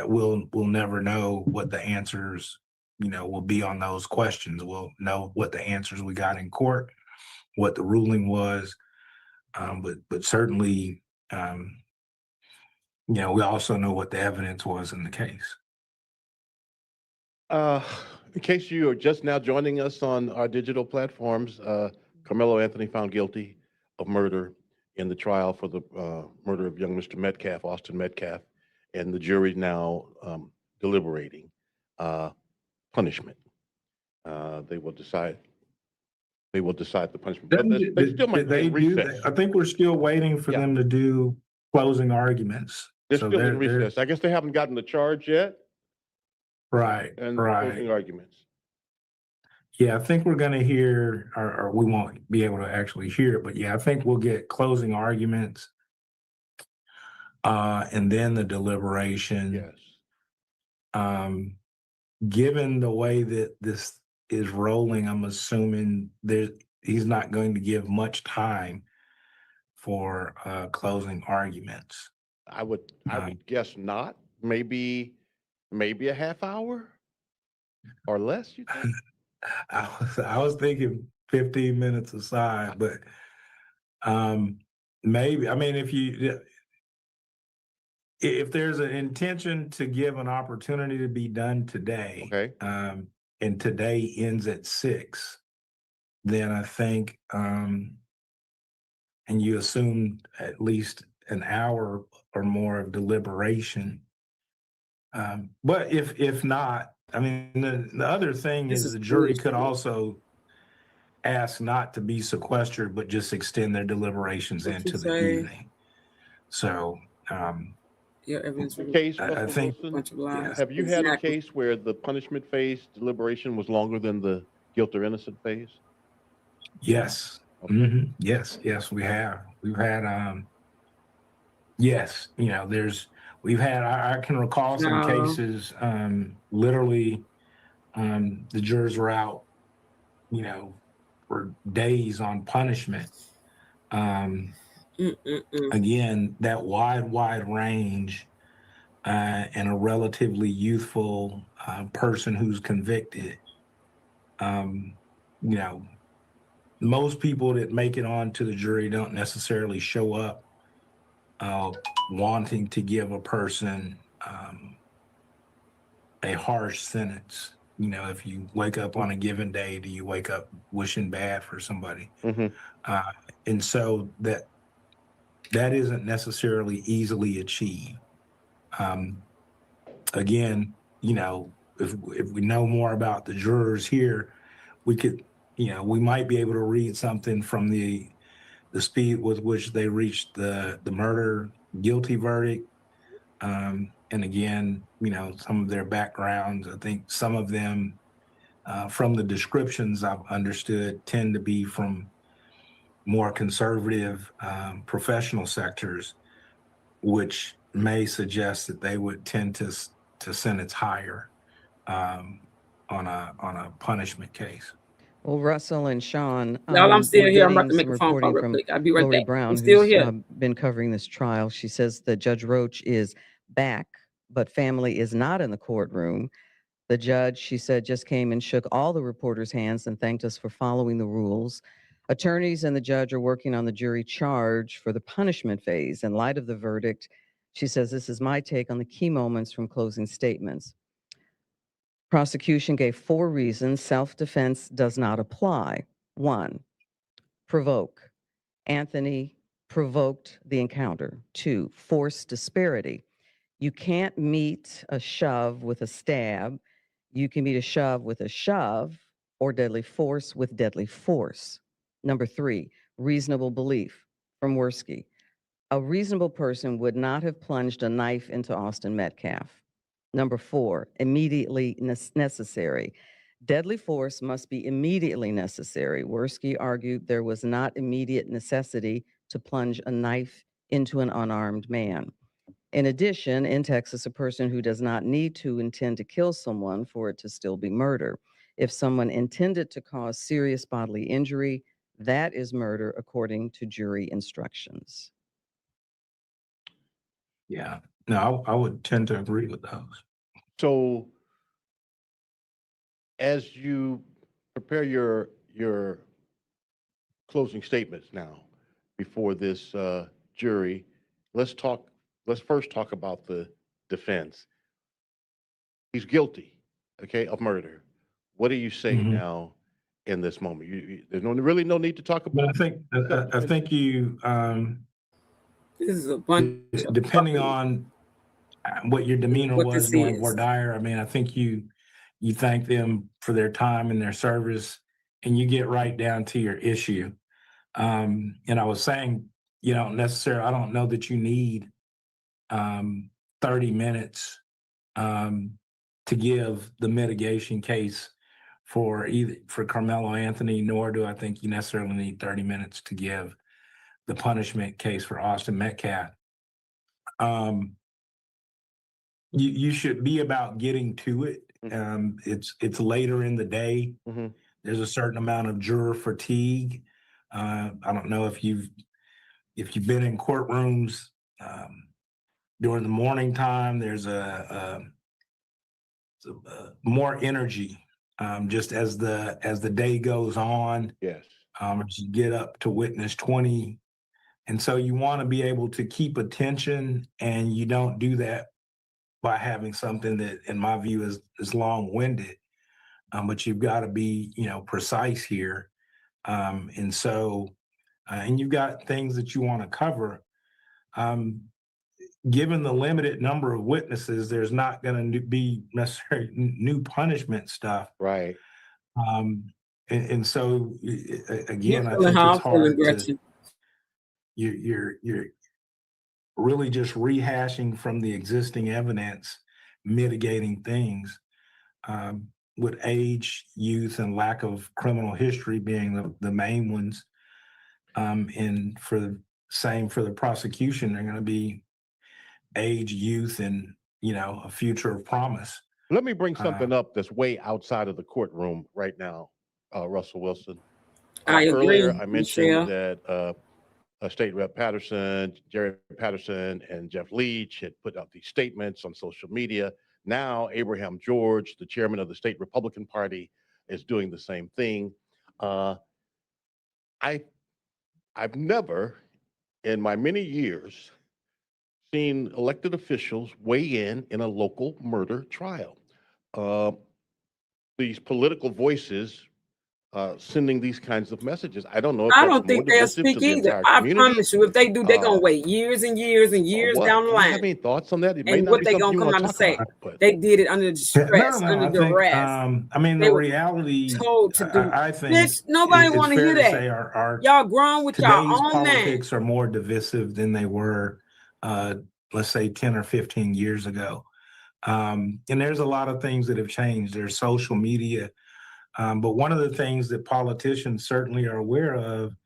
F: we'll never know what the answers, you know, will be on those questions. We'll know what the answers we got in court, what the ruling was. But certainly, you know, we also know what the evidence was in the case.
B: In case you are just now joining us on our digital platforms, Carmelo Anthony found guilty of murder in the trial for the murder of young Mr. Metcalf, Austin Metcalf, and the jury now deliberating punishment. They will decide. They will decide the punishment. But they still might be in recess.
F: I think we're still waiting for
B: Yeah.
F: them to do closing arguments.
B: They're
F: So
B: still in
F: they're-
B: recess. I guess they haven't gotten the charge yet
F: Right,
B: and
F: right.
B: closing arguments.
F: Yeah, I think we're going to hear, or we won't be able to actually hear it, but yeah, I think we'll get closing arguments. And then the deliberation.
B: Yes.
F: Given the way that this is rolling, I'm assuming he's not going to give much time for closing arguments.
B: I would guess not. Maybe a half hour or less, you think?
F: I was thinking 15 minutes aside, but maybe. I mean, if there's an intention to give an opportunity to be done today,
B: Okay.
F: And today ends at 6, then I think, and you assume at least an hour or more of deliberation. But if not, I mean, the other thing
E: This
F: is
E: is
F: the jury
E: foolish
F: could
E: to me.
F: also ask not to be sequestered, but just extend their deliberations
E: What
F: into
E: you
F: the
E: say?
F: eviding. So,
E: Yeah, evidence
B: The case,
F: I
B: Russell
F: think-
B: Wilson,
E: bunch of lies.
B: have you had a
E: Exactly.
B: case where the punishment phase deliberation was longer than the guilt or innocent phase?
F: yes.
B: Okay.
F: Yes, we have. We've had, yes, you know, we've had, I can recall some
E: No.
F: cases, literally, the jurors were out, you know, for days on punishment. Again, that wide range, and a relatively youthful person who's convicted. You know, most people that make it onto the jury don't necessarily show up wanting to give a person a harsh sentence. You know, if you wake up on a given day, do you wake up wishing bad for somebody?
B: Mhm.
F: And so that isn't necessarily easily achieved. Again, you know, if we know more about the jurors here, we could, we might be able to read something from the speed with which they reached the murder guilty verdict. And again, some of their backgrounds, I think some of them, from the descriptions I've understood, tend to be from more conservative professional sectors, which may suggest that they would tend to sentence higher on a punishment case.
H: Well, Russell and Sean,
E: Y'all, I'm still
H: we're
E: here. I'm about
H: getting
E: to make
H: some
E: a phone call
H: reporting
E: real
H: from
E: quick. I'll be right
H: Lori
E: back.
H: Brown,
E: I'm still
H: who's
E: here.
H: been covering this trial. She says that Judge Roach is back, but family is not in the courtroom. The judge, she said, just came and shook all the reporters' hands and thanked us for following the rules. Attorneys and the judge are working on the jury charge for the punishment phase. In light of the verdict, she says, this is my take on the key moments from closing statements. Prosecution gave 4 reasons self-defense does not apply. 1, provoke. Anthony provoked the encounter. 2, force disparity. You can't meet a shove with a stab. You can meet a shove with a shove or deadly force with deadly force. Number 3, reasonable belief from Worski. A reasonable person would not have plunged a knife into Austin Metcalf. Number 4, immediately necessary. Deadly force must be immediately necessary. Worski argued there was not immediate necessity to plunge a knife into an unarmed man. In addition, in Texas, a person who does not need to intend to kill someone for it to still be murder. If someone intended to cause serious bodily injury, that is murder according to jury instructions.
F: Yeah, no, I would tend to agree with those.
B: So as you prepare your closing statements now before this jury, let's first talk about the defense. He's guilty, okay, of murder. What do you say
F: Mhm.
B: now in this moment? There's really no need to talk
F: But
B: about.
F: I think you,
E: This is a bunch of
F: depending
E: fuckery.
F: on what your demeanor
E: What
F: was
E: this
F: during
E: is.
F: voir dire, I mean, I think you thank them for their time and their service, and you get right down to your issue. And I was saying, I don't know that you need 30 minutes to give the mitigation case for Carmelo Anthony, nor do I think you necessarily need 30 minutes to give the punishment case for Austin Metcalf. You should be about getting to it. It's later in the day.
B: Mm-hmm.
F: There's a certain amount of juror fatigue. I don't know if you've been in courtrooms during the morning time. There's a more energy just as the day goes on.
B: Yes.
F: As you get up to witness 20, and so you want to be able to keep attention, and you don't do that by having something that, in my view, is long-winded. But you've got to be, precise here. And so, and you've got things that you want to cover. Given the limited number of witnesses, there's not going to be necessarily new punishment stuff.
B: Right.
F: And so, again, I
E: Feeling
F: think
E: how
F: it's
E: I'm feeling,
F: hard to,
E: Gretchen.
F: you're really just rehashing from the existing evidence, mitigating things, with age, youth, and lack of criminal history being the main ones. And for the prosecution, they're going to be age, youth, and a future of promise.
B: Let me bring something up that's way outside of the courtroom right now, Russell Wilson.
E: I agree,
B: Earlier, I mentioned
E: Michelle.
B: that State Rep Patterson, Jerry Patterson, and Jeff Leach had put out these statements on social media. Now, Abraham George, the chairman of the state Republican Party, is doing the same thing. I've never, in my many years, seen elected officials weigh in a local murder trial. These political voices sending these kinds of messages. I don't know if
E: I
B: that's
E: don't
B: more
E: think they'll
B: divisive to
E: speak
B: the
E: either.
B: entire
E: I
B: community.
E: promise you, if they do, they're
B: Uh,
E: gonna wait years and years and
B: or
E: years
B: what?
E: down the
B: Do you have
E: line.
B: any thoughts on that? It may
E: And
B: not
E: what
B: be
E: they
B: something
E: gonna
B: you
E: come
B: want
E: out
B: to
E: and
B: talk
E: say?
B: about, but
E: They did it under
F: Yeah,
E: distress, under
F: I think,
E: duress.
F: I mean,
E: They
F: the
E: were
F: reality,
E: told to do.
F: I think
E: Bitch, nobody
F: it's
E: want to
F: fair
E: hear
F: to
E: that.
F: say our
E: Y'all grown with y'all
F: today's
E: own man.
F: politics are more divisive than they were, let's say 10 or 15 years ago. And there's a lot of things that have changed. There's social media. But one of the things that politicians certainly are aware of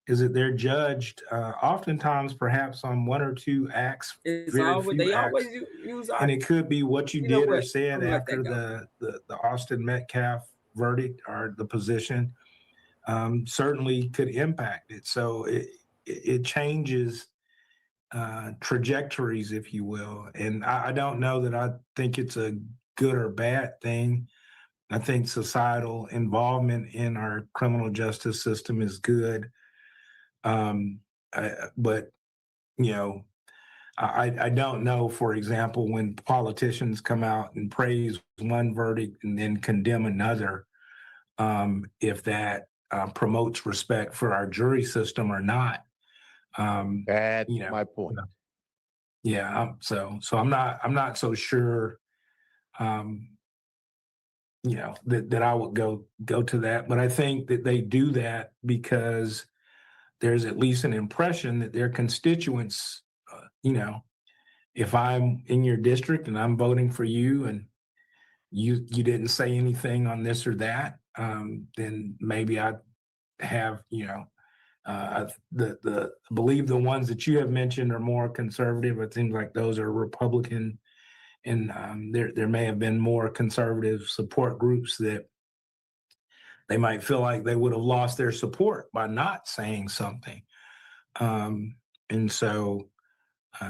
F: is that they're judged oftentimes perhaps on one or two acts,
E: It's
F: very
E: always
F: few
E: they
F: acts.
E: always use our.
F: And it could be what you
E: You know
F: did or
E: what?
F: said
E: I'm gonna let
F: after
E: that go.
F: the Austin Metcalf verdict or the position certainly could impact it. So it changes trajectories, if you will. And I don't know that I think it's a good or bad thing. I think societal involvement in our criminal justice system is good. But, you know, I don't know, for example, when politicians come out and praise one verdict and then condemn another, if that promotes respect for our jury system or not.
B: that's
F: You know,
B: my point.
F: yeah. So I'm not so sure. You know, that I would go to that, but I think that they do that because there's at least an impression that their constituents, you know, if I'm in your district and I'm voting for you and you didn't say anything on this or that, then maybe I have, you know, the believe the ones that you have mentioned are more conservative. It seems like those are Republican, and there may have been more conservative support groups that they might feel like they would have lost their support by not saying something. And so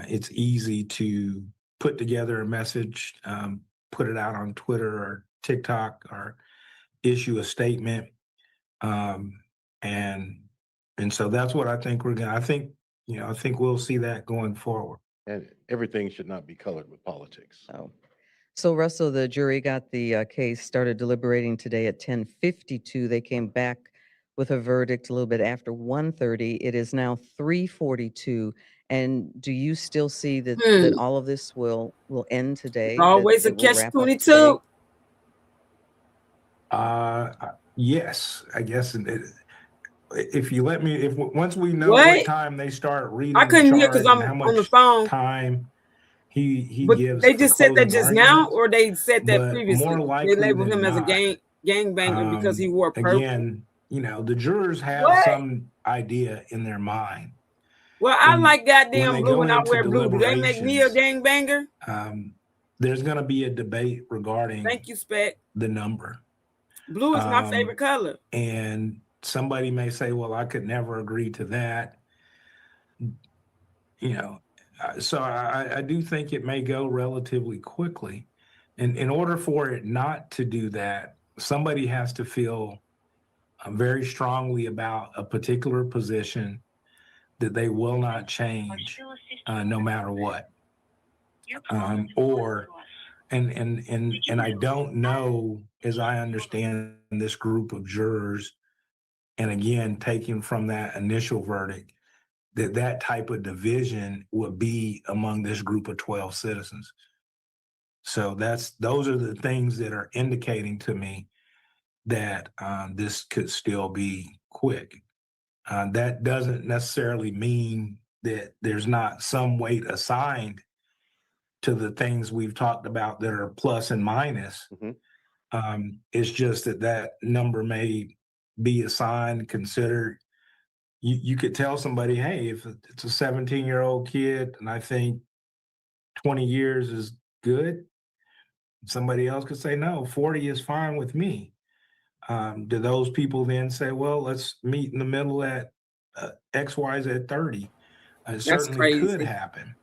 F: it's easy to put together a message, put it out on Twitter or TikTok, or issue a statement. And so that's what I think I think, you know, I think we'll see that going forward.
B: And everything should not be colored with politics.
H: Oh. So Russell, the jury got the case, started deliberating today at 10:52. They came back with a verdict a little bit after 1:30. It is now 3:42. And do you still see that all of this will end today? That
E: Always a
H: it will
E: catch
H: wrap up
E: 22.
H: today?
F: Yes, I guess. If you let me, once we know
E: What?
F: what time they start reading
E: I couldn't
F: the
E: hear because
F: charge
E: I'm
F: and how
E: on the
F: much
E: phone.
F: time he
E: But
F: gives
E: they
F: for
E: just said that
F: closing
E: just now,
F: arguments,
E: or they said that
F: but
E: previously.
F: more
E: They
F: likely
E: labeled
F: than
E: him as a
F: not,
E: gangbanger because he wore purple.
F: again, you know, the jurors have
E: What?
F: some idea in their mind.
E: Well, I
F: When
E: like
F: when
E: goddamn
F: they
E: blue
F: go
E: and I
F: into
E: wear blue. Do they make me a
F: deliberations,
E: gangbanger?
F: there's going to be a debate
E: Thank
F: regarding
E: you, Spec.
F: the number.
E: Blue is my favorite color.
F: And somebody may say, well, I could never agree to that. You know, so I do think it may go relatively quickly. And in order for it not to do that, somebody has to feel very strongly about a particular position that they will not change no matter what. And I don't know, as I understand this group of jurors, and again, taken from that initial verdict, that type of division would be among this group of 12 citizens. So those are the things that are indicating to me that this could still be quick. That doesn't necessarily mean that there's not some weight assigned to the things we've talked about that are plus and minus. It's just that number may be assigned, considered. You could tell somebody, hey, if it's a 17-year-old kid and I think 20 years is good, somebody else could say, no, 40 is fine with me. Do those people then say, well, let's meet in the middle at XYZ 30? It certainly could happen.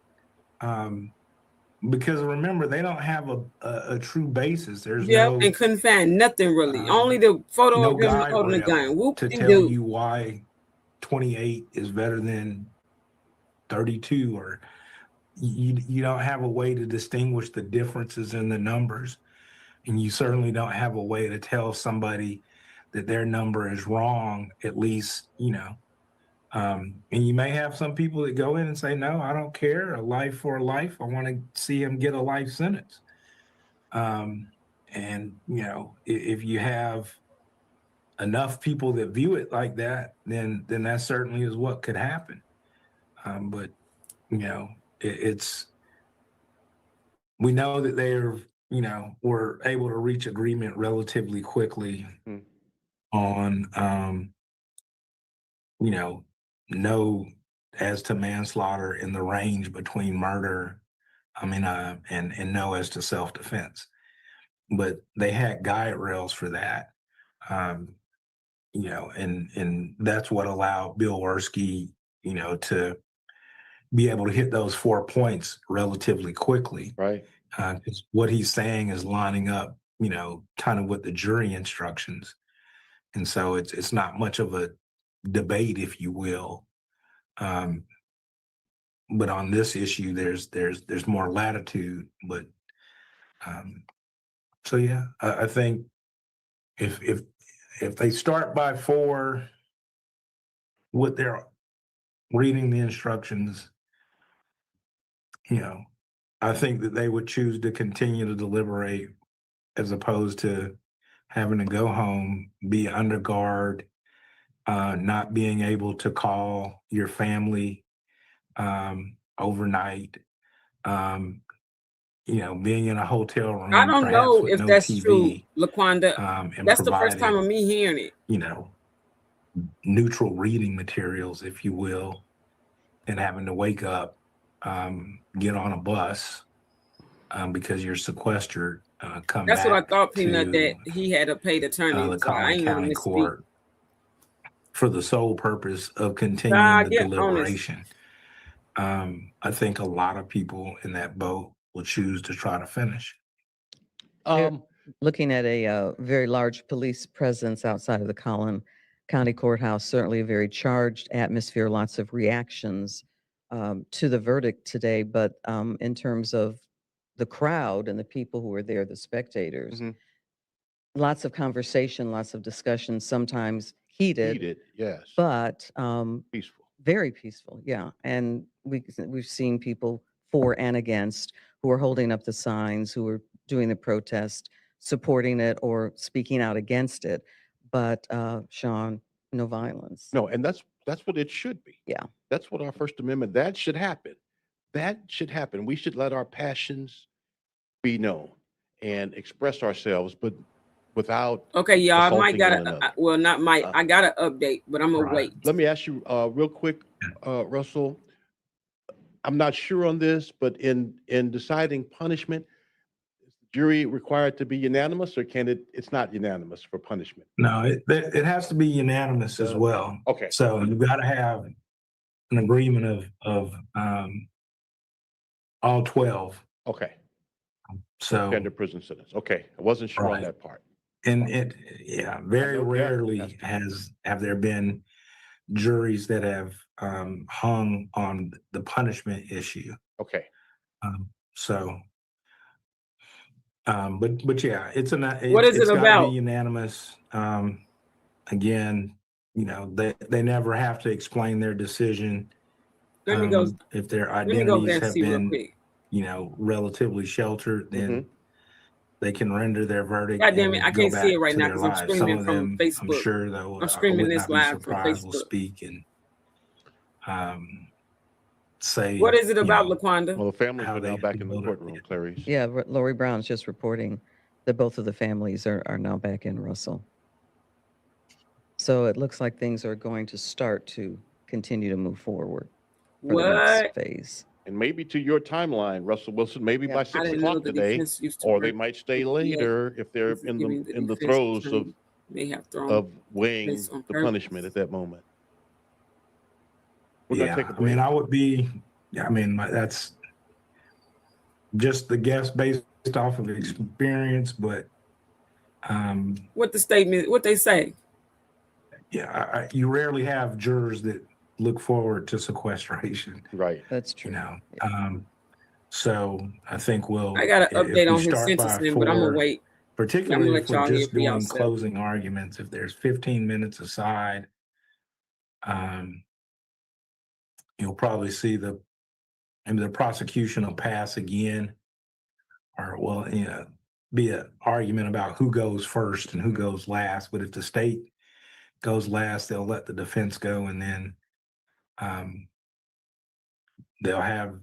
F: Because remember, they don't have a true basis. There's
E: and couldn't find nothing really. Only the photo
F: no
E: of him
F: guide
E: holding the gun.
F: rail to tell you why 28 is better than 32, or you don't have a way to distinguish the differences in the numbers. And you certainly don't have a way to tell somebody that their number is wrong, at least, and you may have some people that go in and say, no, I don't care, a life for a life. I want to see him get a life sentence. And, if you have enough people that view it like that, then that certainly is what could happen. But, we know that they're, were able to reach agreement relatively quickly on, no as to manslaughter in the range between murder, and no as to self-defense. But they had guide rails for that, and that's what allowed Bill Werski, to be able to hit those 4 points relatively quickly.
B: Right.
F: Because what he's saying is lining up, kind of with the jury instructions. And so it's not much of a debate, if you will. But on this issue, there's more latitude. But so yeah, I think if they start by 4, what they're reading the instructions, I think that they would choose to continue to deliberate as opposed to having to go home, be under guard, not being able to call your family overnight, being in a hotel room.
E: I don't
F: perhaps
E: know
F: with
E: if
F: no
E: that's
F: TV,
E: true, Laquanda.
F: and
E: That's the first time
F: providing,
E: of me hearing it.
F: neutral reading materials, if you will, and having to wake up, get on a bus because you're sequestered, come
E: That's what I
F: back
E: thought, Peanut,
F: to
E: that he had a paid attorney.
F: the
E: So I
F: Collin
E: ain't want to
F: County
E: misspeak.
F: Court for the sole purpose of continuing
E: Nah,
F: the
E: get honest.
F: deliberation. I think a lot of people in that boat will choose to try to finish.
H: Looking at a very large police presence outside of the Collin County Courthouse, certainly a very charged atmosphere, lots of reactions to the verdict today. But in terms of the crowd and the people who were there, the spectators, lots of conversation, lots of discussion, sometimes heated,
B: yes.
H: but
B: Peaceful.
H: very peaceful. Yeah. And we've seen people for and against who are holding up the signs, who are doing the protest, supporting it or speaking out against it. But Sean, no violence.
B: No, and that's what it should be.
H: Yeah.
B: That's what our First Amendment, that should happen. That should happen. We should let our passions be known and express ourselves, but without.
E: Okay, y'all, I might
B: assaulting
E: got
B: one another.
E: well, not might. I got an update, but I'm gonna
F: Right.
E: wait.
B: Let me ask you real quick, Russell. I'm not sure on this, but in deciding punishment, is the jury required to be unanimous, or it's not unanimous for punishment?
F: No, it has to be unanimous as well.
B: Okay.
F: So you've got to have an agreement of all 12.
B: Okay.
F: So
B: Under prison sentence. Okay. I wasn't sure on
F: Right.
B: that part.
F: and very
B: know, yeah,
F: rarely have there been juries that have hung on the punishment issue.
B: Okay.
F: But yeah,
E: What is it
F: it's gotta
E: about?
F: be unanimous. Again, they never have to explain their decision.
E: Let me go.
F: If their
E: Let me go there
F: identities
E: and
F: have
E: see real
F: been,
E: quick.
F: relatively sheltered, then they can render their verdict.
E: God damn it,
F: and
E: I
F: go
E: can't see it
F: back
E: right
F: to
E: now
F: their
E: 'cause I'm
F: lives.
E: streaming
F: Some
E: it
F: of
E: from
F: them, I'm
E: Facebook.
F: sure, though,
E: I'm streaming
F: would
E: this
F: not be
E: live from
F: surprised will
E: Facebook.
F: speak and say.
E: What is it about,
F: know,
E: Laquanda?
B: Well, the families
F: How
B: are now
F: they
B: back in the
F: voted.
B: courtroom, Clarice.
H: Yeah, Lori Brown's just reporting that both of the families are now back in Russell. So it looks like things are going to start to continue to move forward for the next
E: What?
H: phase.
B: And maybe to your timeline, Russell Wilson, maybe
H: Yeah.
B: by
E: I
B: 6
E: didn't know
B: o'clock
E: the
B: today,
E: defense used to
B: or they
E: work.
B: might stay
E: Yeah.
B: later if they're
E: This is
B: in
E: giving
B: the
E: defense
B: throes
E: attorney may have thrown
B: of weighing
E: this on
B: the
E: purpose.
B: punishment at that moment. We're gonna take a
F: I mean,
B: break.
F: I would be. That's just the guess based off of experience, but
E: What the statement? What they say?
F: you rarely have jurors that look forward to sequestration.
B: Right.
H: That's true.
F: So I think
E: I got an
F: if
E: update
F: we
E: on his
F: start by
E: sentencing, but I'm gonna
F: 4,
E: wait.
F: particularly
E: let
F: if we're
E: y'all hear
F: just
E: for
F: doing
E: yourself.
F: closing arguments. If there's 15 minutes aside, you'll probably see the prosecution will pass again, or be an argument about who goes first and who goes last. But if the state goes last, they'll let the defense go, and then they'll have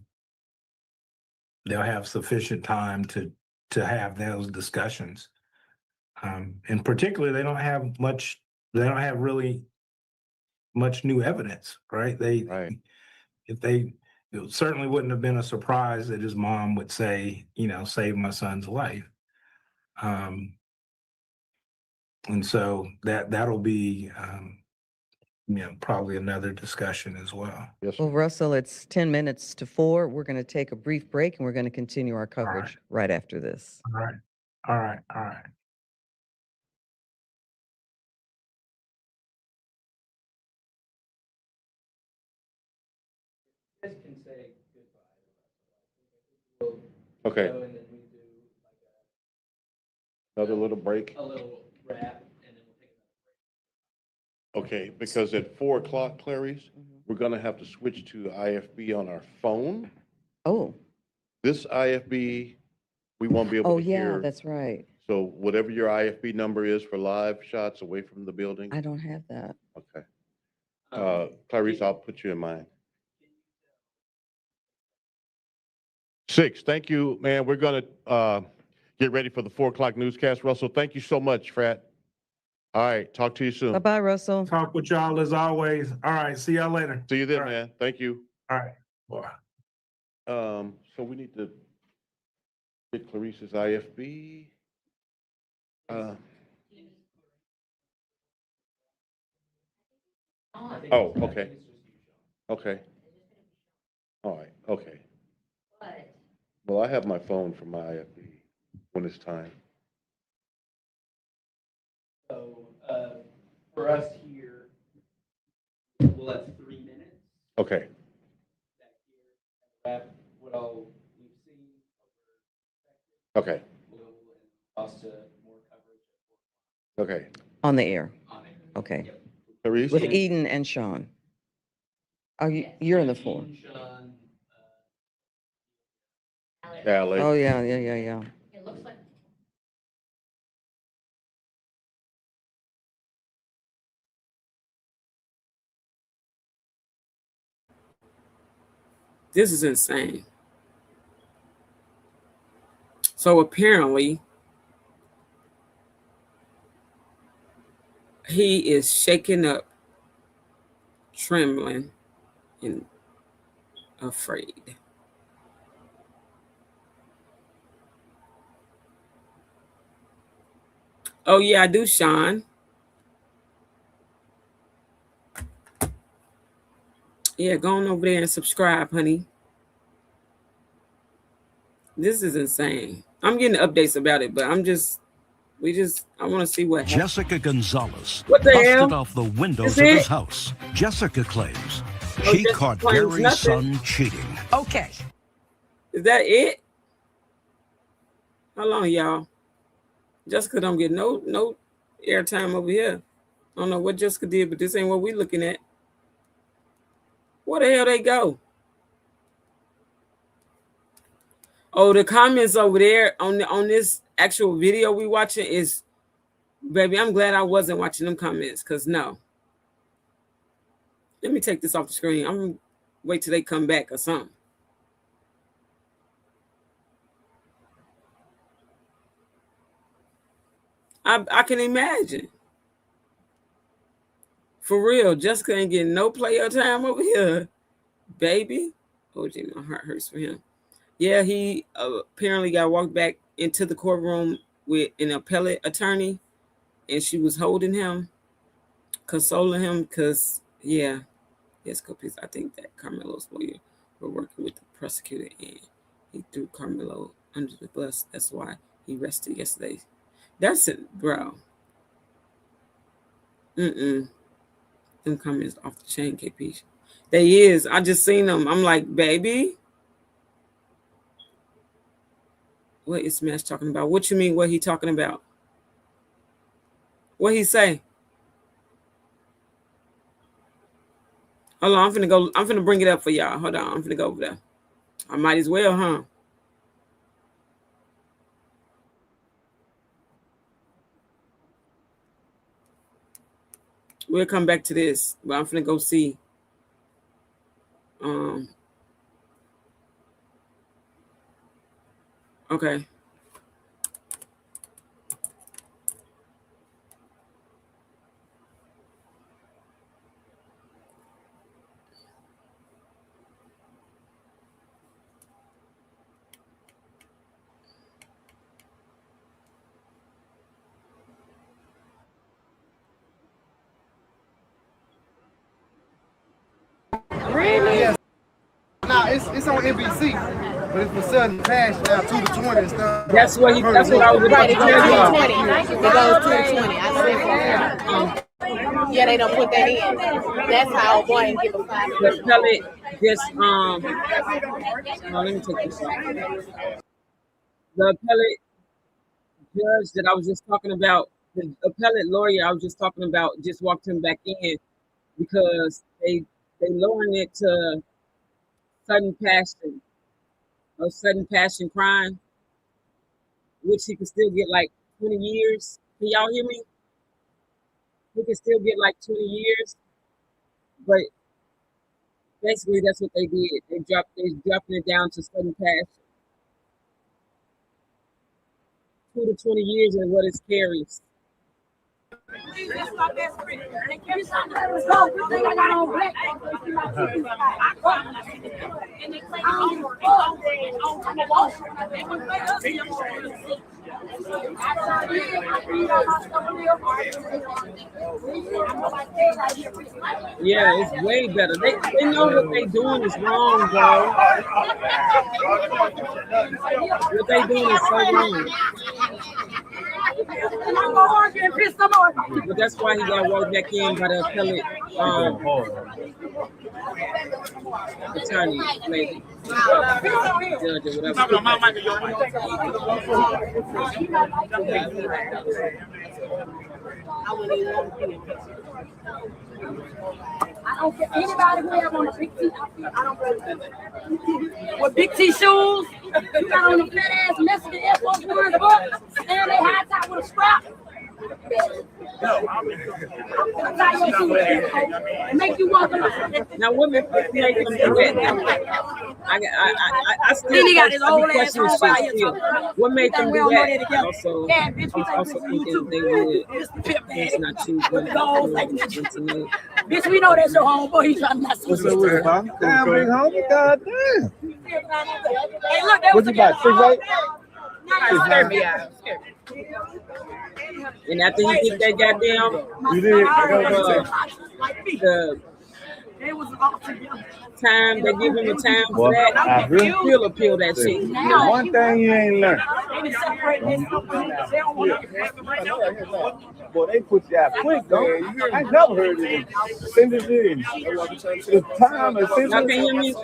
F: sufficient time to have those discussions. And particularly, they don't have really much new evidence, right?
B: Right.
F: It certainly wouldn't have been a surprise that his mom would say, save my son's life. And so that'll be, probably another discussion as well.
B: Yes.
H: Well, Russell, it's 10 minutes to 4. We're going to take a brief break and we're going to continue our
F: right.
H: coverage right after this.
F: All right. All right. All right.
B: Okay. Another little break. Okay, because at 4 o'clock, Clarice, we're gonna have to switch to IFB on our phone.
H: Oh,
B: This IFB, we won't be able
H: oh
B: to
H: yeah,
B: hear.
H: that's right.
B: So whatever your IFB number is for live shots away from the building.
H: I don't have that.
B: Okay. Clarice, I'll put you in mind. 6, thank you, man. We're gonna get ready for the 4 o'clock newscast. Russell, thank you so much, Frat. All right, talk to you soon.
H: Bye-bye, Russell.
F: Talk with y'all as always. All right. See y'all later.
B: See you then,
F: All right.
B: man. Thank you.
F: All right. Bye.
B: So we need to get Clarice's IFB. Oh, okay. Okay. All right, okay. Well, I have my phone for my IFB when it's time.
I: So for us here, we'll have 3 minutes.
B: Okay,
I: Wrap what all we've seen.
B: okay,
I: We'll toss to more coverage
B: okay.
H: On the air.
I: on it.
H: Okay.
I: Yep.
B: Clarice?
H: With Eden and Sean. Oh, you're in the floor.
I: Sean,
B: Alex.
H: Oh, yeah, yeah, yeah, yeah.
E: This is insane. So apparently, he is shaking up, trembling, and afraid. Oh, yeah, I do, Sean. Yeah, go on over there and subscribe, honey. This is insane. I'm getting updates about it, but I want to see what happened.
J: Jessica Gonzalez
E: What the
J: busted
E: hell?
J: off the windows
E: Is
J: of his
E: it?
J: house. Jessica claims
E: Oh,
J: she
E: Jessica
J: caught
E: claims
J: Gary's
E: nothing?
J: son cheating.
A: Okay.
E: Is that it? How long, y'all? Jessica don't get no airtime over here. I don't know what Jessica did, but this ain't what we looking at. Where the hell they go? Oh, the comments over there on this actual video we watching is, baby, I'm glad I wasn't watching them comments, because no. Let me take this off the screen. I'm gonna wait till they come back or something. I can imagine. For real, Jessica ain't getting no player time over here, baby. Oh, gee, my heart hurts for him. Yeah, he apparently got walked back into the courtroom with an appellate attorney, and she was holding him, consoling him, because, yeah, yes, Copies, I think that Carmelo's lawyer were working with the prosecutor, and he threw Carmelo under the bus. That's why he rested yesterday. That's it, bro. Them comments off the chain, KP. They is. I just seen them. I'm like, baby. What is Smash talking about? What you mean? What he talking about? What he say? Hold on, I'm finna go. I'm finna bring it up for y'all. Hold on, I'm finna go over there. I might as well, huh? We'll come back to this, but I'm finna go see. Okay.
K: Really? Nah, it's on NBC, but it's for Sudden Passion now, 2 to 20 and stuff.
E: That's what I was about to tell y'all.
A: It goes 2 to 20. I said yeah, they don't put that in. That's how boy give a five.
E: The pellet just let me take this. The appellate judge that I was just talking about, the appellate lawyer I was just talking about, just walked him back in because they lowering it to sudden passion or sudden passion crime, which he could still get like 20 years. Can y'all hear me? He could still get like 20 years, but basically that's what they did. They dropping it down to sudden passion. 2 to 20 years is what it carries. Yeah, it's way better. They know what they doing is wrong, bro. What they doing is so wrong. But that's why he got walked back in by the appellate attorney lady. Judge or whatever.
A: I don't care anybody who have on a big T outfit. I don't really with big T shoes. You got on a fat ass Mexican Air Force One book, and they high top with a strap. Make you walk
E: now, what make them do that? I still
A: got his whole ass
E: question
A: on fire.
E: what made them do that? Also, I was also thinking they would. That's not true.
A: Bitch, we know that's your homeboy. He's trying not to.
K: What's up with it, man? Damn, big homie. God damn.
A: Hey, look,
K: What you got? 6'8"?
E: And after he did that goddamn,
K: You did.
E: the time they give him a time for that, he'll appeal that shit.
K: One thing you ain't learned. Boy, they put you out quick, though. I never heard of it. Send it in. The time is
E: Y'all can hear me?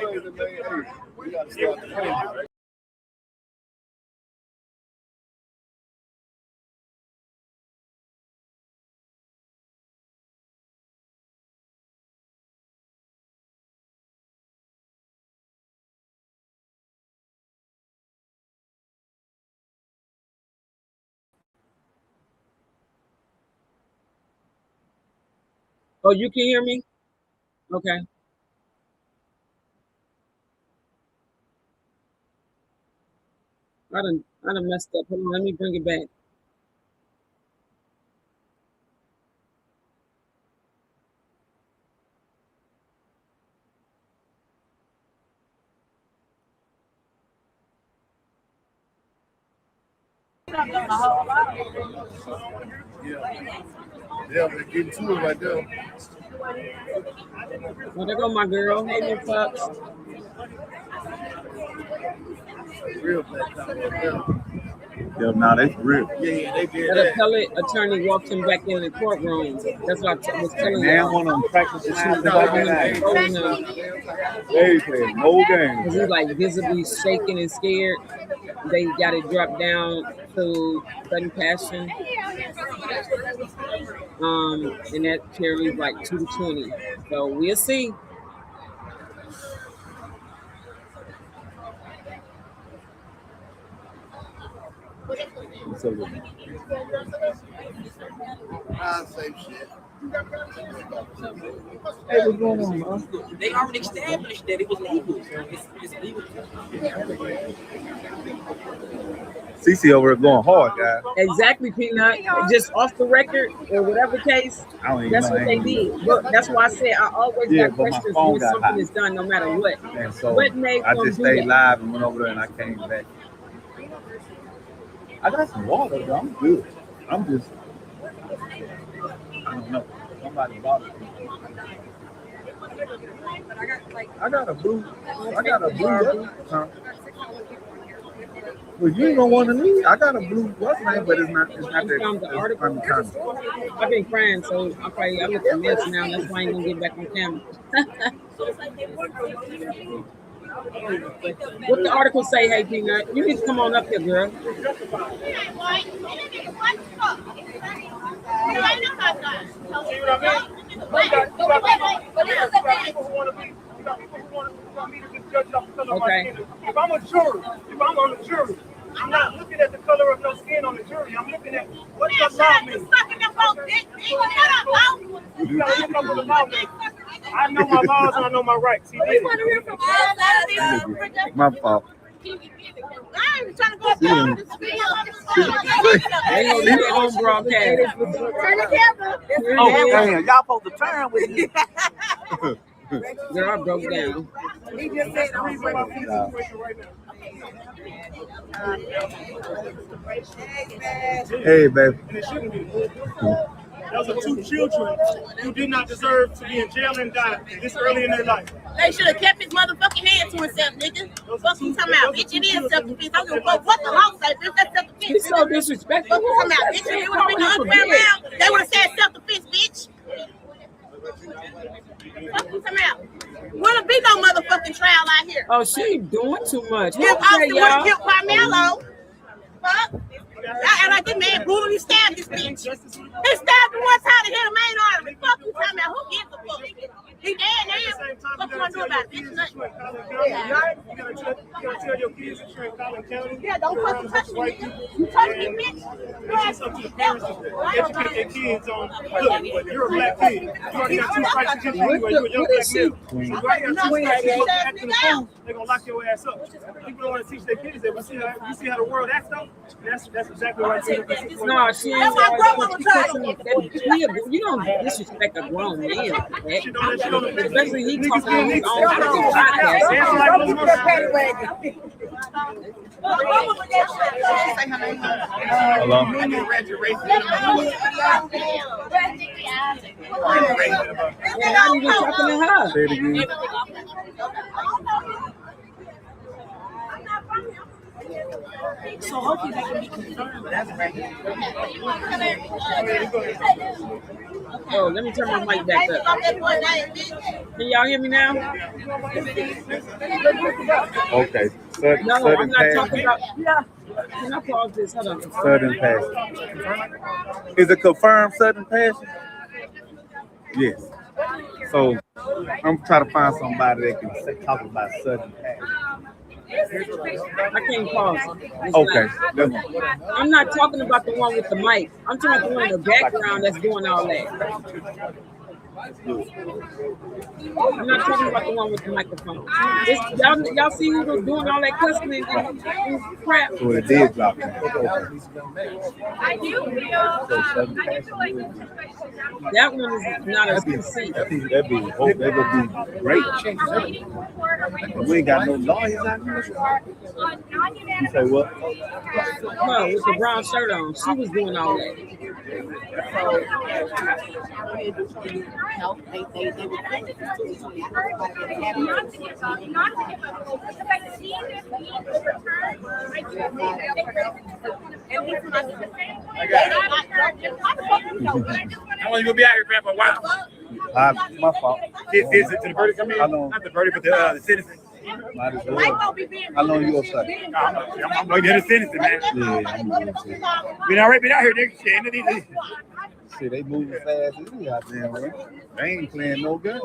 E: Oh, you can hear me? Okay. I done messed up. Hold on, let me bring it back.
K: Yeah, but getting to it right there.
E: Well, there go my girl. Hey, little pups.
K: Real bad time right there.
L: Yeah, now that's real.
K: Yeah, they did
E: That
K: that.
E: appellate attorney walked him back in the courtroom. That's what I was telling
L: Now
E: you.
L: one of them practicing shooting
E: Holding
L: like
E: him,
L: that.
E: holding him,
L: They playing no games.
E: because he like visibly shaking and scared. They got it dropped down to sudden passion. And that carries like 2 to 20. So we'll see.
K: I'll say shit.
L: Hey, what's going on, man?
A: They already established that it was legal. It's legal.
L: CC over there going hard, guys.
E: Exactly, Peanut. Just off the record or whatever case,
L: I don't even
E: that's
L: know.
E: what they did. But that's why I said I always
L: Yeah,
E: got
L: but my
E: questions
L: phone
E: when
L: got
E: something
L: hot.
E: is done, no matter what.
L: And so
E: What made
L: I
E: them
L: just
E: do
L: stayed
E: that?
L: live and went over there and I came back. I got some water, though. I'm good. I'm just, I don't know. Somebody bought it. I got a blue. Huh? Well, you ain't gonna want to leave. I got a blue what's name, but it's not
E: You
L: that.
E: found the
L: it's
E: article?
L: uncommon.
E: I've been crying, so I look a mess now. That's why I ain't gonna get back on camera. What the article say, hey Peanut? You need to come on up here, girl. Okay.
K: If I'm a juror, if I'm on the jury, I'm not looking at the color of your skin on the jury. I'm looking at what your law means. You gotta look up what the law means. I know my laws and I know my rights. See,
L: My fault.
A: I'm trying to go down the street.
E: They gonna do their own broadcast.
A: Turn the camera.
E: Oh,
L: damn. Y'all supposed to turn with me.
E: Girl, I broke down.
K: he just said the reason why we're in this situation right now.
L: Hey, baby.
K: And it shouldn't be. Those are two children who did not deserve to be in jail and die this early in their life.
A: They should have kept his motherfucking hand to himself, nigga. Fuck you talking about, bitch. It is self-defense. I don't give a fuck what the law say, bitch. That's self-defense.
E: He's so disrespectful.
A: Fuck you talking about, bitch. If it would have been the other way around, they would have said self-defense, bitch. Fuck you talking about. Wouldn't be no motherfucking trial out here.
E: Oh, she doing too much.
A: If
E: Okay,
A: Austin would have
E: y'all.
A: killed Carmelo, fuck. And like this man brutally stabbed this bitch. He stabbed him one time to hit a main artery. Fuck you talking about? Who gives a fuck? He dead now. What you gonna do about it? Bitch, nothing.
K: You gotta tell your kids that you're in Collin County.
A: Yeah, don't fucking touch me, nigga. You touch me, bitch.
K: It's up to the parents to educate their kids on, look, you're a black kid. You already got 2 strikes against you, you're a young black male. You already got 2 strikes, you acting the fool, they're gonna lock your ass up. People don't want to teach their kids that. You see how the world acts though? That's exactly right.
E: No, she ain't you don't disrespect a grown man like that. Especially he talking on his own fucking
L: Hello?
E: You're not even talking to her.
L: Say it again.
A: So hopefully they can be confirmed. That's right.
E: Oh, let me turn my mic back up. Can y'all hear me now?
L: Okay.
E: No, I'm
L: Southern
E: not
L: Pass.
E: talking about. Yeah. Can I pause this? Hold on.
L: Southern Pass. Is it confirmed Southern Passion? Yes. So I'm trying to find somebody that can talk about Southern Passion.
E: I can't pause. It's
L: Okay.
E: not. I'm not talking about the one with the mic. I'm talking about the one in the background that's doing all that. I'm not talking about the one with the microphone. Y'all see who was doing all that cussing and crap?
L: So it did drop.
E: That one is not a PC.
L: I think that'd be great. We ain't got no lawyers out here. You say what?
E: No, with the brown shirt on. She was doing all that.
K: long you gonna be out here, man, for a while?
L: My fault.
K: Did to the verdict come in?
L: How long?
K: Not the verdict, but the citizen.
L: Might as well. How long you gonna say?
K: I'm going to get a citizen, man.
L: Yeah, I'm gonna say.
K: We already been out here, nigga. Shit,
L: See, they moving fast as we out there, man. They ain't playing no game.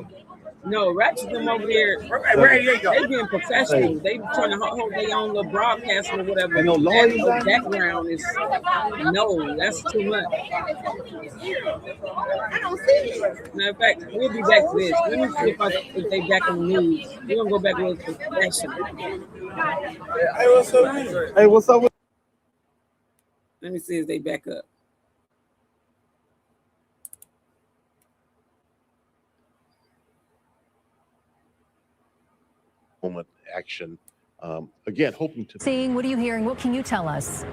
E: No, Ratchet them over there.
K: Where they go?
E: They being professional. They trying to hold their own little broadcast or whatever.
L: Ain't no lawyers
E: That
L: out there?
E: background is no. That's too much. Matter of fact, we'll be back to this. Let me see if they back on the news. We're gonna go back a little professional.
L: Hey, what's up? Hey, what's up?
E: Let me see if they back up.
B: Moment action. Again, hoping to.
C: Seeing, what are you hearing? What can you tell us?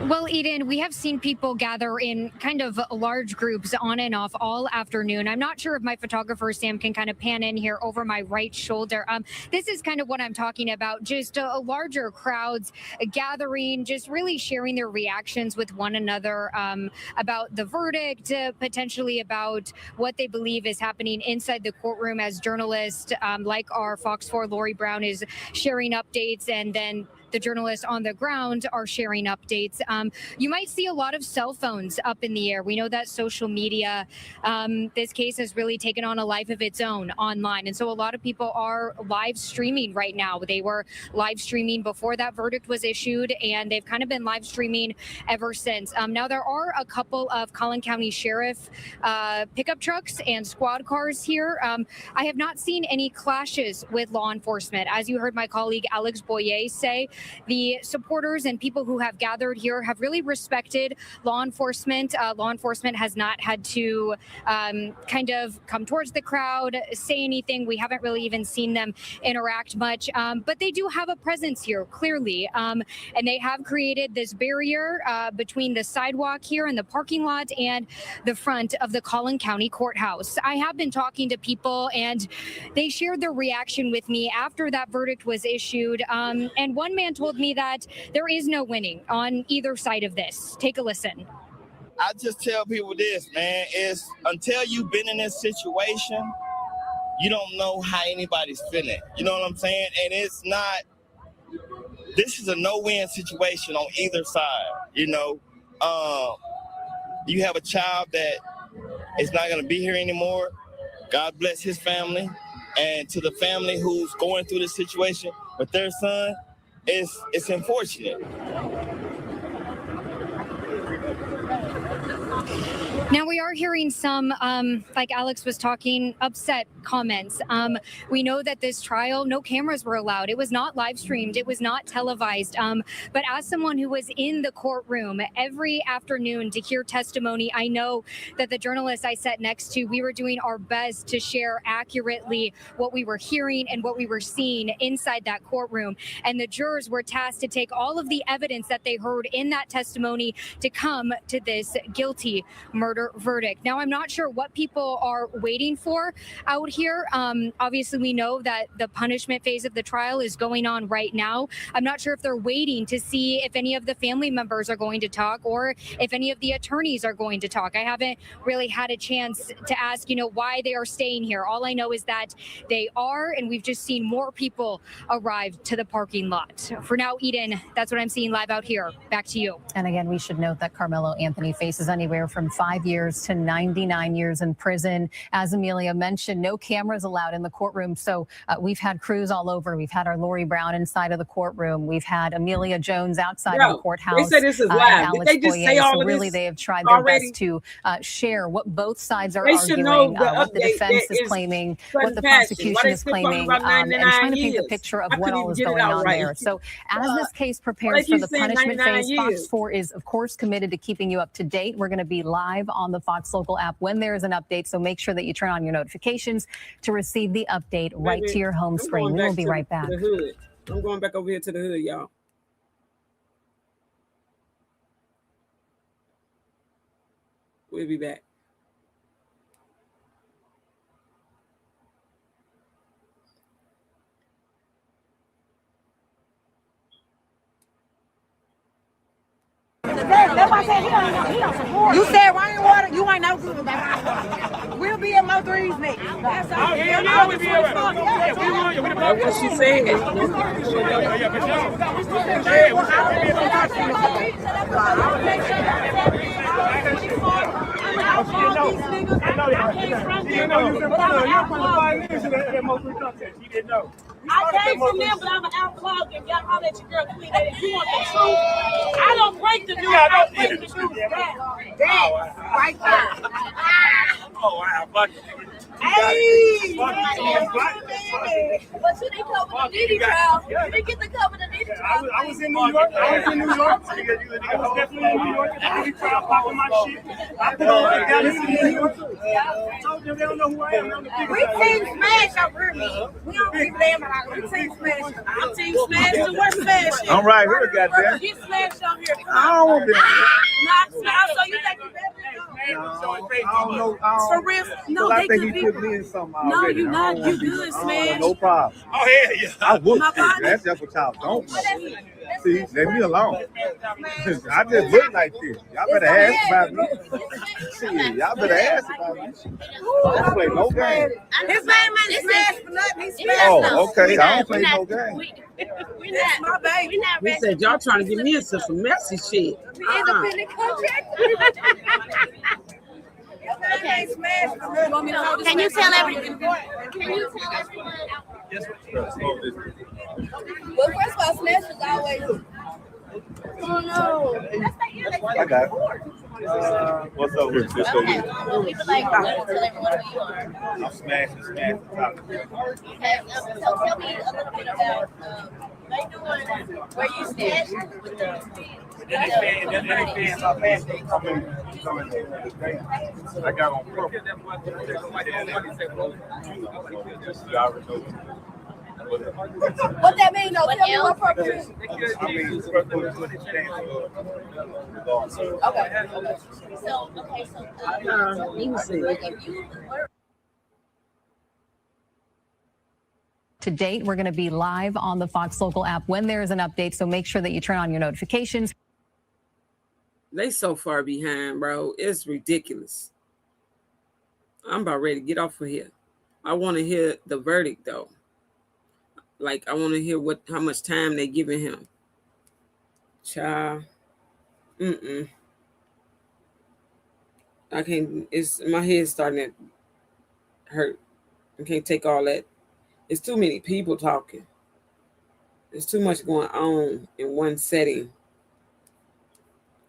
G: Well, Eden, we have seen people gather in kind of large groups on and off all afternoon. I'm not sure if my photographer, Sam, can kind of pan in here over my right shoulder. This is kind of what I'm talking about, just larger crowds gathering, just really sharing their reactions with one another about the verdict, potentially about what they believe is happening inside the courtroom as journalists like our Fox 4 Lori Brown is sharing updates, and then the journalists on the ground are sharing updates. You might see a lot of cell phones up in the air. We know that social media, this case has really taken on a life of its own online. And so a lot of people are live streaming right now. They were live streaming before that verdict was issued, and they've kind of been live streaming ever since. Now, there are a couple of Collin County Sheriff pickup trucks and squad cars here. I have not seen any clashes with law enforcement. As you heard my colleague Alex Boyer say, the supporters and people who have gathered here have really respected law enforcement. Law enforcement has not had to kind of come towards the crowd, say anything. We haven't really even seen them interact much, but they do have a presence here, clearly. And they have created this barrier between the sidewalk here and the parking lot and the front of the Collin County Courthouse. I have been talking to people, and they shared their reaction with me after that verdict was issued. And one man told me that there is no winning on either side of this. Take a listen.
M: I just tell people this, man, is until you've been in this situation, you don't know how anybody's feeling. You know what I'm saying? And it's not, this is a no-win situation on either side. You know, you have a child that is not going to be here anymore. God bless his family. And to the family who's going through this situation with their son, it's unfortunate.
G: Now we are hearing some, like Alex was talking, upset comments. We know that this trial, no cameras were allowed. It was not live streamed. It was not televised. But as someone who was in the courtroom every afternoon to hear testimony, I know that the journalists I sat next to, we were doing our best to share accurately what we were hearing and what we were seeing inside that courtroom. And the jurors were tasked to take all of the evidence that they heard in that testimony to come to this guilty murder verdict. Now, I'm not sure what people are waiting for out here. Obviously, we know that the punishment phase of the trial is going on right now. I'm not sure if they're waiting to see if any of the family members are going to talk or if any of the attorneys are going to talk. I haven't really had a chance to ask, why they are staying here. All I know is that they are, and we've just seen more people arrive to the parking lot. For now, Eden, that's what I'm seeing live out here. Back to you.
C: And again, we should note that Carmelo Anthony faces anywhere from 5 years to 99 years in prison. As Amelia mentioned, no cameras allowed in the courtroom. So we've had crews all over. We've had our Lori Brown inside of the courtroom. We've had Amelia Jones outside of the courthouse.
E: They said this is live. Did they just say all of this?
C: Really, they have tried their best to share what both sides are arguing, what the defense is claiming, what the prosecution is claiming, and trying to paint a picture of what all is going on there. So as this case prepares for the punishment phase, Fox 4 is, of course, committed to keeping you up to date. We're going to be live on the Fox Local app when there is an update, so make sure that you turn on your notifications to receive the update right to your home screen. We will be right back.
E: I'm going back over here to the hood, y'all. We'll be back.
A: That's why I said he don't support. You said rainwater, you ain't no good about rainwater. We'll be in Mo3's next. That's all.
K: Yeah, we be around.
E: That's what she said.
A: I came from them, but I'm an outlaw, and y'all holler at your girl clean that. If you want the truth, I don't break the news. I break the news. That right there.
K: Oh, wow.
A: Hey!
K: But
A: you didn't cover the Diddy trial. You didn't get to cover the Diddy trial.
K: I was in New York. I was definitely in New York. The Diddy trial, popping my shit. I put on the Dallas in New York. I told them they don't know who I am.
A: We team smash over here. We don't give them out. We team smash. I'm team smash. So we're smashing.
L: I'm right here, goddamn.
A: Get smashed on here.
L: I don't want
A: Not smash. So you think you're better?
L: I don't know.
A: For real? No,
L: I
A: they
L: think
A: could
L: he
A: be.
L: put me in something
A: No,
L: already.
A: you not. You good, smash.
L: No problem.
K: Oh, yeah.
L: I would.
A: My body.
L: That's just what y'all don't know. See, let me alone. I just look like this. Y'all better ask about me. Shit, y'all better ask about me. I don't play no game.
A: His name ain't smash for nothing. He's smash.
L: Oh, okay. I don't play no game.
A: We're not my baby.
E: He said y'all trying to get me into some messy shit.
A: Independent contract. Okay. Can you tell everything? Can you tell everyone? Well, first of all, Smash is always. Oh no.
L: I got it. What's up with this?
A: Okay. We would like to tell everyone who you are.
L: I'm smashing.
A: Okay. So tell me a little bit about where you stand with the.
L: I got on purpose.
A: What that mean though? Tell me what purpose.
L: I mean,
A: Okay. So
C: To date, we're going to be live on the Fox Local app when there is an update, so make sure that you turn on your notifications.
E: They so far behind, bro. It's ridiculous. I'm about ready to get off of here. I want to hear the verdict though. Like I want to hear how much time they giving him. Child. I can't. My head's starting to hurt. I can't take all that. It's too many people talking. There's too much going on in one setting.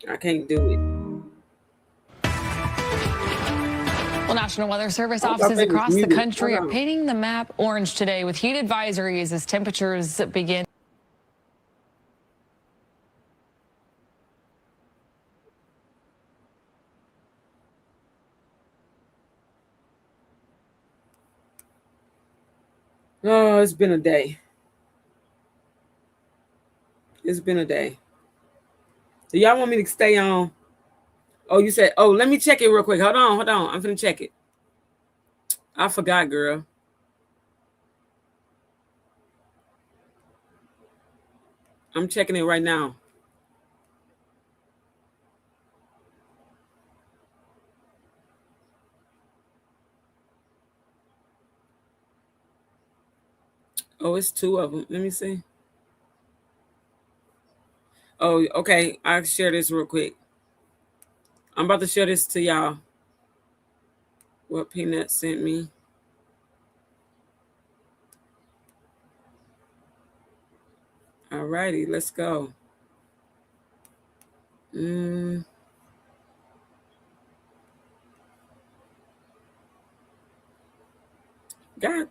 E: I can't do it.
N: Well, National Weather Service offices across the country are painting the map orange today with heat advisories as temperatures begin.
E: Oh, it's been a day. It's been a day. Do y'all want me to stay on? Oh, you said, oh, let me check it real quick. Hold on. I'm finna check it. I forgot, girl. I'm checking it right now. Oh, it's two of them. Let me see. Oh, okay. I'll share this real quick. I'm about to share this to y'all. What Peanut sent me. All righty, let's go. God.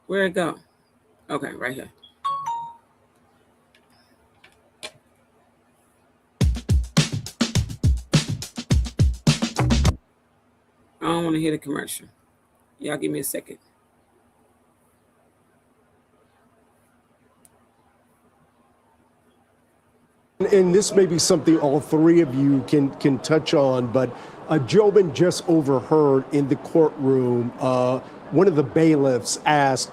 E: Where'd it go? Okay, right here. I don't want to hear the commercial. Y'all give me a second.
O: And this may be something all three of you can touch on, but Jobin just overheard in the courtroom one of the bailiffs asked,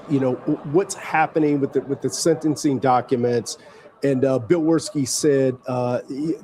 O: what's happening with the sentencing documents, And Bill Werski said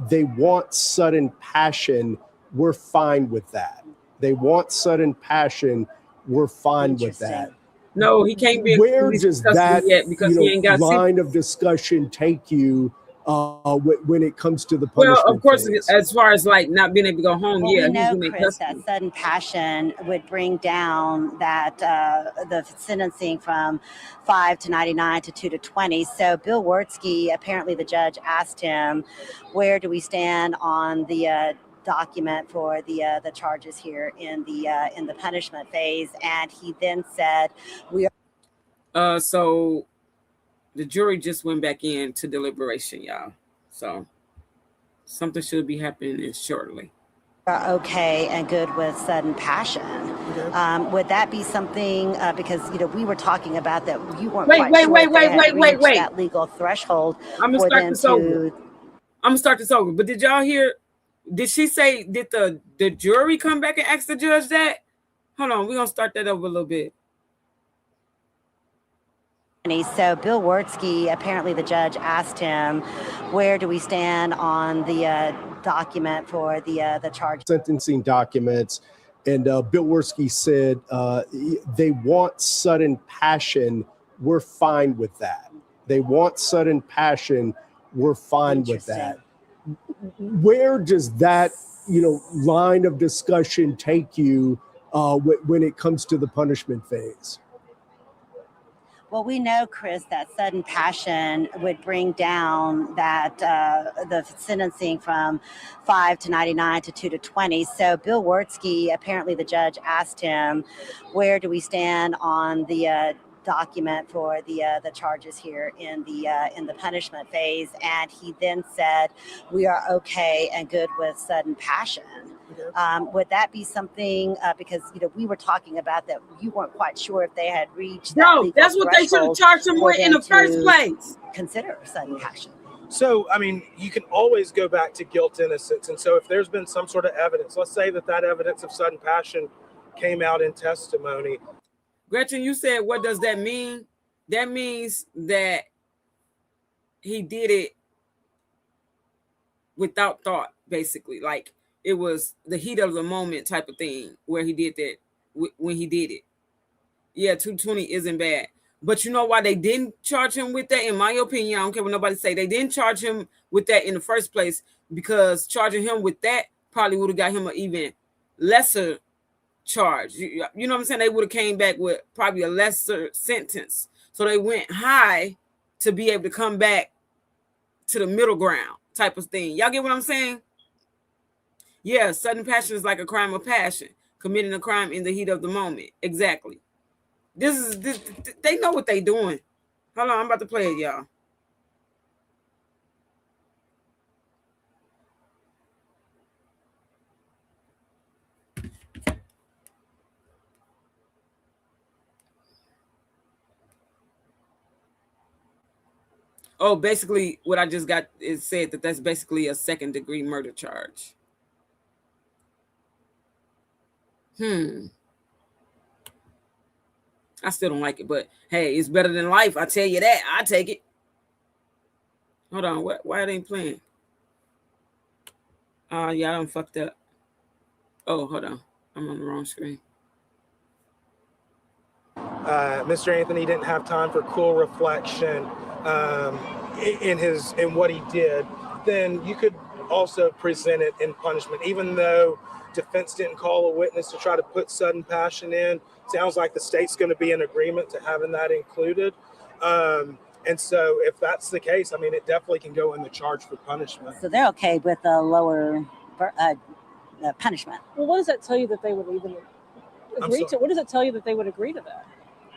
O: they want sudden passion. We're fine with that. They want sudden passion. We're fine with that.
E: No, he can't be.
O: Where does that
E: yet because he ain't got
O: line of discussion take you when it comes to the
E: Well,
O: punishment?
E: of course,
O: phase?
E: as far as like not being able to go home,
P: Well,
E: yeah,
P: we know,
E: he's gonna
P: Chris, that sudden passion would bring down that the sentencing from 5 to 99 to 2 to 20. So Bill Werski, apparently the judge asked him, where do we stand on the document for the charges here in the punishment phase? And he then said, we are.
E: So the jury just went back into deliberation, y'all. So something should be happening shortly.
P: Are okay and good with sudden passion. Would that be something, because we were talking about that you weren't quite sure if they had reached that legal threshold
E: I'm gonna
P: for
E: start
P: them
E: this over.
P: to.
E: I'm gonna start this over. But did y'all hear? Did she say? Did the jury come back and ask the judge that? Hold on, we're gonna start that over a little bit.
P: So Bill Werski, apparently the judge asked him, where do we stand on the document for the charge?
O: Sentencing documents. And Bill Werski said they want sudden passion. We're fine with that. They want sudden passion. We're fine with that. Where does that, line of discussion take you when it comes to the punishment phase?
P: Well, we know, Chris, that sudden passion would bring down that the sentencing from 5 to 99 to 2 to 20. So Bill Werski, apparently the judge asked him, where do we stand on the document for the charges here in the punishment phase? And he then said, we are okay and good with sudden passion. Would that be something, because we were talking about that you weren't quite sure if they had reached that
E: No,
P: legal
E: that's what they should have
P: threshold
E: charged him
P: for
E: with in
P: them
E: the first
P: to
E: place.
P: Consider sudden passion.
K: So, I mean, you can always go back to guilt, innocence. And so if there's been some sort of evidence, let's say that evidence of sudden passion came out in testimony.
E: Gretchen, you said, what does that mean? That means that he did it without thought, basically. Like it was the heat of the moment type of thing where he did that when he did it. Yeah, 220 isn't bad. But you know why they didn't charge him with that? In my opinion, I don't care what nobody say. They didn't charge him with that in the first place because charging him with that probably would have got him an even lesser charge. You know what I'm saying? They would have came back with probably a lesser sentence. So they went high to be able to come back to the middle ground type of thing. Y'all get what I'm saying? Yeah, sudden passion is like a crime of passion, committing a crime in the heat of the moment. Exactly. This they know what they doing. Hold on, I'm about to play it, y'all. Oh, basically, what I just got is said that that's basically a second-degree murder charge. I still don't like it, but hey, it's better than life. I tell you that. I take it. Hold on, why it ain't playing? Yeah, I done fucked up. Oh, hold on. I'm on the wrong screen.
K: Mr. Anthony didn't have time for cool reflection in what he did. Then you could also present it in punishment, even though defense didn't call a witness to try to put sudden passion in. Sounds like the state's going to be in agreement to having that included. And so if that's the case, I mean, it definitely can go in the charge for punishment.
P: So they're okay with a lower punishment.
Q: Well, what does that tell you that they would even agree to? What does it tell you that they would agree to that?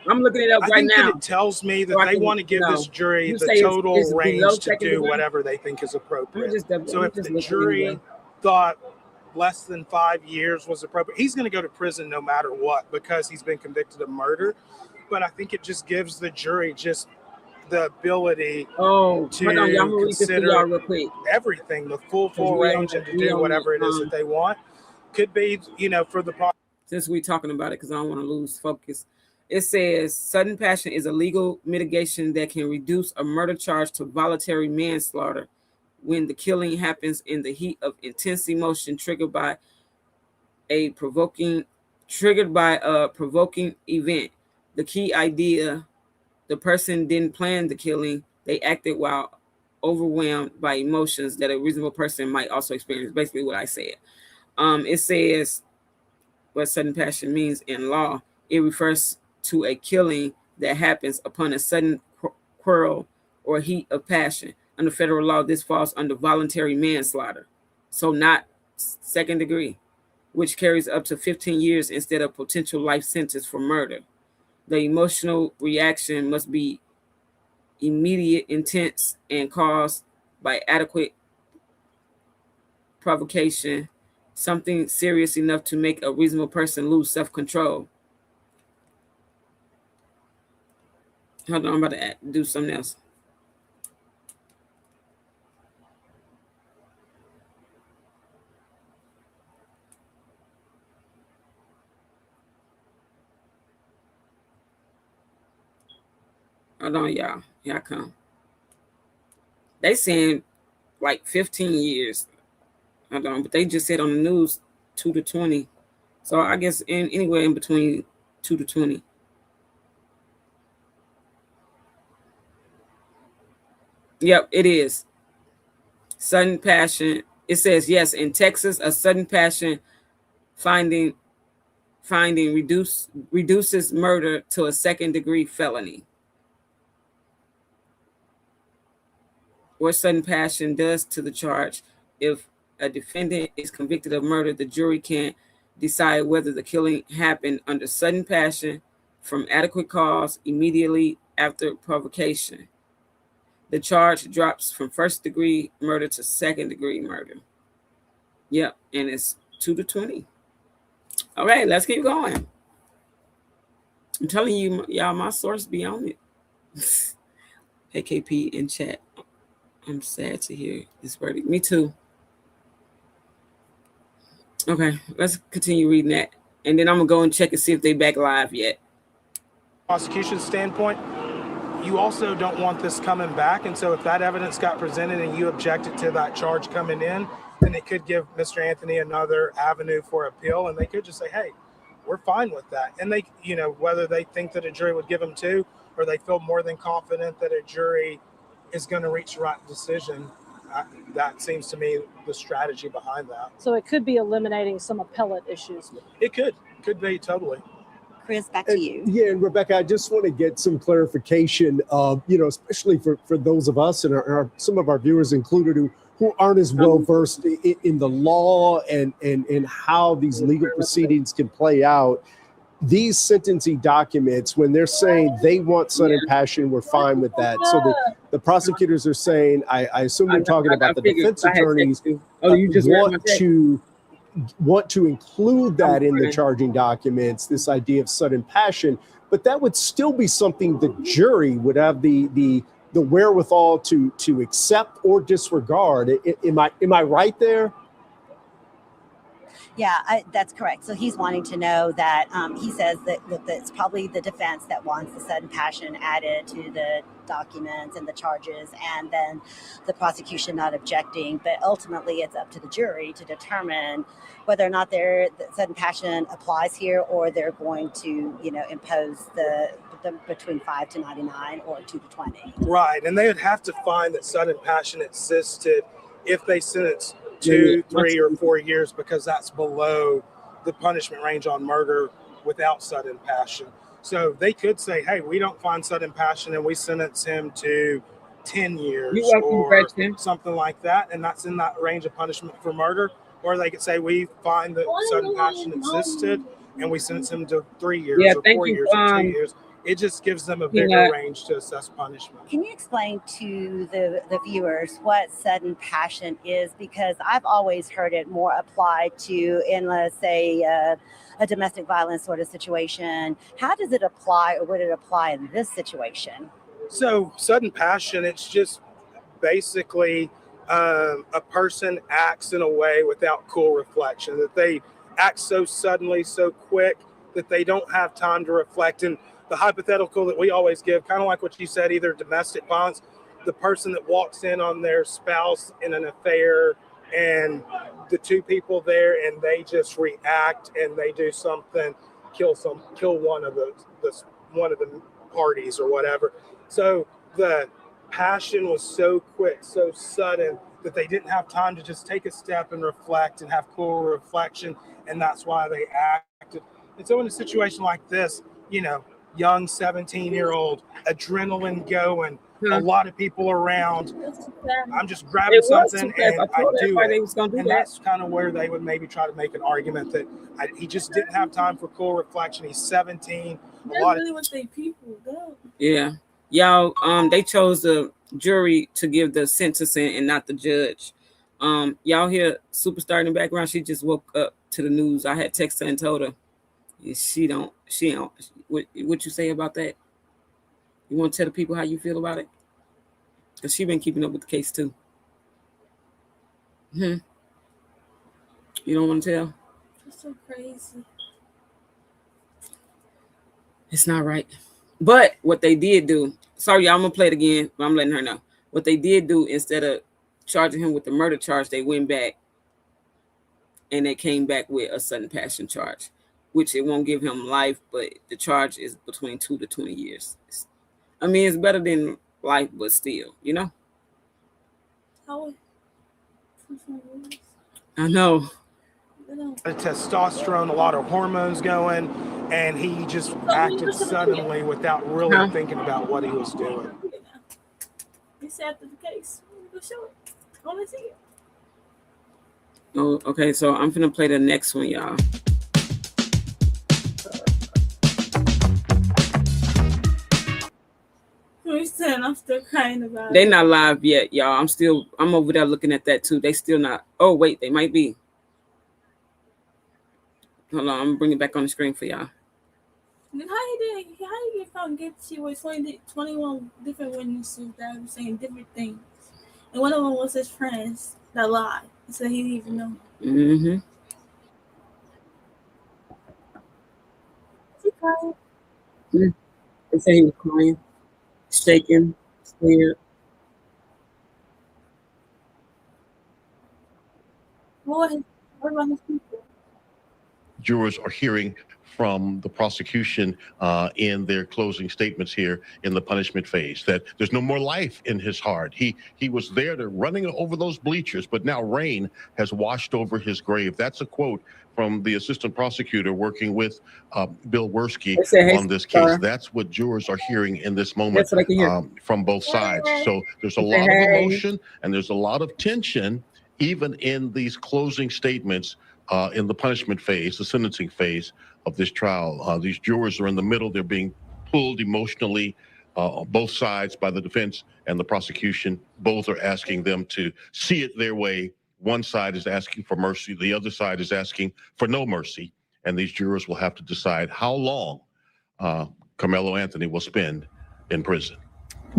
E: I'm looking it up right now.
K: I think that it tells me that they want to give this jury the total range to do whatever they think is appropriate. So if the jury thought less than 5 years was appropriate, he's going to go to prison no matter what because he's been convicted of murder. But I think it just gives the jury just the ability to consider everything, the full range, and to do whatever it is that they want. Could be, for the
E: since we're talking about it, because I don't want to lose focus. It says sudden passion is a legal mitigation that can reduce a murder charge to voluntary manslaughter when the killing happens in the heat of intense emotion triggered by a provoking event. The key idea: the person didn't plan the killing; they acted while overwhelmed by emotions that a reasonable person might also experience. Basically, what I said. It says what sudden passion means in law. It refers to a killing that happens upon a sudden quarrel or heat of passion. Under federal law, this falls under voluntary manslaughter, so not second degree, which carries up to 15 years instead of potential life sentence for murder. The emotional reaction must be immediate, intense, and caused by adequate provocation, something serious enough to make a reasonable person lose self-control. Hold on, I'm about to do something else. Hold on, y'all. Here I come. They saying like 15 years. Hold on, but they just said on the news 2 to 20. So I guess anywhere in between 2 to 20. Yep, it is. Sudden passion. It says, yes, in Texas, a sudden passion finding reduces murder to a second-degree felony. What sudden passion does to the charge: if a defendant is convicted of murder, the jury can decide whether the killing happened under sudden passion, from adequate cause, immediately after provocation. The charge drops from first-degree murder to second-degree murder. Yep, and it's 2 to 20. All right, let's keep going. I'm telling you, y'all, my source be on it. AKP in chat. I'm sad to hear this verdict. Me too. Okay, let's continue reading that. And then I'm going to go and check and see if they back live yet.
R: Prosecution standpoint, you also don't want this coming back. And so if that evidence got presented and you objected to that charge coming in, then it could give Mr. Anthony another avenue for appeal. And they could just say, hey, we're fine with that. And they, whether they think that a jury would give them 2 or they feel more than confident that a jury is going to reach the right decision, that seems to me the strategy behind that.
Q: So it could be eliminating some appellate issues.
R: It could be totally.
P: Chris, back to you.
O: Yeah, and Rebecca, I just want to get some clarification, especially for those of us and some of our viewers included who aren't as well versed in the law and how these legal proceedings can play out. These sentencing documents, when they're saying they want sudden passion, we're fine with that. So the prosecutors are saying, I assume you're talking about the defense attorneys want to include that in the charging documents, this idea of sudden passion, but that would still be something the jury would have the wherewithal to accept or disregard. Am I right there?
P: Yeah, that's correct. So he's wanting to know that he says that it's probably the defense that wants the sudden passion added to the documents and the charges, and then the prosecution not objecting. But ultimately, it's up to the jury to determine whether or not the sudden passion applies here, or they're going to, impose the between 5 to 99 or 2 to 20.
R: Right, and they would have to find that sudden passion existed if they sentence 2, 3, or 4 years, because that's below the punishment range on murder without sudden passion. So they could say, hey, we don't find sudden passion and we sentence him to 10 years or something like that, and that's in that range of punishment for murder. Or they could say we find that sudden passion existed and we sentence him to 3 years or 4 years or 2 years. It just gives them a bigger range to assess punishment.
P: Can you explain to the viewers what sudden passion is? Because I've always heard it more applied to in, let's say, a domestic violence sort of situation. How does it apply, or would it apply in this situation?
R: So sudden passion, it's just basically a person acts in a way without cool reflection, that they act so suddenly, so quick, that they don't have time to reflect. And the hypothetical that we always give, kind of like what you said, either domestic violence, the person that walks in on their spouse in an affair and the two people there and they just react and they do something, kill one of the parties or whatever. So the passion was so quick, so sudden that they didn't have time to just take a step and reflect and have cool reflection, and that's why they acted. And so in a situation like this, you know, young 17-year-old, adrenaline going, a lot of people around, I'm just grabbing something and I do it. And that's kind of where they would maybe try to make an argument that he just didn't have time for cool reflection. He's 17.
E: Yeah. Y'all, they chose the jury to give the sentencing and not the judge. Y'all hear Superstar in the background? She just woke up to the news. I had texted her and told her, she don't. What you say about that? You want to tell the people how you feel about it? Because she been keeping up with the case too. You don't want to tell?
A: That's so crazy.
E: It's not right. But what they did do, sorry, y'all, I'm going to play it again, but I'm letting her know. What they did do, instead of charging him with the murder charge, they went back and they came back with a sudden passion charge, which it won't give him life, but the charge is between 2 to 20 years. I mean, it's better than life, but still, you know? I know.
R: Testosterone, a lot of hormones going, and he just acted suddenly without really thinking about what he was doing.
A: He said after the case, go show it. I want to see it.
E: Oh, okay, so I'm gonna play the next one, y'all.
A: I'm still crying about it.
E: They not live yet, y'all. I'm over there looking at that too. They still not. Oh, wait, they might be. Hold on, I'm gonna bring it back on the screen for y'all.
A: Then how you get found guilty with 21 different witnesses that were saying different things? And one of them was his friends that lied. He said he didn't even know.
E: Mm-hmm.
A: Is he crying?
E: They say he was crying, shaking, scared.
A: What about his people?
B: Jurors are hearing from the prosecution in their closing statements here in the punishment phase that there's no more life in his heart. He was there to running over those bleachers, but now rain has washed over his grave. That's a quote from the assistant prosecutor working with Bill Werski on this case. That's what jurors are hearing in this moment from both sides. So there's a lot of emotion and there's a lot of tension, even in these closing statements in the punishment phase, the sentencing phase of this trial. These jurors are in the middle. They're being pulled emotionally on both sides by the defense and the prosecution. Both are asking them to see it their way. One side is asking for mercy. The other side is asking for no mercy. And these jurors will have to decide how long Carmelo Anthony will spend in prison.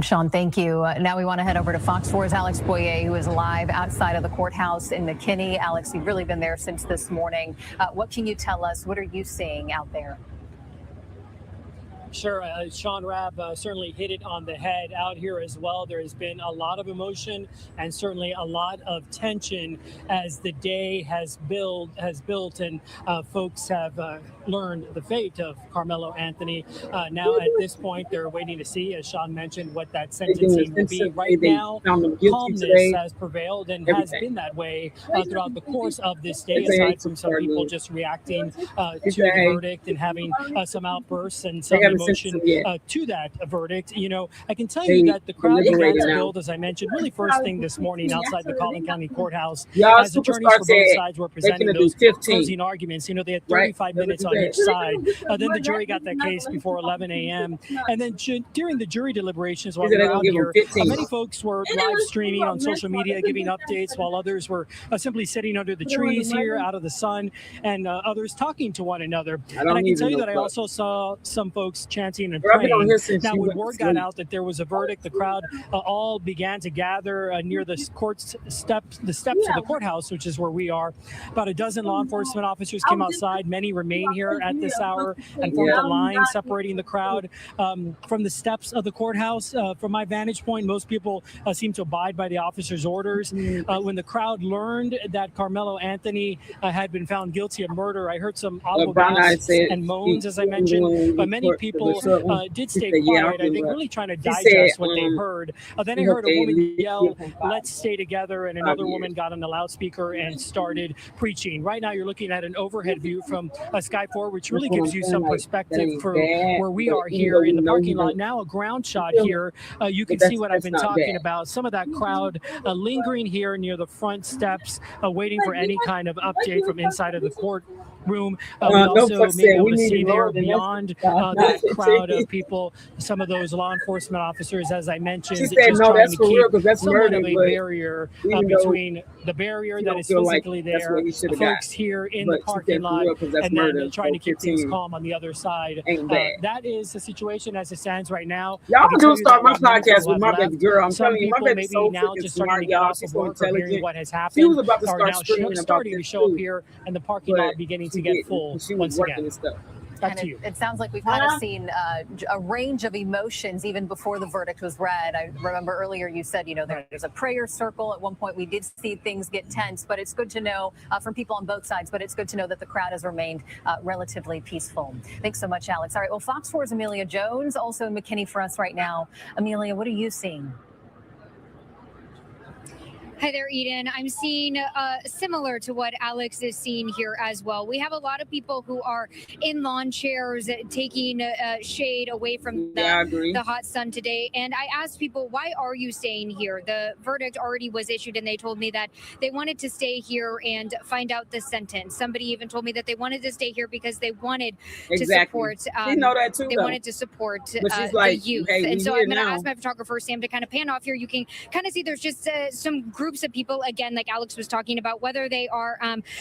C: Sean, thank you. Now we want to head over to Fox 4's Alex Boyer, who is live outside of the courthouse in McKinney. Alex, you've really been there since this morning. What can you tell us? What are you seeing out there?
D: Sure. Sean Rabb certainly hit it on the head out here as well. There has been a lot of emotion and certainly a lot of tension as the day has built and folks have learned the fate of Carmelo Anthony. Now at this point, they're waiting to see, as Sean mentioned, what that sentencing will be. Right now, calmness has prevailed and has been that way throughout the course of this day, aside from some people just reacting to the verdict and having some outbursts and some emotion to that verdict. You know, I can tell you that the crowd began to build, as I mentioned, really first thing this morning outside the Collin County Courthouse as attorneys for both sides were presenting those closing arguments. You know, they had 35 minutes on each side. Then the jury got that case before 11 a.m. And then during the jury deliberations while we were out here, many folks were live streaming on social media, giving updates, while others were simply sitting under the trees here out of the sun, and others talking to one another. And I can tell you that I also saw some folks chanting and
E: I've been on
D: praying.
E: here since
D: Now,
E: you
D: when
E: went to
D: word got
E: sleep.
D: out that there was a verdict, the crowd all began to gather near the steps of the courthouse, which is where we are. About a dozen law enforcement officers came outside. Many remain here at this hour and formed a line separating the crowd from the steps of the courthouse. From my vantage point, most people seem to abide by the officers' orders. When the crowd learned that Carmelo Anthony had been found guilty of murder, I heard some audible gasps and moans, as I mentioned, but many people did stay quiet, I think really trying to digest what they heard. Then I heard a woman yell, "Let's stay together," and another woman got on the loudspeaker and started preaching. Right now, you're looking at an overhead view from Sky 4, which really gives you some perspective for where we are here in the parking lot. Now, a ground shot here. You can see what I've been talking about. Some of that crowd lingering here near the front steps, waiting for any kind of update from inside of the courtroom. We also may be able to see there beyond that crowd of people, some of those law enforcement officers, as I mentioned, just trying to keep somewhat of a barrier between the barrier that is physically there, the folks here in the parking lot, and then trying to keep things calm on the other side. That is the situation as it stands right now.
E: Y'all do start my podcast with my baby girl. I'm telling you, my baby's
D: maybe
E: so
D: now
E: freaking
D: just starting
E: smart,
D: to get
E: y'all.
D: off
E: She's
D: of
E: so
D: work or hearing
E: intelligent.
D: what has happened.
E: She was about to
D: are
E: start
D: now
E: screaming about
D: starting to
E: this
D: show up
E: too,
D: here, and the parking lot beginning to get full once again. Back
C: And
D: to you.
C: it sounds like we've kind of seen a range of emotions even before the verdict was read. I remember earlier you said, there's a prayer circle. At one point we did see things get tense, but it's good to know from people on both sides, but it's good to know that the crowd has remained relatively peaceful. Thanks so much, Alex. All right, well, Fox 4's Amelia Jones, also in McKinney for us right now. Amelia, what are you seeing?
G: Hi there, Eden. I'm seeing similar to what Alex is seeing here as well. We have a lot of people who are in lawn chairs taking shade away from the hot sun today. And I asked people, why are you staying here? The verdict already was issued and they told me that they wanted to stay here and find out the sentence. Somebody even told me that they wanted to stay here because they wanted to support they wanted to support the youth. And so I'm going to ask my photographer, Sam, to kind of pan off here. You can kind of see there's just some groups of people, again, like Alex was talking about, whether they are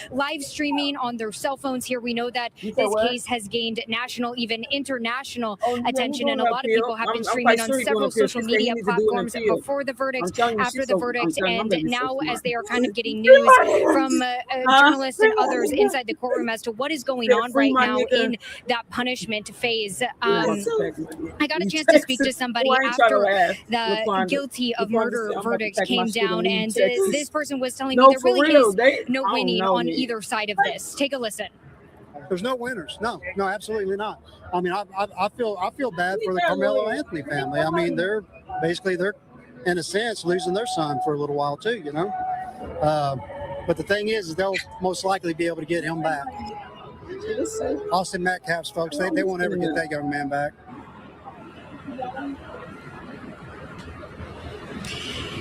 G: live streaming on their cell phones here. We know that this case has gained national, even international attention, and a lot of people have been streaming on several social media platforms before the verdict, after the verdict, and now as they are kind of getting news from journalists and others inside the courtroom as to what is going on right now in that punishment phase. I got a chance to speak to somebody after the guilty of murder verdict came down, and this person was telling me there really is no winning on either side of this. Take a listen.
S: There's no winners. No, absolutely not. I mean, I feel bad for the Carmelo Anthony family. I mean, they're in a sense losing their son for a little while too, But the thing is they'll most likely be able to get him back. Austin Metcalf's folks, they won't ever get that young man back.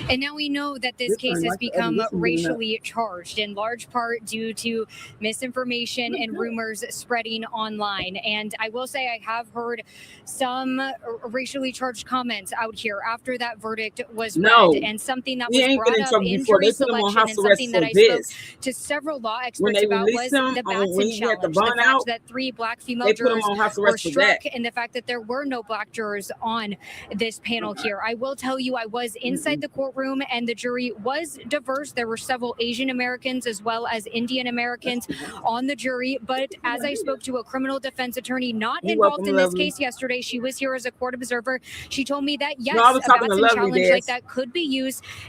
G: And now we know that this case has become racially charged, in large part due to misinformation and rumors spreading online. And I will say I have heard some racially charged comments out here after that verdict was read, and something that was brought up in jury selection, and something that I spoke to several law experts about was the Batson challenge, the fact that 3 black female jurors were struck, and the fact that there were no black jurors on this panel here. I will tell you, I was inside the courtroom, and the jury was diverse. There were several Asian Americans as well as Indian Americans on the jury. But as I spoke to a criminal defense attorney not involved in this case yesterday, she was here as a court observer. She told me that yes, a Batson challenge like that could be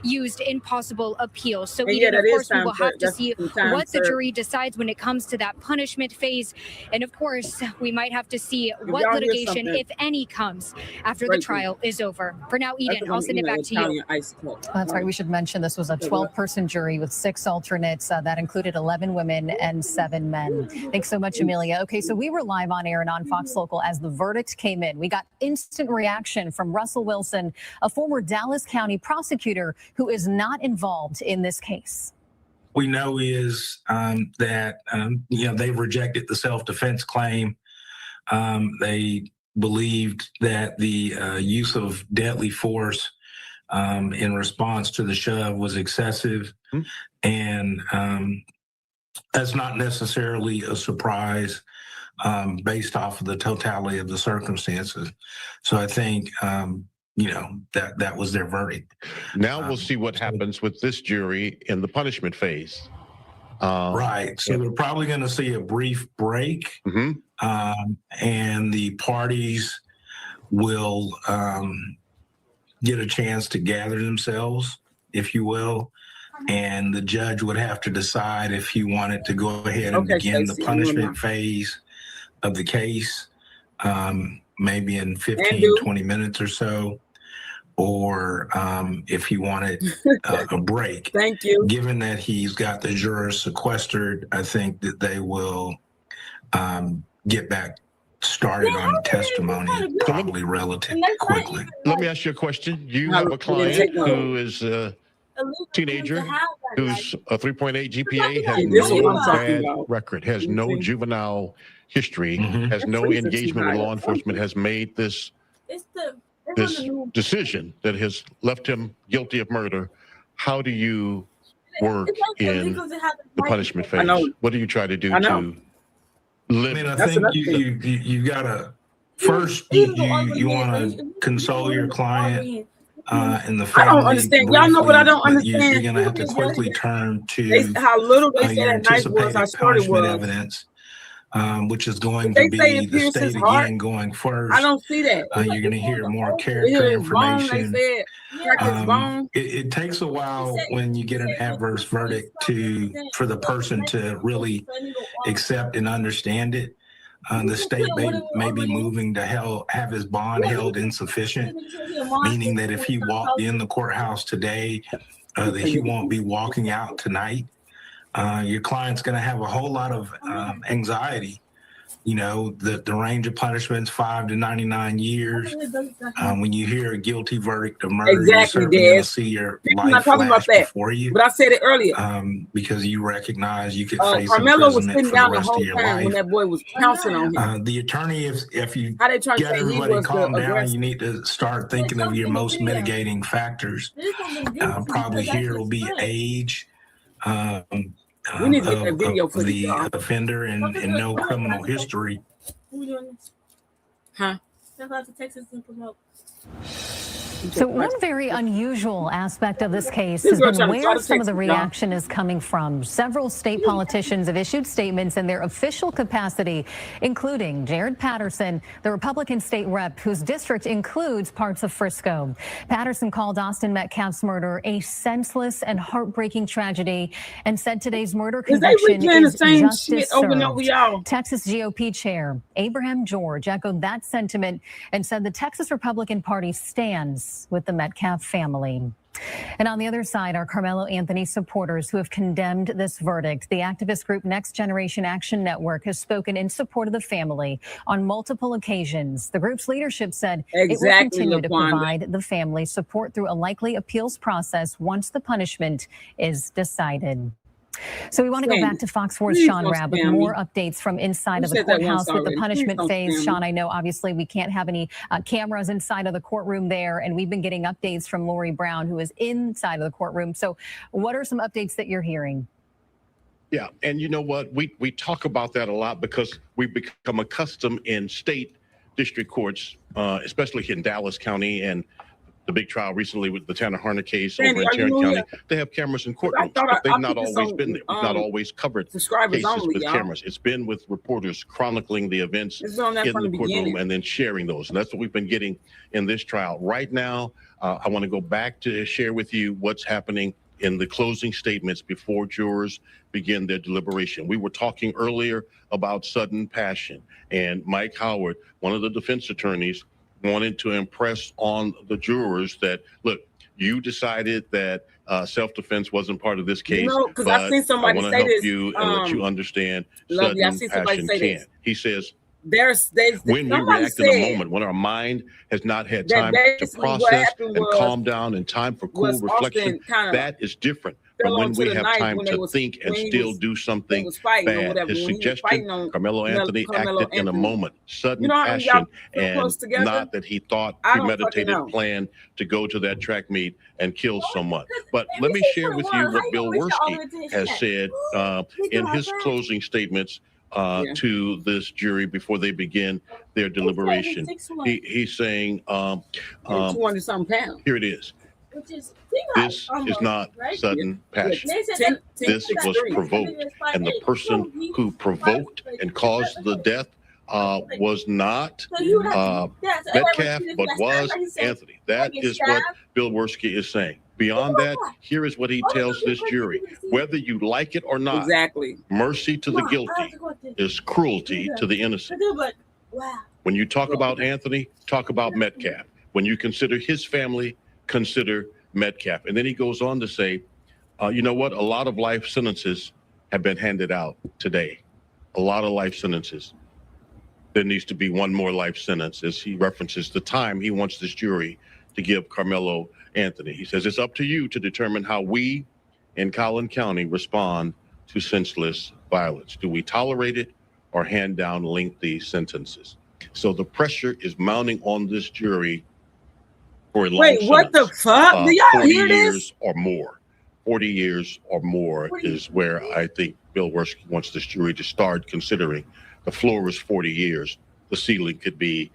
G: used in possible appeals. So Eden, of course, we will have to see what the jury decides when it comes to that punishment phase. And of course, we might have to see what litigation, if any, comes after the trial is over. For now, Eden, I'll send it back to you.
C: That's right. We should mention this was a 12-person jury with 6 alternates. That included 11 women and 7 men. Thanks so much, Amelia. Okay, so we were live on air and on Fox Local as the verdict came in. We got instant reaction from Russell Wilson, a former Dallas County prosecutor who is not involved in this case.
F: We know is that they've rejected the self-defense claim. They believed that the use of deadly force in response to the shove was excessive. And that's not necessarily a surprise. based off of the totality of the circumstances. So I think, that was their verdict.
B: Now we'll see what happens with this jury in the punishment phase.
F: Right. So we're probably going to see a brief break, and the parties will get a chance to gather themselves, if you will, and the judge would have to decide if he wanted to go ahead and begin the punishment phase of the case, maybe in 15, 20 minutes or so, or if he wanted a break.
E: Thank you.
F: Given that he's got the jurors sequestered, I think that they will get back started on testimony probably relatively quickly.
B: Let me ask you a question. You have a client who is a teenager who's a 3.8 GPA, has no bad record, has no juvenile history, has no engagement with law enforcement, has made this decision that has left him guilty of murder. How do you work in the punishment phase? What do you try to do to live?
F: I think you gotta first you want to console your client and the family.
E: I don't understand. Y'all know what I don't understand.
F: You're gonna have to quickly turn to
E: how little they
F: your
E: said that night was, how short it
F: punishment
E: was.
F: evidence, which is going to be the state again going first.
E: I don't see that.
F: You're going to hear more character information. It takes a while when you get an adverse verdict for the person to really accept and understand it. The state may be moving to have his bond held insufficient, meaning that if he walked in the courthouse today, that he won't be walking out tonight. Your client's going to have a whole lot of anxiety. The range of punishments, 5 to 99 years. When you hear a guilty verdict of murder, you're certainly going to see your life flash before you.
E: But I said it earlier.
F: Because you recognize you could face
E: Carmelo was
F: imprisonment
E: sitting
F: for
E: down
F: the
E: the
F: rest of
E: whole
F: your
E: time
F: life.
E: when that boy was pouncing on him.
F: The attorney, if you
E: How they trying to
F: get
E: say he
F: everybody
E: was
F: calm
E: the
F: down,
E: aggressor?
F: you need to start thinking of your most mitigating factors. Probably here will be age.
E: We need to get that video
F: of
E: footage,
F: the
E: y'all.
F: offender and no criminal history.
A: Who doing this?
E: Huh?
A: Step out to Texas and promote.
C: So one very unusual aspect of this case
E: This
C: has
E: girl
C: been
E: trying to try
C: where
E: to
C: some of
E: text
C: the
E: me, y'all.
C: reaction is coming from. Several state politicians have issued statements in their official capacity, including Jared Patterson, the Republican state rep whose district includes parts of Frisco. Patterson called Austin Metcalf's murder a senseless and heartbreaking tragedy and said today's murder
E: Is they
C: conviction
E: replaying the
C: is
E: same
C: justice
E: shit over and over,
C: served.
E: y'all?
C: Texas GOP chair Abraham George echoed that sentiment and said the Texas Republican Party stands with the Metcalf family. And on the other side are Carmelo Anthony supporters who have condemned this verdict. The activist group Next Generation Action Network has spoken in support of the family on multiple occasions. The group's leadership said it will
E: Exactly,
C: continue to
E: LaQuanda.
C: provide the family support through a likely appeals process once the punishment is decided. So we want to go back to Fox 4's
E: Please
C: Sean
E: don't
C: Rabb with
E: spam me.
C: more updates from inside
E: You
C: of the
E: said that once
C: courthouse with the
E: already. Please
C: punishment
E: don't
C: phase.
E: spam me.
C: Sean, I know obviously we can't have any cameras inside of the courtroom there, and we've been getting updates from Lori Brown, who is inside of the courtroom. So what are some updates that you're hearing?
B: Yeah, and you know what? We talk about that a lot because we've become accustomed in state district courts, especially in Dallas County and the big trial recently with the Tanner Harner case
E: Sandy,
B: over in
E: are you
B: Tarrant
E: on
B: County.
E: here?
B: They have cameras in
E: I
B: courtrooms,
E: thought
B: but they've
E: I
B: not
E: put this
B: always
E: on,
B: been there. We've not always covered
E: subscribers
B: cases
E: only,
B: with
E: y'all.
B: cameras. It's been with reporters chronicling the events
E: It's been on that
B: in
E: from
B: the
E: the
B: courtroom
E: beginning.
B: and then sharing those. And that's what we've been getting in this trial. Right now, I want to go back to share with you what's happening in the closing statements before jurors begin their deliberation. We were talking earlier about sudden passion, and Mike Howard, one of the defense attorneys, wanted to impress on the jurors that, look, you decided that self-defense wasn't part of this case,
E: You know, 'cause
B: but
E: I've seen somebody
B: I want
E: say
B: to help
E: this,
B: you and let you understand
E: Lovely, I've
B: sudden
E: seen somebody
B: passion
E: say
B: can.
E: this.
B: He says,
E: There's
B: when we
E: somebody
B: react in a
E: said
B: moment, when our mind has not had
E: that
B: time to
E: basically what
B: process
E: happened
B: and
E: was-
B: calm down and time for cool
E: was
B: reflection,
E: Austin kinda
B: that is different from
E: fell
B: when
E: onto
B: we
E: the
B: have
E: knife
B: time
E: when they
B: to
E: was-
B: think and
E: when he
B: still
E: was-
B: do
E: they
B: something
E: was fighting or
B: bad.
E: whatever.
B: His
E: When he was
B: suggestion,
E: fighting on
B: Carmelo Anthony
E: Carmelo
B: acted in a
E: Anthony.
B: moment, sudden
E: You know how y'all
B: passion,
E: feel
B: and
E: close together?
B: not that he thought
E: I don't fucking
B: premeditated
E: know.
B: plan to go to that track meet and kill someone. But let me share with you what Bill Worski has said in his closing statements to this jury before they begin their deliberation. He's saying,
E: 200 something pounds.
B: here it is.
A: Which is
B: This is not sudden passion. This was provoked, and the person who provoked and caused the death was not Metcalf, but was Anthony. That is what Bill Werski is saying. Beyond that, here is what he tells this jury. Whether you like it or not,
E: Exactly.
B: mercy to the guilty is cruelty to the innocent. When you talk about Anthony, talk about Metcalf. When you consider his family, consider Metcalf. And then he goes on to say, you know what? A lot of life sentences have been handed out today. A lot of life sentences. There needs to be one more life sentence, as he references the time he wants this jury to give Carmelo Anthony. He says, it's up to you to determine how we in Collin County respond to senseless violence. Do we tolerate it or hand down lengthy sentences? So the pressure is mounting on this jury for a long
E: Wait, what the
B: sentence.
E: fuck? Do y'all
B: 40
E: hear this?
B: years or more. 40 years or more is where I think Bill Werski wants this jury to start considering. The floor is 40 years. The ceiling could be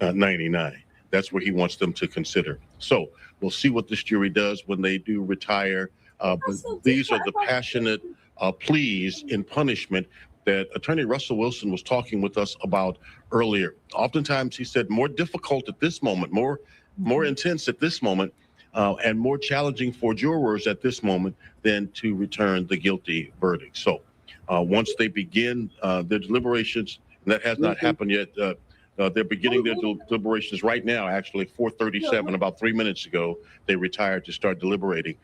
B: 99. That's where he wants them to consider. So we'll see what this jury does when they do retire. But these are the passionate pleas in punishment that Attorney Russell Wilson was talking with us about earlier. Oftentimes, he said, more difficult at this moment, more intense at this moment, and more challenging for jurors at this moment than to return the guilty verdict. So once they begin their deliberations, and that has not happened yet, they're beginning their deliberations right now, actually, 4:37, about 3 minutes ago, they retired to start deliberating.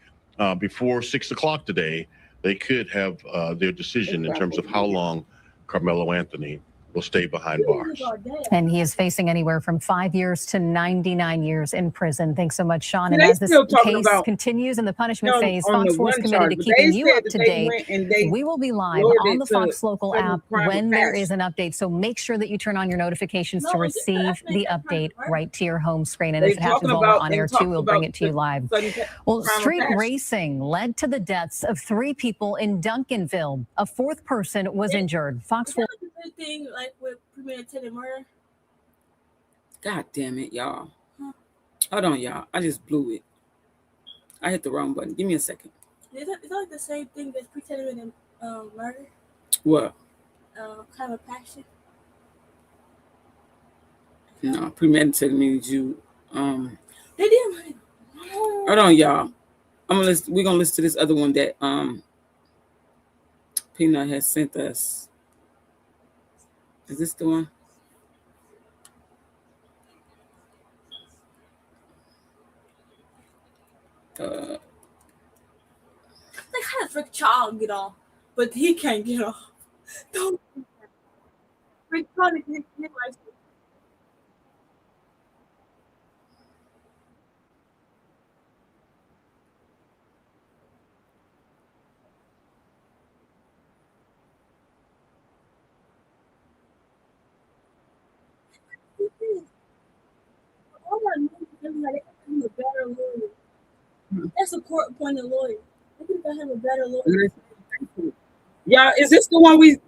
B: Before 6 o'clock today, they could have their decision in terms of how long Carmelo Anthony will stay behind bars.
C: And he is facing anywhere from 5 years to 99 years in prison. Thanks so much, Sean.
E: See,
C: And
E: they
C: as this
E: still talking
C: case
E: about-
C: continues in the punishment
E: No,
C: phase,
E: on
C: Fox
E: the
C: 4 is
E: one
C: committed
E: charge,
C: to
E: but
C: keeping
E: they
C: you
E: said
C: up
E: that
C: to
E: they
C: date.
E: went and they
C: We will be live
E: lowered
C: on
E: it
C: the
E: to
C: Fox Local
E: some
C: app
E: crime
C: when there
E: passion.
C: is an update. So make sure that you turn on your notifications to receive the update right to your home screen. And
E: They
C: if it happens
E: talking
C: while we're
E: about-
C: on
E: they
C: air too,
E: talking
C: we'll bring
E: about
C: it to you live.
E: sudden
C: Well,
E: crime of
C: street
E: passion.
C: racing led to the deaths of 3 people in Duncanville. A 4th person was injured. Fox 4.
A: Thing like with premeditated murder.
E: God damn it, y'all. Hold on, y'all. I just blew it. I hit the wrong button. Give me a second.
A: Is that like the same thing as premeditated murder?
E: What?
A: Kind of passion.
E: No, premeditated means you.
A: They did.
E: Hold on, y'all. We're gonna listen to this other one that Peanut has sent us. Is this the one?
A: Like how does Rick Child get off, but he can't get off? Don't. Rick Child is his life. All I know is that they could have a better lawyer. That's a court-appointed lawyer. They could have a better lawyer.
E: Y'all, is this the one we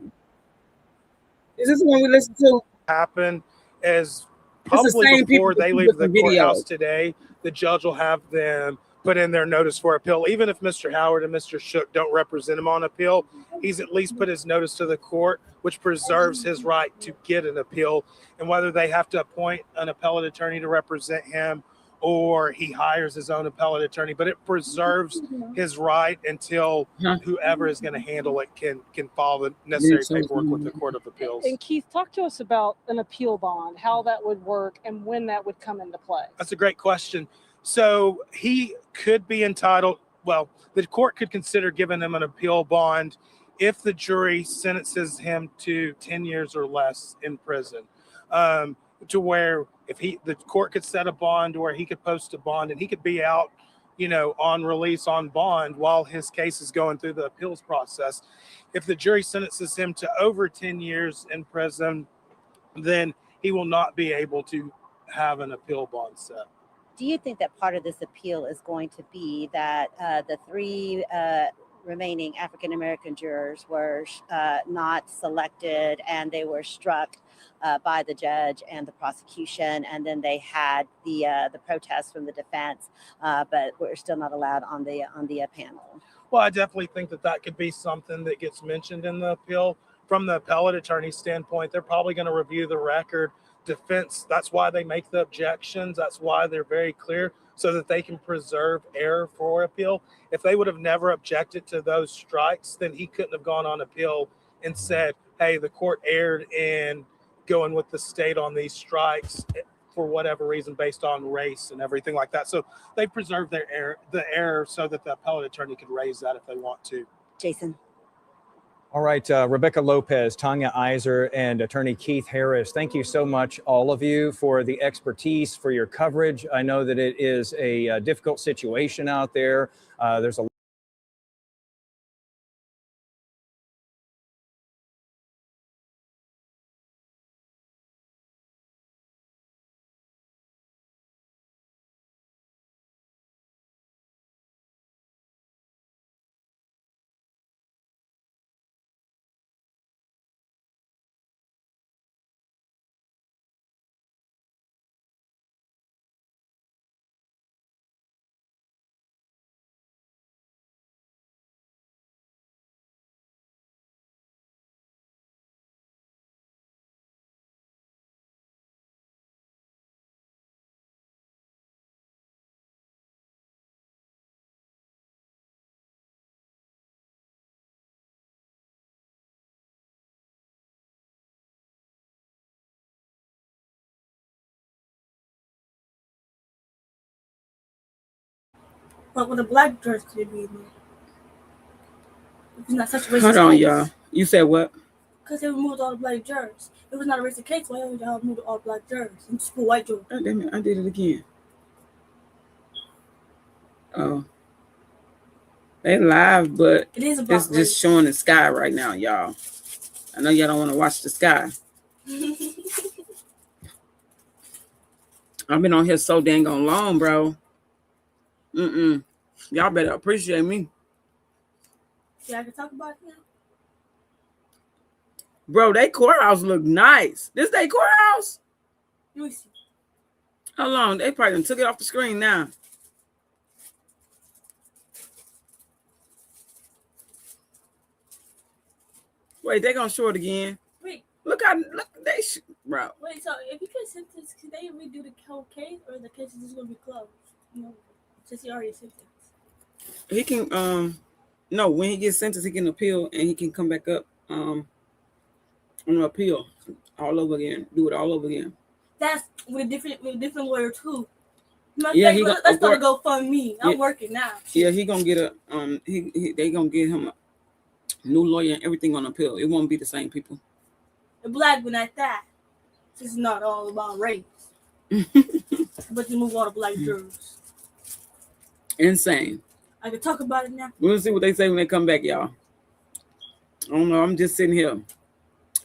E: listen to?
R: Happen as
E: the
R: probably
E: same
R: before
E: people
R: they
E: who
R: leave
E: put
R: the
E: the
R: courthouse
E: videos.
R: today, the judge will have them put in their notice for appeal. Even if Mr. Howard and Mr. Shook don't represent him on appeal, he's at least put his notice to the court, which preserves his right to get an appeal. And whether they have to appoint an appellate attorney to represent him or he hires his own appellate attorney, but it preserves his right until whoever is going to handle it can follow the necessary paperwork with the Court of Appeals.
Q: And Keith, talk to us about an appeal bond, how that would work, and when that would come into play.
R: That's a great question. So he could be entitled, well, the court could consider giving him an appeal bond if the jury sentences him to 10 years or less in prison. To where if the court could set a bond where he could post a bond and he could be out, on release on bond while his case is going through the appeals process. If the jury sentences him to over 10 years in prison, then he will not be able to have an appeal bond set.
P: Do you think that part of this appeal is going to be that the 3 remaining African American jurors were not selected, and they were struck by the judge and the prosecution, and then they had the protest from the defense, but we're still not allowed on the panel.
R: Well, I definitely think that could be something that gets mentioned in the appeal. From the appellate attorney's standpoint, they're probably going to review the record. Defense, that's why they make the objections. That's why they're very clear, so that they can preserve error for appeal. If they would have never objected to those strikes, then he couldn't have gone on appeal and said, hey, the court erred in going with the state on these strikes for whatever reason based on race and everything like that. So they preserved the error so that the appellate attorney could raise that if they want to.
P: Jason.
T: All right, Rebecca Lopez, Tanya Iser, and attorney Keith Harris, thank you so much, all of you, for the expertise, for your coverage. I know that it is a difficult situation out there. There's a
A: But with a black judge could it be in there? It's not such a racist
E: Hold on,
A: case.
E: y'all. You said what?
A: Because they removed all the black jurors. It was not a racist case. Why would y'all remove all black jurors and just put white jurors?
E: Oh, damn it, I did it again. Oh. They live, but
A: It is about
E: it's just showing the sky right now, y'all. I know y'all don't want to watch the sky. I've been on here so dang on long, bro. Y'all better appreciate me.
A: Yeah, I can talk about it now.
E: Bro, they courthouse look nice. This they courthouse?
A: Let me see.
E: How long? They probably done took it off the screen now. Wait, they gonna show it again.
A: Wait.
E: Look, bro.
A: Wait, so if you get sentenced, can they redo the whole case, or the case is just gonna be closed? You know, since he already sentenced.
E: He can no, when he gets sentenced, he can appeal and he can come back up on an appeal all over again. Do it all over again.
A: That's with a different lawyer too.
E: Yeah,
A: let's not go fund me. I'm working now.
E: Yeah, he gonna get a they gonna get him a new lawyer and everything on appeal. It won't be the same people.
A: The black one at that. This is not all about race. But you move all the black jurors.
E: Insane.
A: I can talk about it now.
E: We'll see what they say when they come back, y'all. I don't know. I'm just sitting here.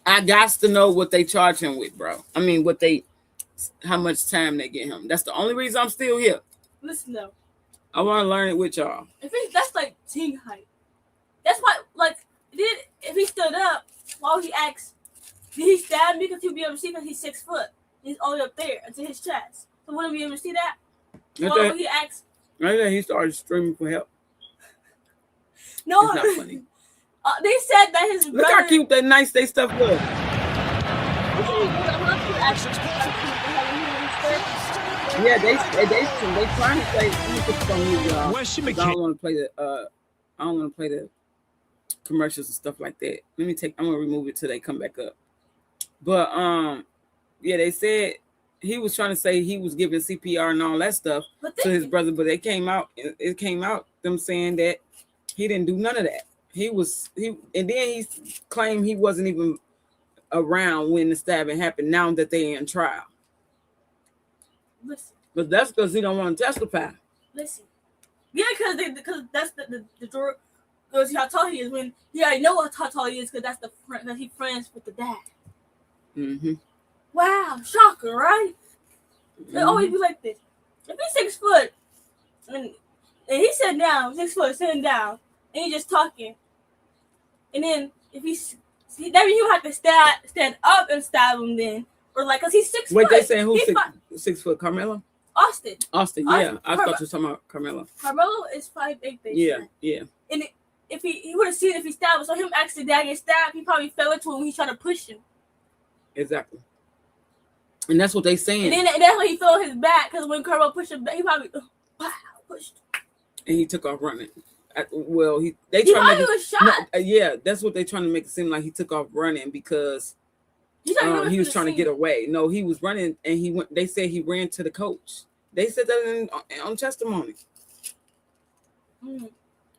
E: I got to know what they charge him with, bro. I mean, how much time they get him. That's the only reason I'm still here.
A: Listen though.
E: I want to learn it with y'all.
A: That's like teen height. That's why, like, if he stood up while he asked, did he stab me? Because he'll be able to see because he's 6 foot. He's all the way up there until his chest. So wouldn't be able to see that? While he asked.
E: Right there, he started screaming for help.
A: No,
E: it's not funny.
A: They said that his brother.
E: Look how cute that nice they stuff was. Yeah, they trying to say. Let me put this on you, y'all. I don't want to play the commercials and stuff like that. I'm gonna remove it till they come back up. But yeah, they said he was trying to say he was giving CPR and all that stuff to his brother, but it came out them saying that he didn't do none of that. And then he claimed he wasn't even around when the stabbing happened. Now that they're in trial,
A: listen.
E: But that's because he don't want to testify.
A: Listen, yeah, because that's the door. Because how tall he is when he already know how tall he is because that's that he friends with the dad.
E: Mm-hmm.
A: Wow, shocker, right? It always be like this. If he's 6 foot, and he sat down, 6 foot, sitting down, and he's just talking. And then if that means you have to stand up and stab him then, or like, cause he's 6
E: Wait,
A: foot.
E: they saying who's
A: He's
E: 6 foot? Carmelo?
A: Austin.
E: Austin, yeah. I thought you were talking about Carmelo.
A: Carmelo is 5'8".
E: Yeah, yeah.
A: And if he would have seen if he stabbed him, so him actually dad get stabbed, he probably fell into him when he tried to push him.
E: Exactly. And that's what they saying.
A: And that's when he fell on his back, because when Carmelo pushed him back, he probably pushed.
E: And he took off running. They
A: He
E: trying
A: probably
E: to
A: was shot.
E: yeah, that's what they trying to make it seem like he took off running because he was trying to get away. No, he was running and he went. They said he ran to the coach. They said that on testimony.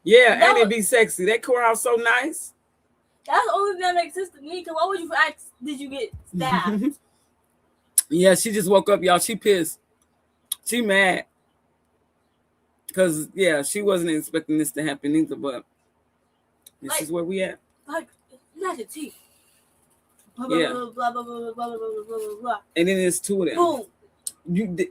E: Yeah, and it'd be sexy. That courthouse so nice.
A: That's the only thing that makes sense to me. Because why would you ask? Did you get stabbed?
E: Yeah, she just woke up, y'all. She pissed. She mad. Because, yeah, she wasn't expecting this to happen either, but this is where we at.
A: Like, you got your teeth. Blah,
E: Yeah.
A: blah, blah, blah, blah, blah, blah, blah, blah, blah, blah.
E: And then there's two of them.
A: Boom.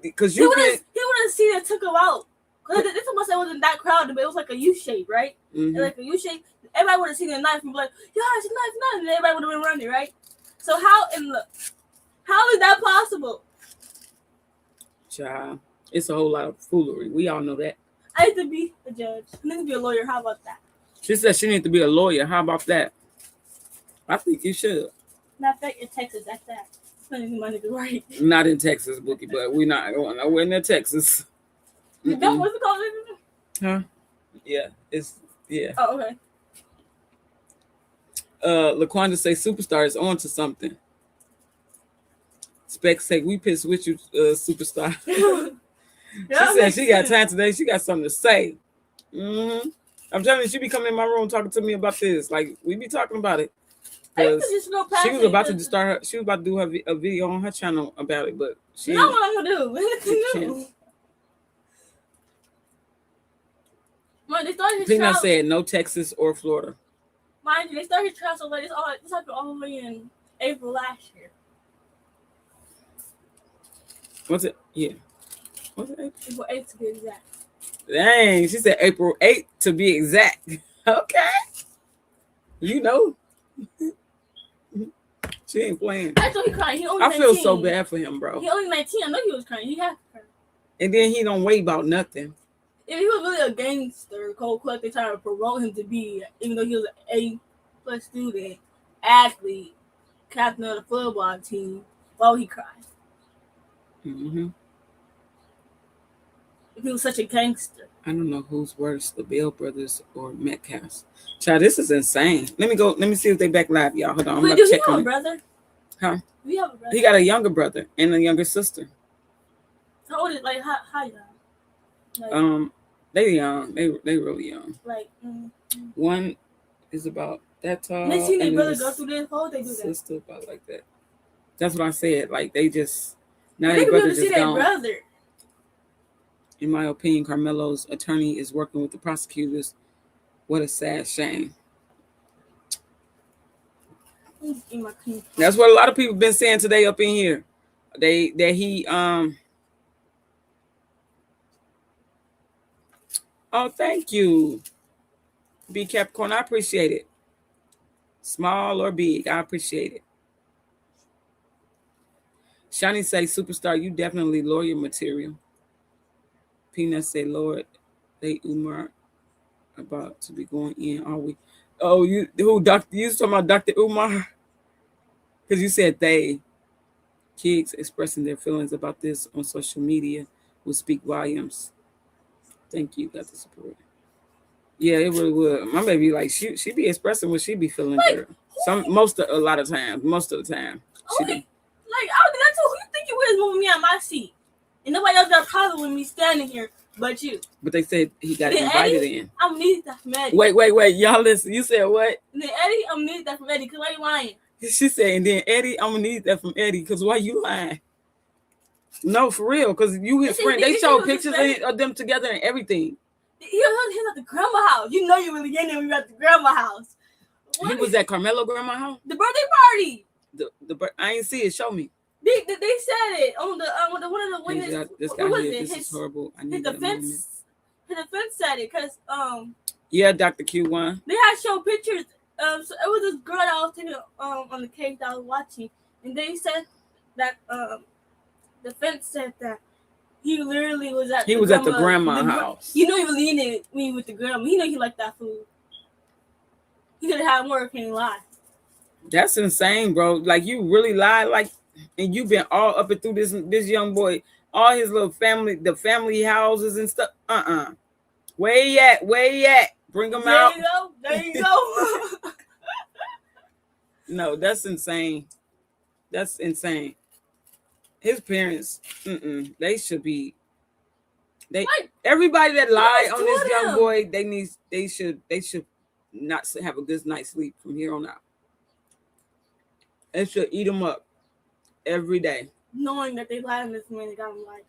E: Because
A: He
E: you
A: would
E: can
A: have seen it took him out. Because this almost it wasn't that crowded, but it was like a U shape, right?
E: Mhm.
A: And like a U shape, everybody would have seen the knife and be like, yeah, it's a knife, and everybody would have been running, right? So how is that possible?
E: Child, it's a whole lot of foolery. We all know that.
A: I need to be a judge. I need to be a lawyer. How about that?
E: She said she needs to be a lawyer. How about that? I think you should.
A: Matter of fact, in Texas, that's that. Spending money to right.
E: Not in Texas, Bookie, but we're not going nowhere near Texas.
A: That's what's it called?
E: Huh? Yeah, yeah.
A: Oh, okay.
E: LaQuanda say Superstar is on to something. Specs say we pissed with you, Superstar. She said she got time today. She got something to say. I'm telling you, she be coming in my room talking to me about this. Like, we be talking about it. Because she was about to start she was about to do a video on her channel about it, but she
A: know what I'm gonna do. They started his
E: Peanut
A: trial.
E: said no Texas or Florida.
A: Mind you, they started his trial so late. This happened all the way in April last year.
E: What's it? Yeah. What's it?
A: April 8th to be exact.
E: Dang, she said April 8th to be exact. Okay. You know. She ain't playing.
A: I thought he crying. He only
E: I
A: 19.
E: feel so bad for him, bro.
A: He only 19. I know he was crying. He had to cry.
E: And then he don't weigh about nothing.
A: If he was really a gangster, cold cut, they trying to promote him to be, even though he was an A+ student, athlete, captain of the football team, why would he cry?
E: Mm-hmm.
A: If he was such a gangster.
E: I don't know who's worse, the Bell brothers or Metcalf. Child, this is insane. Let me see if they back live, y'all. Hold on. I'm
A: Wait,
E: about
A: do
E: to
A: he
E: check
A: have
E: on
A: a
E: it.
A: brother?
E: Huh?
A: Do he have a brother?
E: He got a younger brother and a younger sister.
A: How old is, like, how young? Like,
E: They young. They really young.
A: like,
E: One is about that tall.
A: they seen their
E: and
A: brother
E: his
A: go through this. How would they do that?
E: sister about like that. That's what I said. Like they just now
A: They
E: their
A: could be able
E: brother
A: to see
E: just
A: their
E: gone.
A: brother.
E: In my opinion, Carmelo's attorney is working with the prosecutors. What a sad shame.
A: In my cream.
E: That's what a lot of people been saying today up in here. Oh, thank you. B Capricorn, I appreciate it. Small or big, I appreciate it. Shani say, Superstar, you definitely lawyer material. Peanut say, Lord, they Umar about to be going in all week. Oh, you was talking about Dr. Umar? Because you said they. Kids expressing their feelings about this on social media will speak volumes. Thank you, Dr. Support. Yeah, it really would. My baby, like, she be expressing what she be feeling. Like, a lot of the time. She do.
A: Like, that's who you think you is moving me out my seat. And nobody else got a problem with me standing here but you.
E: But they said he got
A: Then
E: invited
A: Eddie,
E: in.
A: I'm needed that from Eddie.
E: Wait. Y'all listen. You said what?
A: And then Eddie, I'm needed that from Eddie. Because why you lying?
E: She said, and then Eddie, I'm going to need that from Eddie. Because why you lying? No, for real. Because you his friend. They showed pictures of them together and everything.
A: He was at the grandma house. You know you really getting him when you're at the grandma house.
E: He was at Carmelo grandma house?
A: The birthday party.
E: I ain't see it. Show me.
A: They said it on the one of the witnesses.
E: This guy here, this is horrible. I need
A: His defense said it because
E: Yeah, Dr. Q1.
A: They had show pictures of, so it was this girl that I was taking on the case that I was watching, and they said that the fence said that he literally was at
E: He was at the grandma house.
A: You know he was eating me with the grandma. You know he liked that food. He could have had more if he didn't lie.
E: That's insane, bro. Like, you really lied, like, and you've been all up and through this young boy, all his little family, the family houses and stuff. Where he at? Where he at? Bring him out.
A: There you go. There you go.
E: No, that's insane. That's insane. His parents, they should be. Everybody that lied on this young boy, they should not have a good night's sleep from here on out. They should eat him up every day.
A: Knowing that they lied on this man, they got him life.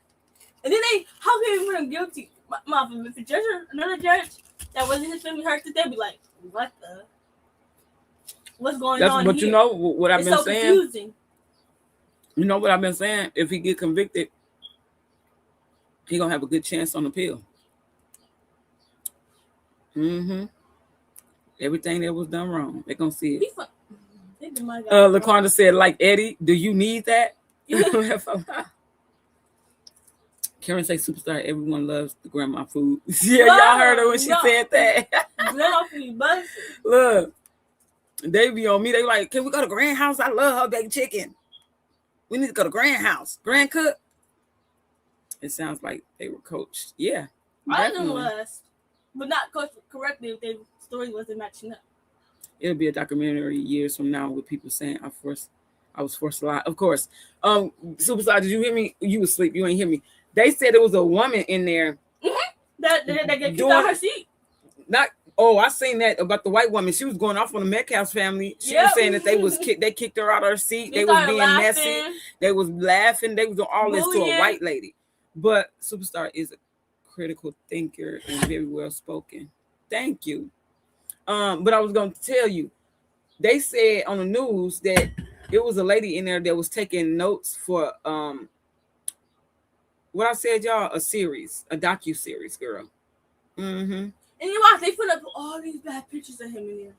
A: And then how can they put him guilty? If a judge or another judge that wasn't his family heard it, they'd be like, what's going on
E: But
A: here?
E: you know what I've been
A: so
E: saying?
A: Confusing.
E: You know what I've been saying? If he get convicted, he gonna have a good chance on appeal. Everything that was done wrong, they're gonna see it. LaQuanda said, like Eddie, do you need that? Karen say, Superstar, everyone loves the grandma food. Yeah, y'all heard her when she said that.
A: Grandma food, but
E: Look, they be on me. They like, can we go to Grand House? I love her baked chicken. We need to go to Grand House. Grand Cook. It sounds like they were coached. Yeah.
A: I didn't was, but not coached correctly if their story wasn't matching up.
E: It'll be a documentary years from now with people saying I was forced to lie. Of course. Superstar, did you hear me? You was asleep. You ain't hear me. They said there was a woman in there
A: that get kicked out her seat.
E: I seen that about the white woman. She was going off on the Metcalf's family. She was saying that they kicked her out of her seat. They was being messy. They was laughing. They was doing all this to a white lady. But Superstar is a critical thinker and very well spoken. Thank you. But I was going to tell you, they said on the news that it was a lady in there that was taking notes for what I said, y'all, a docu-series, girl.
A: And you watch, they put up all these bad pictures of him in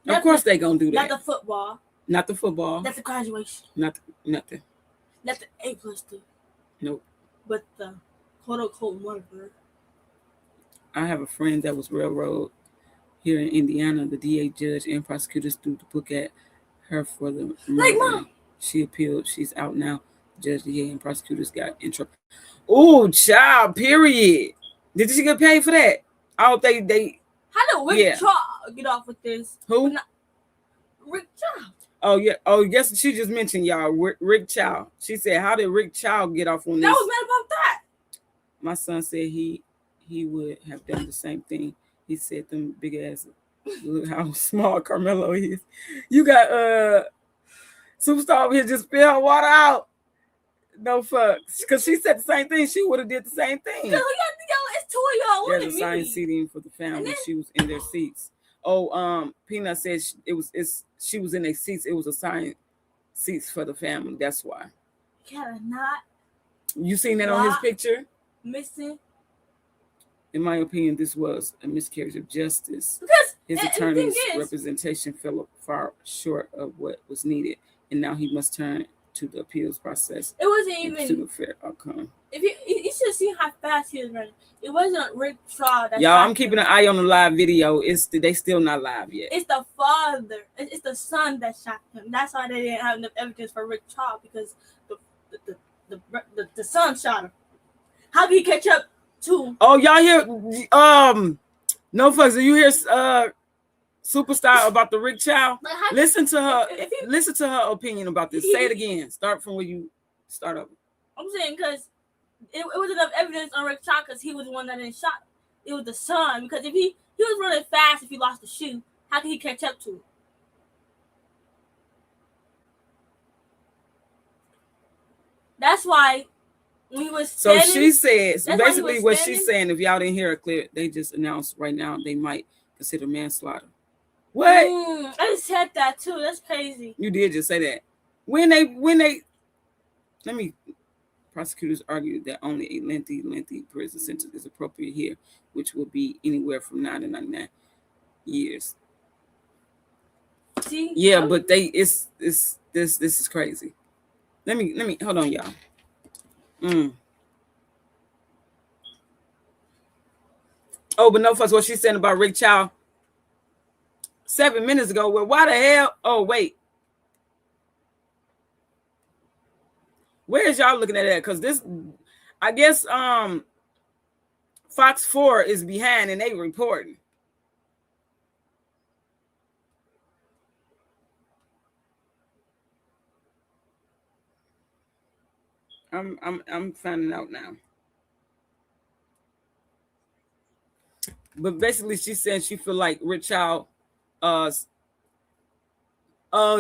A: there.
E: Of course they gonna do that.
A: Not the football.
E: Not the football.
A: Not the graduation.
E: Nothing.
A: Not the A+ too.
E: Nope.
A: But the quote-unquote murderer.
E: I have a friend that was railroad here in Indiana. The DA judge and prosecutors threw the book at her for the murder.
A: Like, Mom.
E: She appealed. She's out now. Judge, DA, and prosecutors got in trouble. Oh, child, period. Did she get paid for that? I hope they
A: How did Rick Charles get off with this?
E: Who?
A: Rick Charles.
E: Oh, yeah. Oh, yes, she just mentioned y'all, Rick Chow. She said, how did Rick Chow get off on this?
A: I was mad about that.
E: My son said he would have done the same thing. He said them big ass, look how small Carmelo is. You got Superstar over here just spill her water out. No fucks. Because she said the same thing. She would have did the same thing.
A: Because it's two of y'all.
E: There's assigned seating for the family. She was in their seats. Oh, Peanut said she was in their seats. It was assigned seats for the family. That's why.
A: Cannot.
E: You seen that on his picture?
A: Missing.
E: In my opinion, this was a miscarriage of justice.
A: Because
E: his attorney's representation fell far short of what was needed, and now he must turn to the appeals process.
A: It wasn't even
E: to a fair outcome.
A: If you should see how fast he was running. It wasn't Rick Shaw.
E: Y'all, I'm keeping an eye on the live video. They still not live yet.
A: It's the father. It's the son that shot him. That's why they didn't have enough evidence for Rick Shaw, because the son shot him. How did he catch up to?
E: Oh, y'all hear? No fucks. Do you hear? Superstar about the Rick Chow. Listen to her. Listen to her opinion about this. Say it again. Start from where you start up.
A: I'm saying because it was enough evidence on Rick Chow because he was the one that didn't shot. It was the son, because if he was running fast, if he lost the shoe, how could he catch up to it? That's why we was.
E: So she said basically what she's saying. If y'all didn't hear her clear, they just announced right now they might consider manslaughter. What?
A: I just said that too. That's crazy.
E: You did just say that. When they let me Prosecutors argued that only a lengthy prison sentence is appropriate here, which will be anywhere from 9 to 99 years.
A: See?
E: Yeah, but this is crazy. Let me hold on, y'all. Oh, but no fuss what she's saying about Rick Chow 7 minutes ago. Well, why the hell? Oh, wait. Where is y'all looking at that? Because this, I guess Fox 4 is behind and they reporting. I'm finding out now. But basically, she said she feel like Rich Child.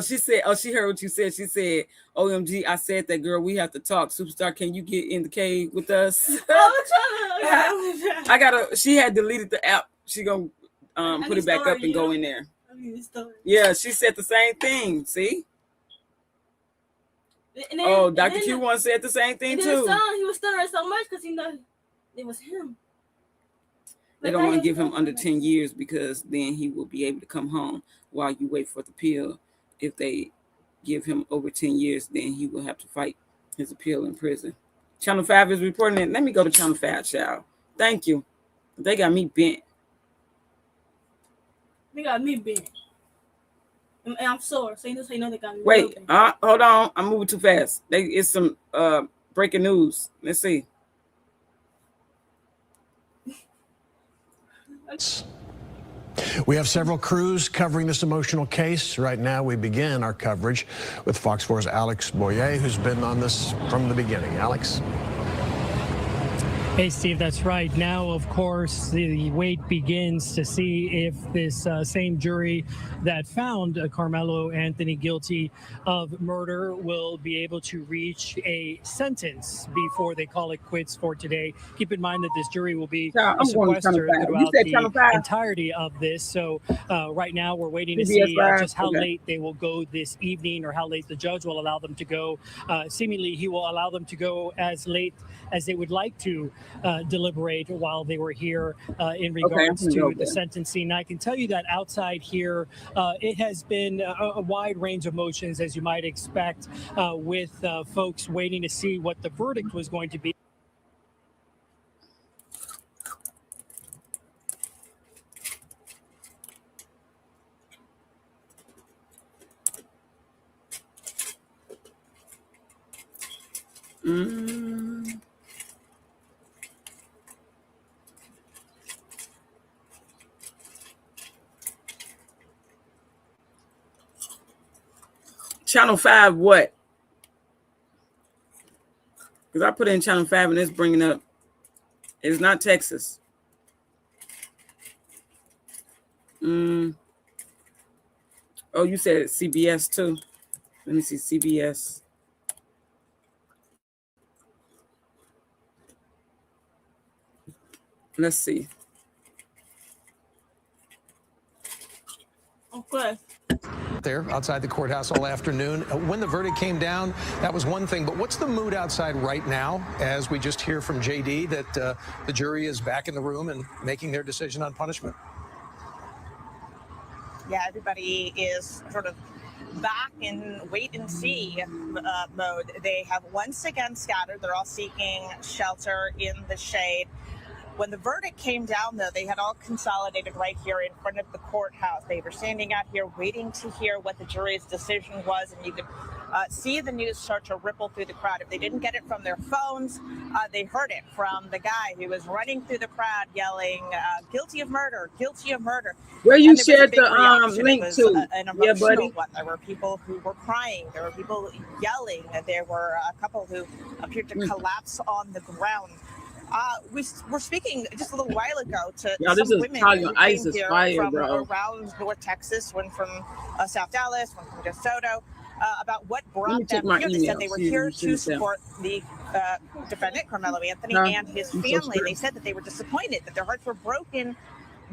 E: She said, she heard what you said. She said, "OMG, I said that, girl. We have to talk. Superstar, can you get in the cave with us?" I gotta. She had deleted the app. She gonna put it back up and go in there. Yeah, she said the same thing. See. Dr. Q once said the same thing too.
A: He was stuttering so much because he know it was him.
E: They don't want to give him under 10 years because then he will be able to come home while you wait for the appeal. If they give him over 10 years, then he will have to fight his appeal in prison. Channel 5 is reporting it. Let me go to Channel 5, child. Thank you. They got me bent.
A: They got me bent. And I'm sore. So you know they got me.
E: Wait, hold on. I'm moving too fast. It's some breaking news. Let's see.
U: We have several crews covering this emotional case. Right now, we begin our coverage with Fox 4's Alex Boyer, who's been on this from the beginning. Alex?
D: Hey, Steve, that's right. Now, of course, the wait begins to see if this same jury that found Carmelo Anthony guilty of murder will be able to reach a sentence before they call it quits for today. Keep in mind that this jury will be sequestered throughout the entirety of this. So right now, we're waiting to see just how late they will go this evening or how late the judge will allow them to go. Seemingly, he will allow them to go as late as they would like to deliberate while they were here in regards to the sentencing. I can tell you that outside here, it has been a wide range of emotions, as you might expect, with folks waiting to see what the verdict was going to be.
E: Channel 5 what? Because I put in Channel 5 and it's bringing up, it's not Texas. Oh, you said CBS too. Let me see, CBS. Let's see.
A: Okay.
U: There outside the courthouse all afternoon. When the verdict came down, that was one thing. But what's the mood outside right now as we just hear from JD that the jury is back in the room and making their decision on punishment?
V: Yeah, everybody is sort of back in wait and see mode. They have once again scattered. They're all seeking shelter in the shade. When the verdict came down, though, they had all consolidated right here in front of the courthouse. They were standing out here waiting to hear what the jury's decision was, and you could see the news start to ripple through the crowd. If they didn't get it from their phones, they heard it from the guy who was running through the crowd yelling, guilty of murder, guilty of murder.
E: Where you shared the link to.
V: An emotional one. There were people who were crying. There were people yelling. There were a couple who appeared to collapse on the ground. We were speaking just a little while ago to some women who came here from around North Texas, one from South Dallas, one from DeSoto, about what brought them here. They said they were here to support the defendant, Carmelo Anthony, and his family. They said that they were disappointed, that their hearts were broken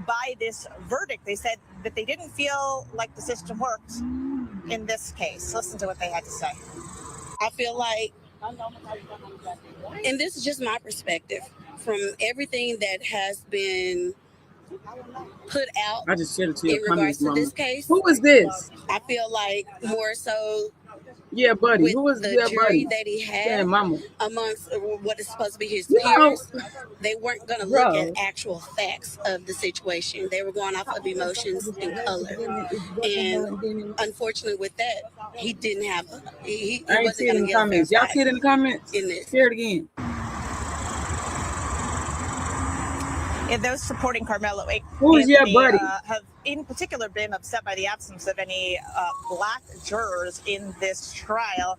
V: by this verdict. They said that they didn't feel like the system worked in this case. Listen to what they had to say.
W: I feel like
H: And this is just my perspective from everything that has been put out
E: I just shared it to
H: in
E: your
H: regards
E: comments,
H: to
E: Mama.
H: this case.
E: Who is this?
H: I feel like more so
E: Yeah, buddy.
H: with
E: Who is
H: the
E: yeah,
H: jury
E: buddy?
H: that he
E: Yeah,
H: had
E: Mama.
H: amongst what is supposed to be his
E: You know,
H: peers, they weren't going to look
E: bro.
H: at actual facts of the situation. They were going off of emotions and color. And unfortunately with that, he didn't have, he
E: I ain't
H: wasn't
E: see it
H: going
E: in
H: to
E: the
H: get a fair
E: comments. Y'all
H: fight
E: see it in the comments?
H: in this.
E: Share it again.
V: And those supporting Carmelo
E: Who is your
V: Anthony
E: buddy?
V: have in particular been upset by the absence of any black jurors in this trial.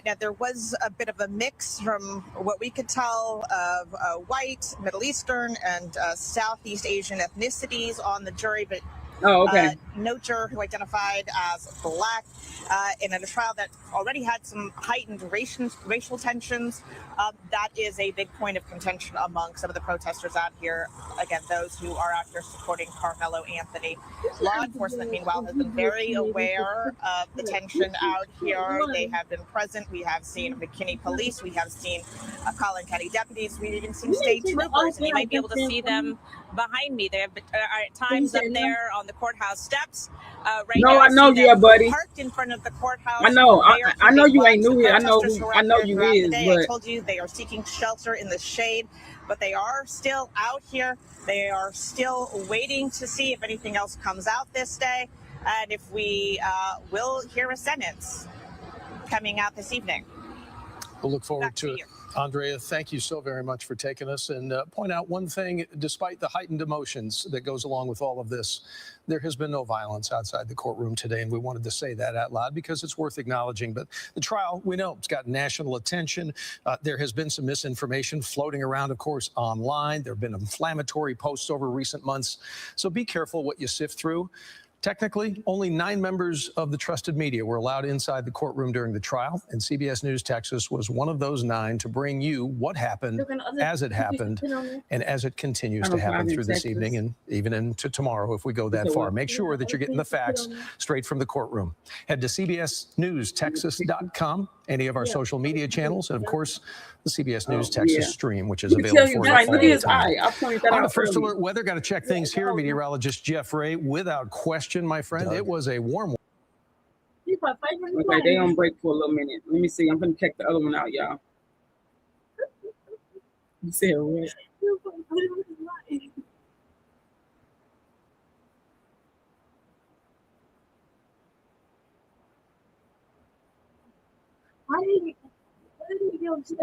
V: Now, there was a bit of a mix from what we could tell of white, Middle Eastern, and Southeast Asian ethnicities on the jury, but
E: Oh, okay.
V: no juror who identified as black. In a trial that already had some heightened racial tensions, that is a big point of contention among some of the protesters out here. Again, those who are out here supporting Carmelo Anthony. Law enforcement, meanwhile, has been very aware of the tension out here. They have been present. We have seen McKinney police. We have seen Collin County deputies. We've even seen state troopers, and you might be able to see them behind me. They have been, at times up there on the courthouse steps. Right
E: No,
V: now,
E: I know
V: see
E: you,
V: them
E: buddy.
V: parked in front of the courthouse.
E: I know.
V: They are
E: I know
V: keeping
E: you ain't
V: watch.
E: new
V: The
E: here. I know
V: protesters
E: who.
V: who are
E: I
V: out
E: know
V: there
E: you
V: throughout the
E: is,
V: day, I
E: but
V: told you they are seeking shelter in the shade, but they are still out here. They are still waiting to see if anything else comes out this day, and if we will hear a sentence coming out this evening.
U: We'll look forward to it. Andrea, thank you so very much for taking us, and point out one thing. Despite the heightened emotions that goes along with all of this, there has been no violence outside the courtroom today, and we wanted to say that out loud because it's worth acknowledging. But the trial, we know, it's got national attention. There has been some misinformation floating around, of course, online. There have been inflammatory posts over recent months. So be careful what you sift through. Technically, only 9 members of the trusted media were allowed inside the courtroom during the trial, and CBS News Texas was one of those 9 to bring you what happened as it happened and as it continues to happen through this evening and even into tomorrow if we go that far. Make sure that you're getting the facts straight from the courtroom. Head to cbsnewstexas.com, any of our social media channels, and of course, the CBS News Texas stream, which is
E: you can
U: available
E: tell you
U: for
E: right.
U: you
E: Look
U: all
E: at
U: the
E: his eye.
U: time.
E: I pointed that
U: On the
E: out
U: First
E: earlier.
U: Alert Weather, got to check things here. Meteorologist Jeff Ray, without question, my friend, it was a warm.
E: Okay, they on break for a little minute. Let me see. I'm gonna check the other one out, y'all. You said what?
A: Why did you get upset?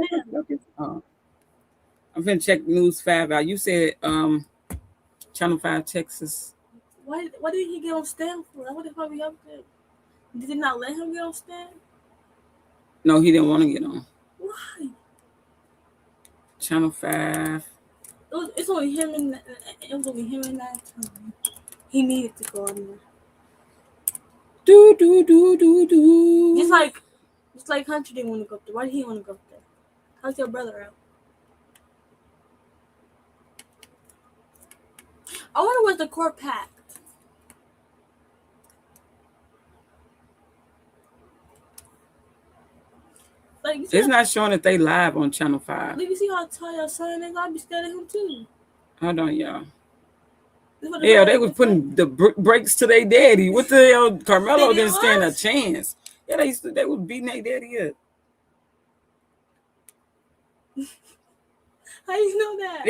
E: I'm gonna check News 5 out. You said Channel 5 Texas.
A: Why did he get on stand for? What the fuck we up there? Did they not let him get on stand?
E: No, he didn't want to get on.
A: Why?
E: Channel 5.
A: It's only him and it was only him and that time. He needed to go on there.
E: Do.
A: Just like Hunter didn't want to go up there. Why did he want to go up there? How's your brother out? I wonder was the court packed. Like,
E: It's not showing that they live on Channel 5.
A: Like, you see how tall your son is? I'd be scared of him too.
E: Hold on, y'all. Yeah, they was putting the brakes to their daddy. What the hell? Carmelo didn't stand a chance. Yeah, they was beating their daddy up.
A: How you know that?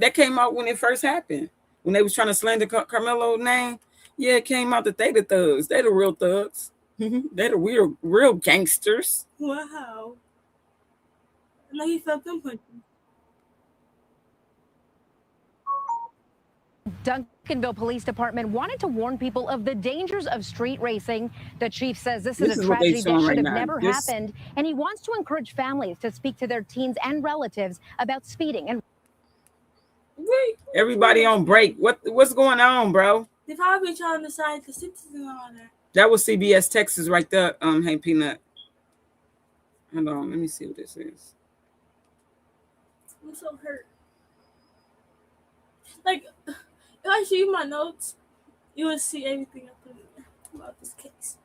E: That came out when it first happened. When they was trying to slander Carmelo's name. Yeah, it came out that they the thugs. They the real thugs. They the real gangsters.
A: Wow. Now he felt them punches.
I: Duncanville Police Department wanted to warn people of the dangers of street racing. The chief says this is a tragedy that should have never happened, and he wants to encourage families to speak to their teens and relatives about speeding. And
E: Everybody on break. What's going on, bro?
A: They probably trying to decide the citizen on there.
E: That was CBS Texas right there. Hey Peanut. Hold on, let me see what this is.
A: I'm so hurt. Like, if I show you my notes, you will see everything I put in there about this case.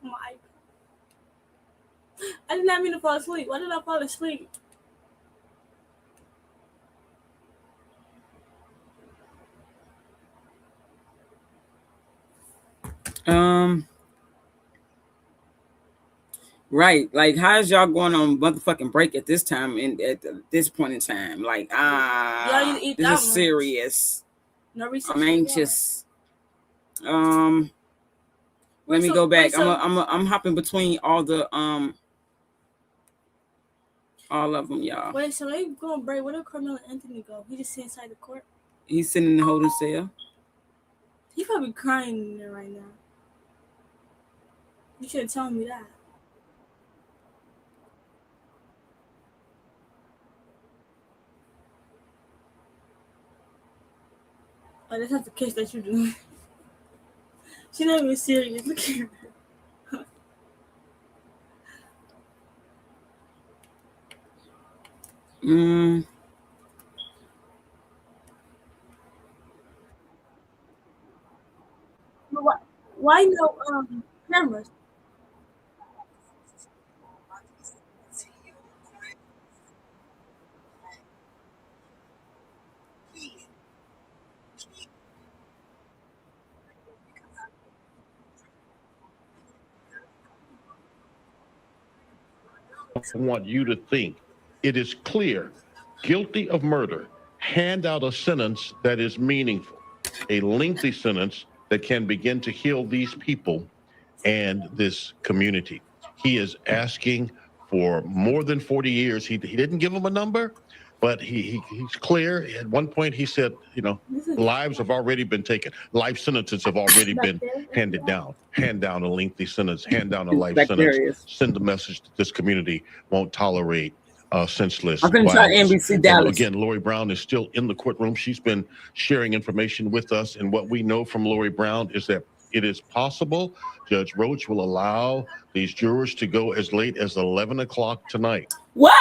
A: My iPad. I did not mean to fall asleep. Why did I fall asleep?
E: Right. Like, how's y'all going on motherfucking break at this time and at this point in time? Like,
A: Y'all need to eat that
E: this is
A: much.
E: serious.
A: No recess
E: I'm
A: for y'all.
E: anxious.
A: Wait,
E: Let me
A: so-
E: go back.
A: wait, so-
E: I'm hopping between all of them, y'all.
A: Wait, so they going break. Where did Carmelo Anthony go? He just sit inside the court.
E: He's sitting in the holding cell.
A: He probably crying in there right now. You should have told me that. Oh, that's not the case that you're doing. She's not even serious. Look at her. But why no cameras?
B: I want you to think it is clear, guilty of murder, hand out a sentence that is meaningful, a lengthy sentence that can begin to heal these people and this community. He is asking for more than 40 years. He didn't give him a number, but he's clear. At one point he said, lives have already been taken. Life sentences have already been handed down. Hand down a lengthy sentence, hand down a life
E: Back there
B: sentence.
E: is.
B: Send a message that this community won't tolerate senseless
E: I'm gonna try
B: violence.
E: NBC
B: And
E: Dallas.
B: again, Lori Brown is still in the courtroom. She's been sharing information with us. And what we know from Lori Brown is that it is possible Judge Roach will allow these jurors to go as late as 11 o'clock tonight.
E: What?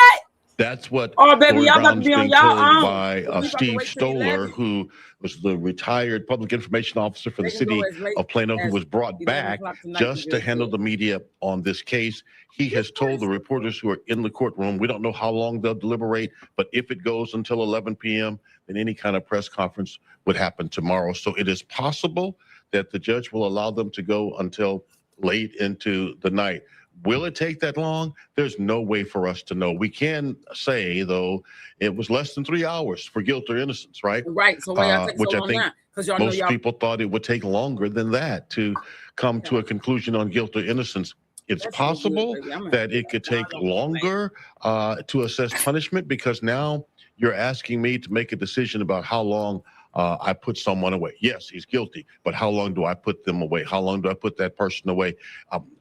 B: That's what
E: Oh, baby,
B: Lori
E: y'all about to
B: Brown's
E: be on
B: being
E: y'all
B: told
E: own.
B: by
E: We about to
B: Steve
E: wait till
B: Stoller,
E: 11.
B: who was the retired public information officer for the
E: They can go
B: city
E: as late
B: of Plano, who
E: as
B: was brought
E: 11
B: back
E: o'clock tonight,
B: just
E: you
B: to
E: just
B: handle
E: said.
B: the media on this case. He has told the reporters who are in the courtroom, we don't know how long they'll deliberate, but if it goes until 11 p.m., then any kind of press conference would happen tomorrow. So it is possible that the judge will allow them to go until late into the night. Will it take that long? There's no way for us to know. We can say, though, it was less than 3 hours for guilt or innocence, right?
E: Right. So why y'all take
B: Which
E: so
B: I
E: long
B: think
E: now? Because y'all know
B: most
E: y'all.
B: people thought it would take longer than that to come to a conclusion on guilt or innocence. It's
E: That's
B: possible
E: good, baby. I'm
B: that it could take longer to assess punishment, because now you're asking me to make a decision about how long I put someone away. Yes, he's guilty, but how long do I put them away? How long do I put that person away?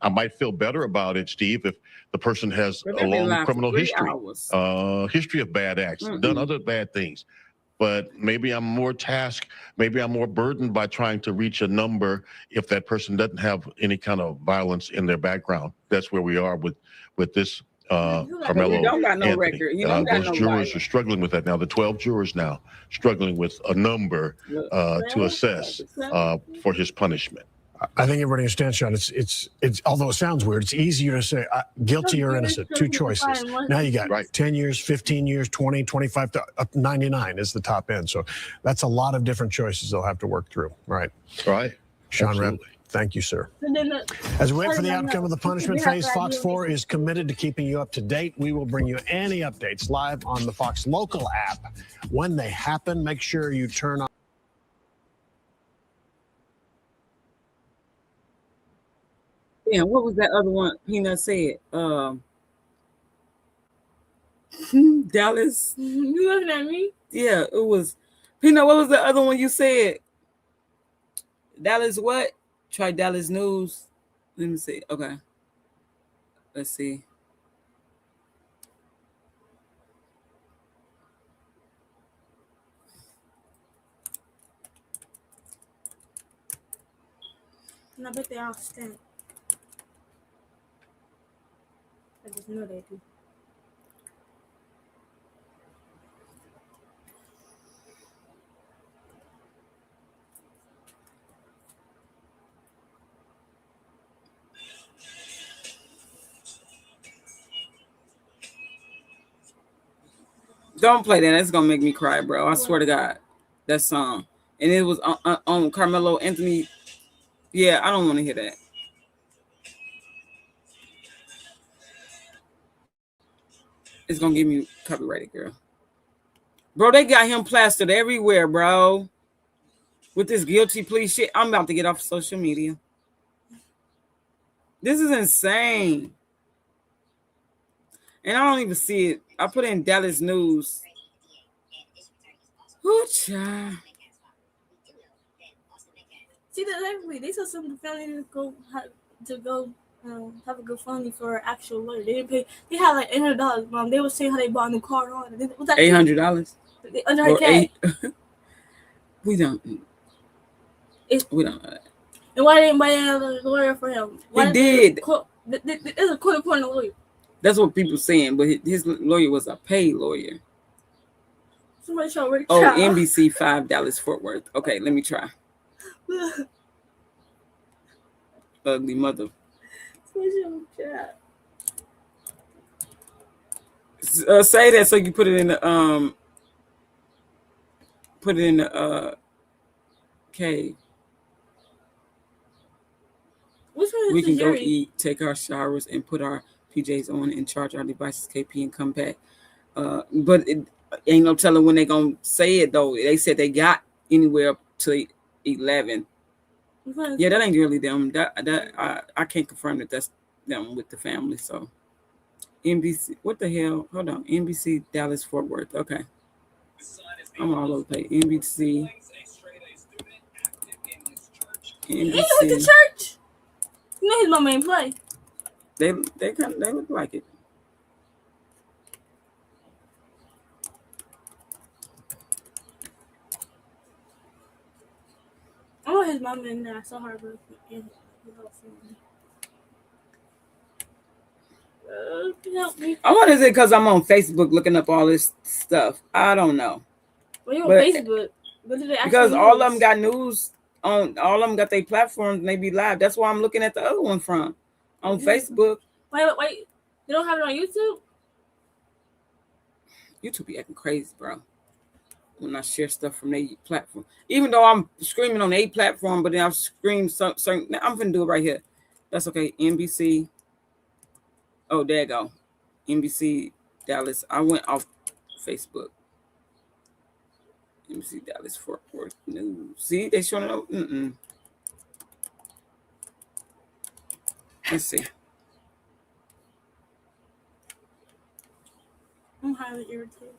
B: I might feel better about it, Steve, if the person has
E: But
B: a
E: they've been
B: long
E: lying for
B: criminal
E: 3
B: history,
E: hours.
B: history of bad acts, done other bad things. But maybe I'm more tasked, maybe I'm more burdened by trying to reach a number if that person doesn't have any kind of violence in their background. That's where we are with this Carmelo
E: He don't got no
B: Anthony.
E: record. He don't got
B: Those
E: no
B: jurors
E: violence.
B: are struggling with that now. The 12 jurors now struggling with a number to assess for his punishment.
J: I think everybody understands, Sean. It's although it sounds weird, it's easier to say guilty or innocent. Two choices. Now you got 10 years, 15 years, 20, 25, up 99 is the top end. So that's a lot of different choices they'll have to work through. Right.
B: Right.
J: Sean Rep, thank you, sir. As we wait for the outcome of the punishment phase, Fox 4 is committed to keeping you up to date. We will bring you any updates live on the Fox Local app. When they happen, make sure you turn on.
E: Damn, what was that other one Peanut said? Dallas.
A: You looking at me?
E: Yeah, it was. Peanut, what was the other one you said? Dallas what? Try Dallas News. Let me see. Okay. Let's see.
A: And I bet they all stink. I just know they do.
E: Don't play that. That's gonna make me cry, bro. I swear to God, that song. And it was on Carmelo Anthony. Yeah, I don't want to hear that. It's gonna give me copyrighted, girl. Bro, they got him plastered everywhere, bro. With this guilty plea shit. I'm about to get off social media. This is insane. And I don't even see it. I put in Dallas News. Oh, child.
A: See that every they told some family to go have a GoFundMe for an actual lawyer. They didn't pay. They had like $800. Mom, they were saying how they bought a new car on. Was that
E: $800.
A: Under her K.
E: We don't know that.
A: And why didn't buy another lawyer for him?
E: He did.
A: There's a quote unquote lawyer.
E: That's what people saying, but his lawyer was a paid lawyer.
A: Somebody show Rick.
E: Oh, NBC 5 Dallas Fort Worth. Okay, let me try. Ugly mother. Say that so you put it in the cave. We can go eat, take our showers, and put our PJs on and charge our devices KP and come back. But it ain't no telling when they gonna say it though. They said they got anywhere up to 11. Yeah, that ain't really them. I can't confirm that that's them with the family. So NBC, what the hell? Hold on, NBC Dallas Fort Worth. Okay, I'm all over the place. NBC.
A: He went to church. You know his mama ain't play.
E: They look like it.
A: I know his mama in there. I saw her with his whole family.
E: I wonder is it because I'm on Facebook looking up all this stuff? I don't know.
A: Well, you're on Facebook. What do they
E: because all of them got news on. All of them got their platforms and they be live. That's why I'm looking at the other one from on Facebook.
A: Wait. They don't have it on YouTube?
E: YouTube be acting crazy, bro. When I share stuff from their platform, even though I'm screaming on a platform, but then I've screamed certain. I'm gonna do it right here. That's okay. NBC. Oh, there you go. NBC Dallas. I went off Facebook. NBC Dallas Fort Worth News. See, they showing it up. Let's see.
A: I'm highly irritated.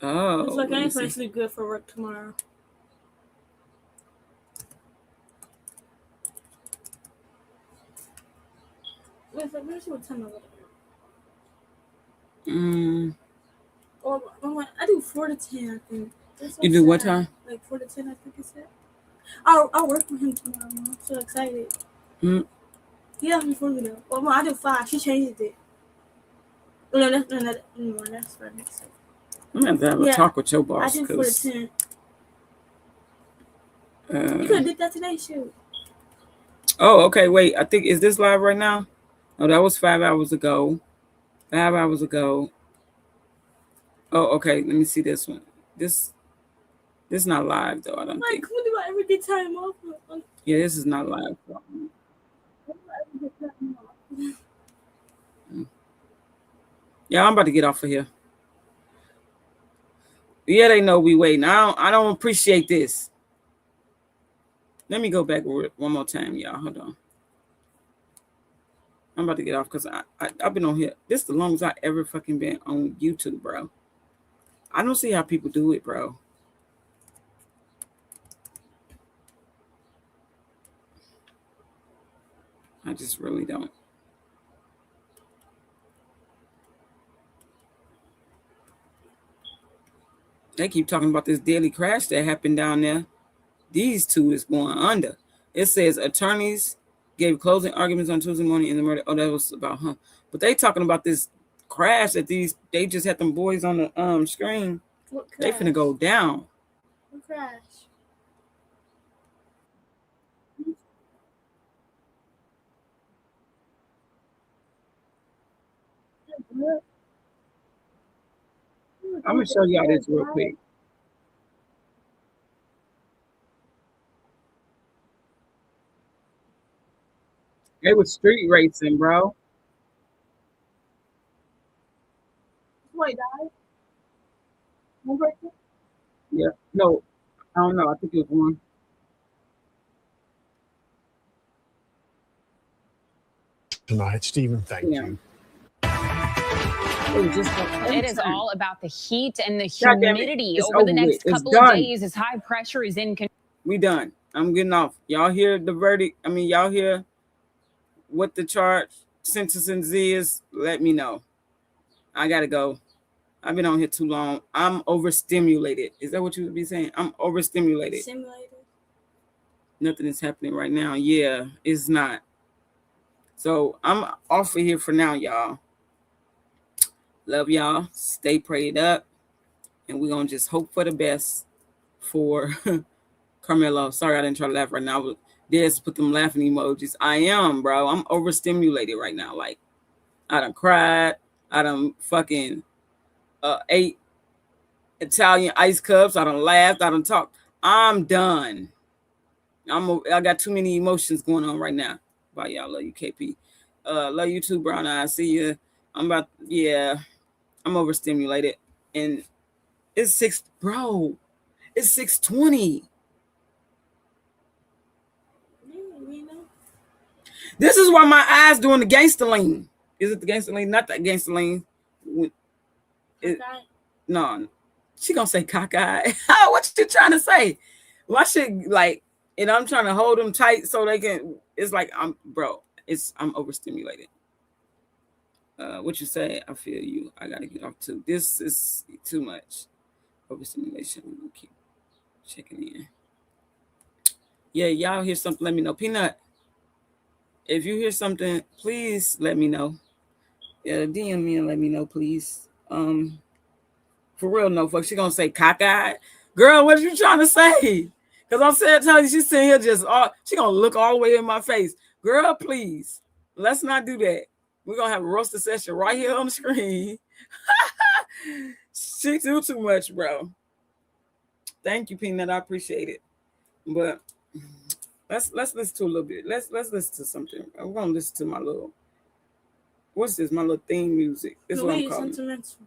E: Oh,
A: it's like I ain't supposed to be good for work tomorrow. Wait, let me see what time I got. I do 4 to 10, I think.
E: You do what time?
A: Like 4 to 10, I think it said. I'll work with him tomorrow. I'm so excited. Yeah, before me though. Well, I do 5. She changed it. No, that's for next week.
E: I'm gonna have a talk with your boss.
A: I do 4 to 10. You could have did that today, shoot.
E: Oh, okay. Wait, I think is this live right now? No, that was 5 hours ago. 5 hours ago. Oh, okay. Let me see this one. This not live though. I don't think.
A: When do I ever get time off?
E: Yeah, this is not live. Yeah, I'm about to get off of here. Yeah, they know we waiting. I don't appreciate this. Let me go back one more time, y'all. Hold on. I'm about to get off because I've been on here. This is the longest I ever fucking been on YouTube, bro. I don't see how people do it, bro. I just really don't. They keep talking about this deadly crash that happened down there. These two is going under. It says attorneys gave closing arguments on Tuesday morning in the murder. Oh, that was about But they talking about this crash that they just had them boys on the screen.
A: What crash?
E: They finna go down.
A: What crash?
E: I'm gonna show y'all this real quick. It was street racing, bro.
Q: Wait, died?
E: Yeah. No, I don't know. I think it was one.
J: Tonight, Stephen, thank you.
L: It is all about the heat and the
E: God damn it.
L: humidity
E: It's
L: over the
E: over
L: next
E: with. It's
L: couple of
E: done.
L: days as high pressure is in control.
E: We done. I'm getting off. Y'all hear the verdict? I mean, y'all hear what the charge sentencing is? Let me know. I gotta go. I've been on here too long. I'm overstimulated. Is that what you would be saying? I'm overstimulated.
A: Simulated.
E: Nothing is happening right now. Yeah, it's not. So I'm off of here for now, y'all. Love y'all. Stay prayed up. And we're going to just hope for the best for Carmelo. Sorry, I didn't try to laugh right now. Des put them laughing emojis. I am, bro. I'm overstimulated right now. Like, I done cried. I done fucking ate Italian ice cups. I done laughed. I done talked. I'm done. I got too many emotions going on right now. Bye, y'all. Love you, KP. Love you too, Brown Eye. See you. I'm overstimulated. And it's 6:20. This is why my eyes doing the gangster lean. Is it the gangster lean? Not that gangster lean. No, she gonna say cockeyed. What you trying to say? Why should like? And I'm trying to hold them tight so they can. It's like I'm overstimulated. What you say? I feel you. I gotta get off too. This is too much overstimulation. I'm gonna keep checking in. Yeah, y'all hear something? Let me know. Peanut, if you hear something, please let me know. Yeah, DM me and let me know, please. For real, no fuck. She gonna say cockeyed. Girl, what are you trying to say? Because I'm saying, tell you, she's sitting here she gonna look all the way in my face. Girl, please, let's not do that. We're gonna have a roaster session right here on the screen. She do too much, bro. Thank you, Peanut. I appreciate it. But let's listen to a little bit. Let's listen to something. We're gonna listen to my little. What's this? My little theme music. This is what I'm calling.
A: Sentimental.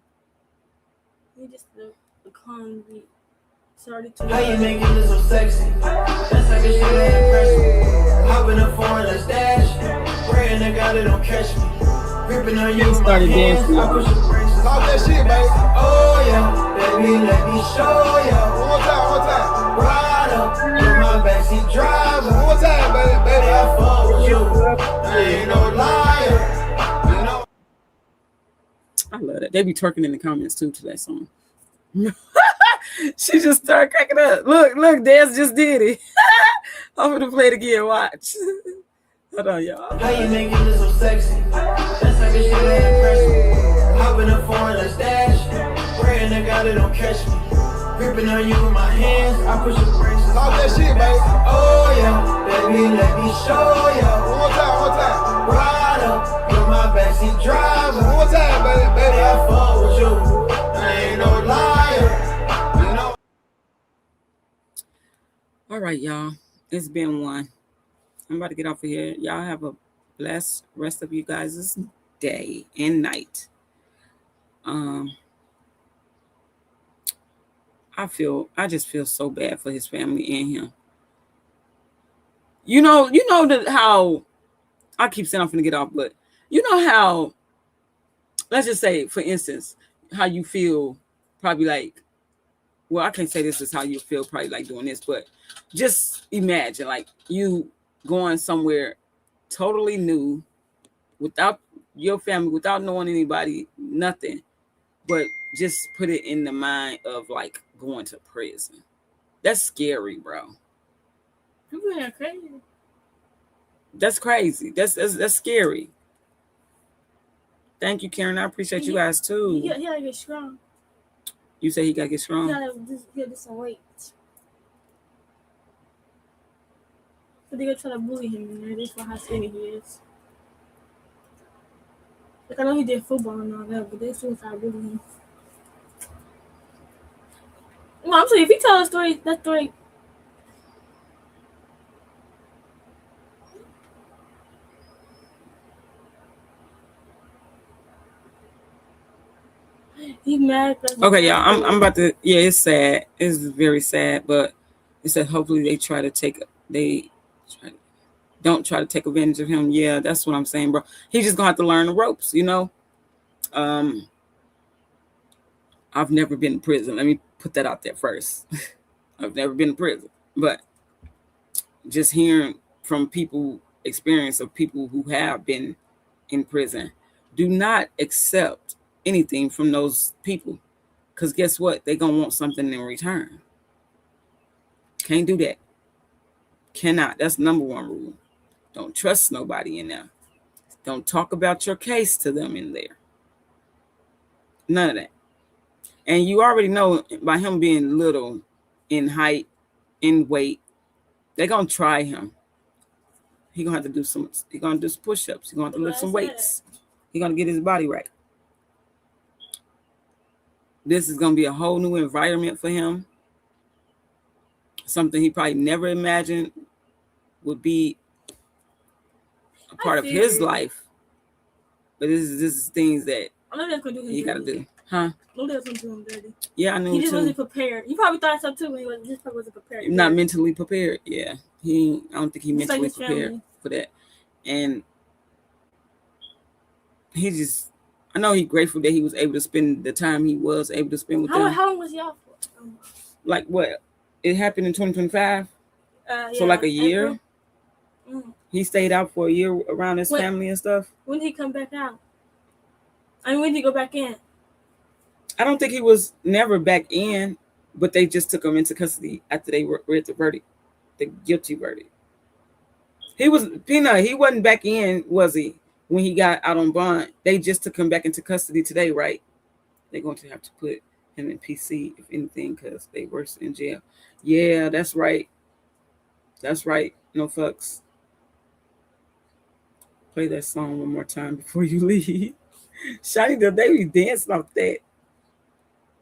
A: We just the calm beat. Sorry to.
M: How you making this so sexy? That's like a shit ain't impressive. Hop in the foreign, let's dash. Praying to God they don't catch me. Gripping on you,
E: started dancing.
M: I push the brakes. Talk that shit, baby. Oh yeah, baby, let me show ya. One more time. Ride up, you're my backseat driver. One more time, baby. I fuck with you. I ain't no liar. You know.
E: I love that. They be twerking in the comments too to that song. She just started cracking up. Look, Des just did it. I'm gonna play it again. Watch. Hold on, y'all.
M: How you making this so sexy? That's like a shit ain't impressive. Hop in the foreign, let's dash. Praying to God they don't catch me. Gripping on you with my hands, I push the brakes. Talk that shit, baby. Oh yeah, baby, let me show ya. One more time. Ride up, you're my backseat driver. One more time, baby. I fuck with you. I ain't no liar. You know.
E: All right, y'all. It's been one. I'm about to get off of here. Y'all have a blessed rest of you guys' day and night. I just feel so bad for his family and him. You know that how I keep saying I'm gonna get off, but you know how, let's just say, for instance, how you feel probably like, well, I can't say this is how you feel probably like doing this, but just imagine like you going somewhere totally new without your family, without knowing anybody, nothing, but just put it in the mind of like going to prison. That's scary, bro.
A: People are crazy.
E: That's crazy. That's scary. Thank you, Karen. I appreciate you guys too.
A: He gotta get strong.
E: You say he gotta get strong?
A: He gotta get some weight. So they gonna try to bully him, man. That's how skinny he is. Like I know he did football and all that, but they still try to bully him. Well, I'm saying if he tell a story, that story. He's mad.
E: Okay, y'all. I'm about to. Yeah, it's sad. It's very sad, but it said hopefully don't try to take advantage of him. Yeah, that's what I'm saying, bro. He's just gonna have to learn the ropes, you know. I've never been in prison. Let me put that out there first. I've never been in prison, but just hearing from experience of people who have been in prison, do not accept anything from those people, because guess what? They're gonna want something in return. Can't do that. Cannot. That's number one rule. Don't trust nobody in there. Don't talk about your case to them in there. None of that. And you already know by him being little in height, in weight, they're gonna try him. He's gonna have to do some push-ups. He's gonna have to lift some weights. He's gonna get his body right. This is gonna be a whole new environment for him. Something he probably never imagined would be a part of his life. But this is things that he gotta do. Huh?
A: No, that's gonna do him dirty.
E: Yeah, I knew
A: he just
E: too.
A: wasn't prepared. He probably thought so too when he just wasn't prepared.
E: Not mentally prepared. Yeah, I don't think he
A: Just like
E: mentally
A: his
E: prepared
A: family.
E: for that. And I know he's grateful that he was able to spend the time he was able to spend with them.
A: How long was y'all for?
E: Like what? It happened in 2025. So
A: Yeah,
E: like a year.
A: April.
E: He stayed out for a year around his family and stuff.
A: When did he come back out? I mean, when did he go back in?
E: I don't think he was never back in, but they just took him into custody after they read the verdict, the guilty verdict. He wasn't back in, was he? When he got out on bond, they just took him back into custody today, right? They're going to have to put him in PC, if anything, because they were in jail. Yeah, that's right. That's right. No fucks. Play that song one more time before you leave. Shiny, they be dancing off that.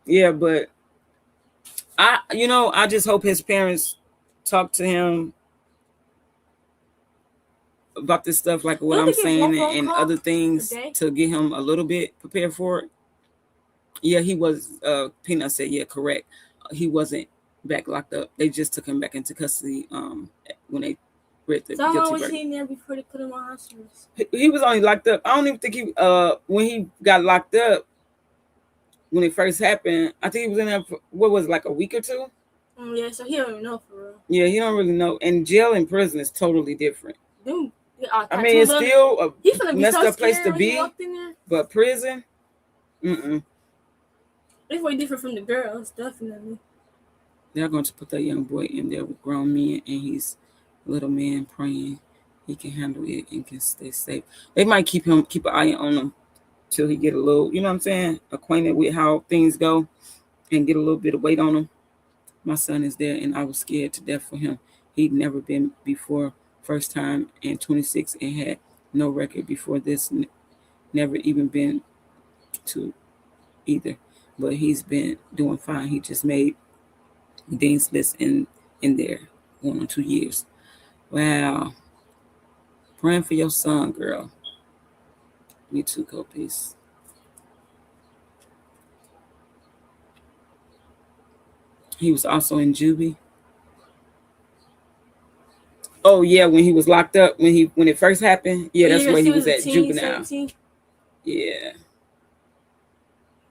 E: Yeah, but I just hope his parents talk to him about this stuff, like what I'm saying, and other things to get him a little bit prepared for it. Yeah, he was. Peanut said, yeah, correct. He wasn't back locked up. They just took him back into custody when they read the
A: So how long
E: guilty
A: was
E: verdict.
A: he in there before they put him on house arrest?
E: He was only locked up. I don't even think when he got locked up, when it first happened, I think he was in there for, what was it, like a week or two?
A: Yeah, so he don't even know for real.
E: Yeah, he don't really know. And jail and prison is totally different.
A: Dude,
E: I mean, it's still
A: he's gonna
E: a
A: be
E: messed
A: so
E: up place
A: scared
E: to
A: when he
E: be,
A: walked in there.
E: but prison,
A: It's way different from the girls, definitely.
E: they're going to put that young boy in there with grown men, and he's a little man praying he can handle it and can stay safe. They might keep an eye on him till he get a little, you know what I'm saying, acquainted with how things go and get a little bit of weight on him. My son is there, and I was scared to death for him. He'd never been before, first time, and 26, and had no record before this, never even been to either. But he's been doing fine. He just made Dean Smith in there going on 2 years. Wow. Praying for your son, girl. Me too, Copies. He was also in juvie. Oh yeah, when he was locked up, when it first happened. Yeah, that's where he was at, juvenile.
A: 17.
E: Yeah.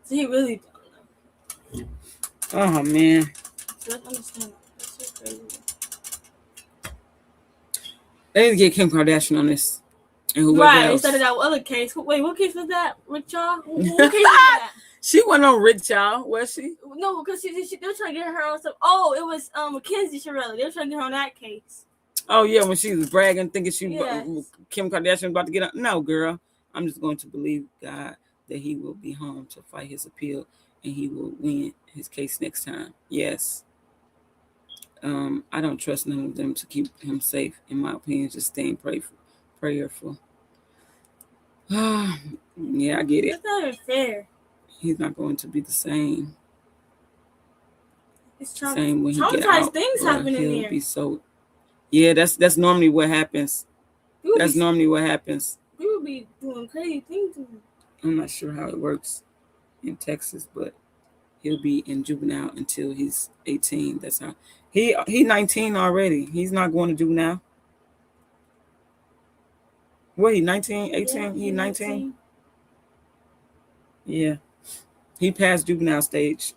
A: So he really don't know.
E: Oh man.
A: So I understand. That's so crazy.
E: They need to get Kim Kardashian on this. And whoever
A: Right,
E: else.
A: instead of that other case. Wait, what case was that? With y'all? What case was that?
E: She wasn't on Rich Child, was she?
A: No, because they were trying to get her on some. Oh, it was Mackenzie Shirelli. They were trying to get her on that case.
E: Oh yeah, when she was bragging, thinking
A: Yes.
E: Kim Kardashian was about to get on. No, girl. I'm just going to believe God that he will be home to fight his appeal and he will win his case next time. Yes. I don't trust none of them to keep him safe. In my opinion, just staying prayerful. Yeah, I get it.
A: That's not even fair.
E: He's not going to be the same.
A: It's
E: Same when he get
A: traumatized
E: out,
A: things
E: or
A: happen in
E: he'll
A: there.
E: be so. Yeah, that's normally what happens.
A: People
E: That's
A: be-
E: normally what happens.
A: People be doing crazy things to him.
E: I'm not sure how it works in Texas, but he'll be in juvenile until he's 18. That's how he 19 already. He's not going to juvenile. What, he 19, 18?
A: Yeah,
E: He 19? Yeah. He passed juvenile stage.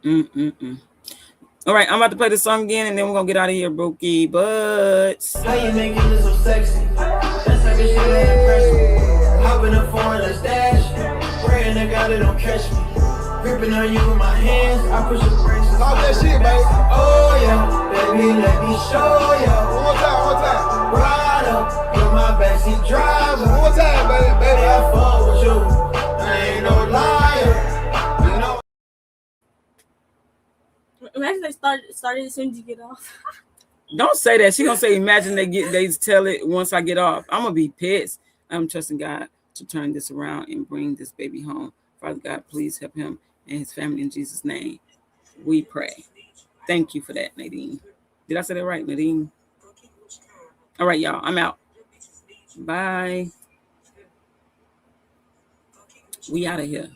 E: All right, I'm about to play this song again, and then we're gonna get out of here, Brokey Butts.
M: How you making this so sexy? That's like a shit that impress me. Hop in the foreign, let's dash. Praying to God they don't catch me. Gripping on you with my hands, I push the brakes. Talk that shit, baby. Oh yeah, baby, let me show ya. One more time. Ride up, you're my backseat driver. One more time, baby. I fall with you. I ain't no liar. You know.
A: Imagine they started as soon as you get off.
E: Don't say that. She gonna say, imagine they tell it once I get off. I'm gonna be pissed. I'm trusting God to turn this around and bring this baby home. Father God, please help him and his family in Jesus' name. We pray. Thank you for that, Nadine. Did I say that right, Nadine? All right, y'all. I'm out. Bye. We out of here.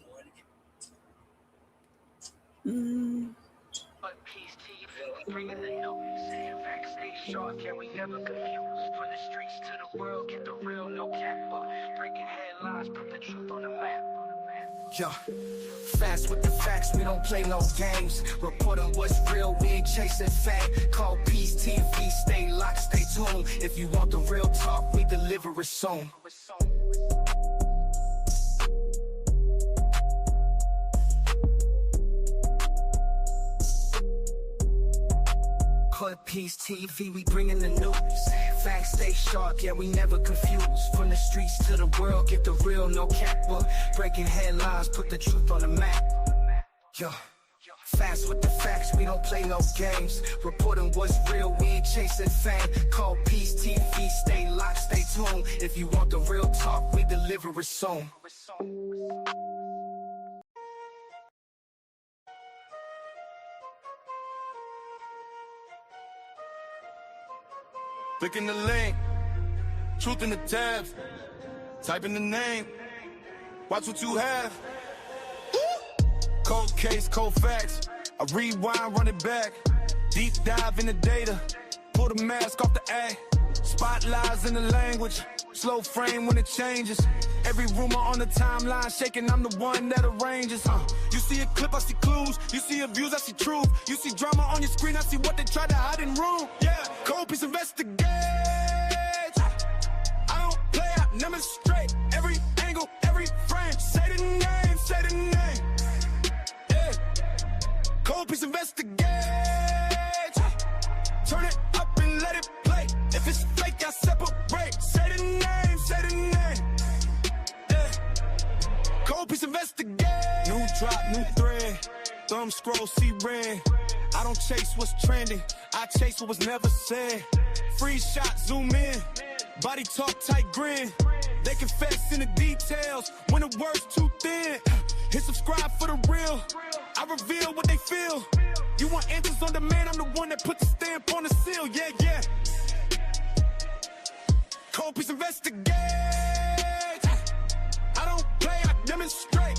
M: Bringing the new saying backstage shark, yeah, we never confused. From the streets to the world, get the real, no cap. Breaking headlines, put the truth on the map.
K: Yeah, fast with the facts, we don't play no games. Reporting what's real, we ain't chasing fact. Call Peace TV, stay locked, stay tuned. If you want the real talk, we deliver it soon. Call Peace TV, we bringing the news. Facts stay sharp, yeah, we never confused. From the streets to the world, get the real, no cap. Breaking headlines, put the truth on the map. Yeah, fast with the facts, we don't play no games. Reporting what's real, we ain't chasing fame. Call Peace TV, stay locked, stay tuned. If you want the real talk, we deliver it soon.
N: Click in the link, truth in the tabs, type in the name, watch what you have. Cold case, cold facts, I rewind, run it back, deep dive in the data, pull the mask off the A, spotlights in the language, slow frame when it changes. Every rumor on the timeline shaking, I'm the one that arranges. You see a clip, I see clues. You see abuse, I see truth. You see drama on your screen, I see what they try to hide in room. Yeah, Cold Piece investigate. I don't play, I demonstrate. Every angle, every frame. Say the name, say the name. Yeah, Cold Piece investigate. Turn it up and let it play. If it's fake, I separate. Say the name, say the name. Cold Piece investigate. New drop, new thread. Thumb scroll, see red. I don't chase what's trending. I chase what was never said. Free shot, zoom in. Body talk, tight grin. They confess in the details when the word's too thin. Hit subscribe for the real. I reveal what they feel. You want answers on demand? I'm the one that put the stamp on the seal. Yeah, yeah. Cold Piece investigate. I don't play, I demonstrate.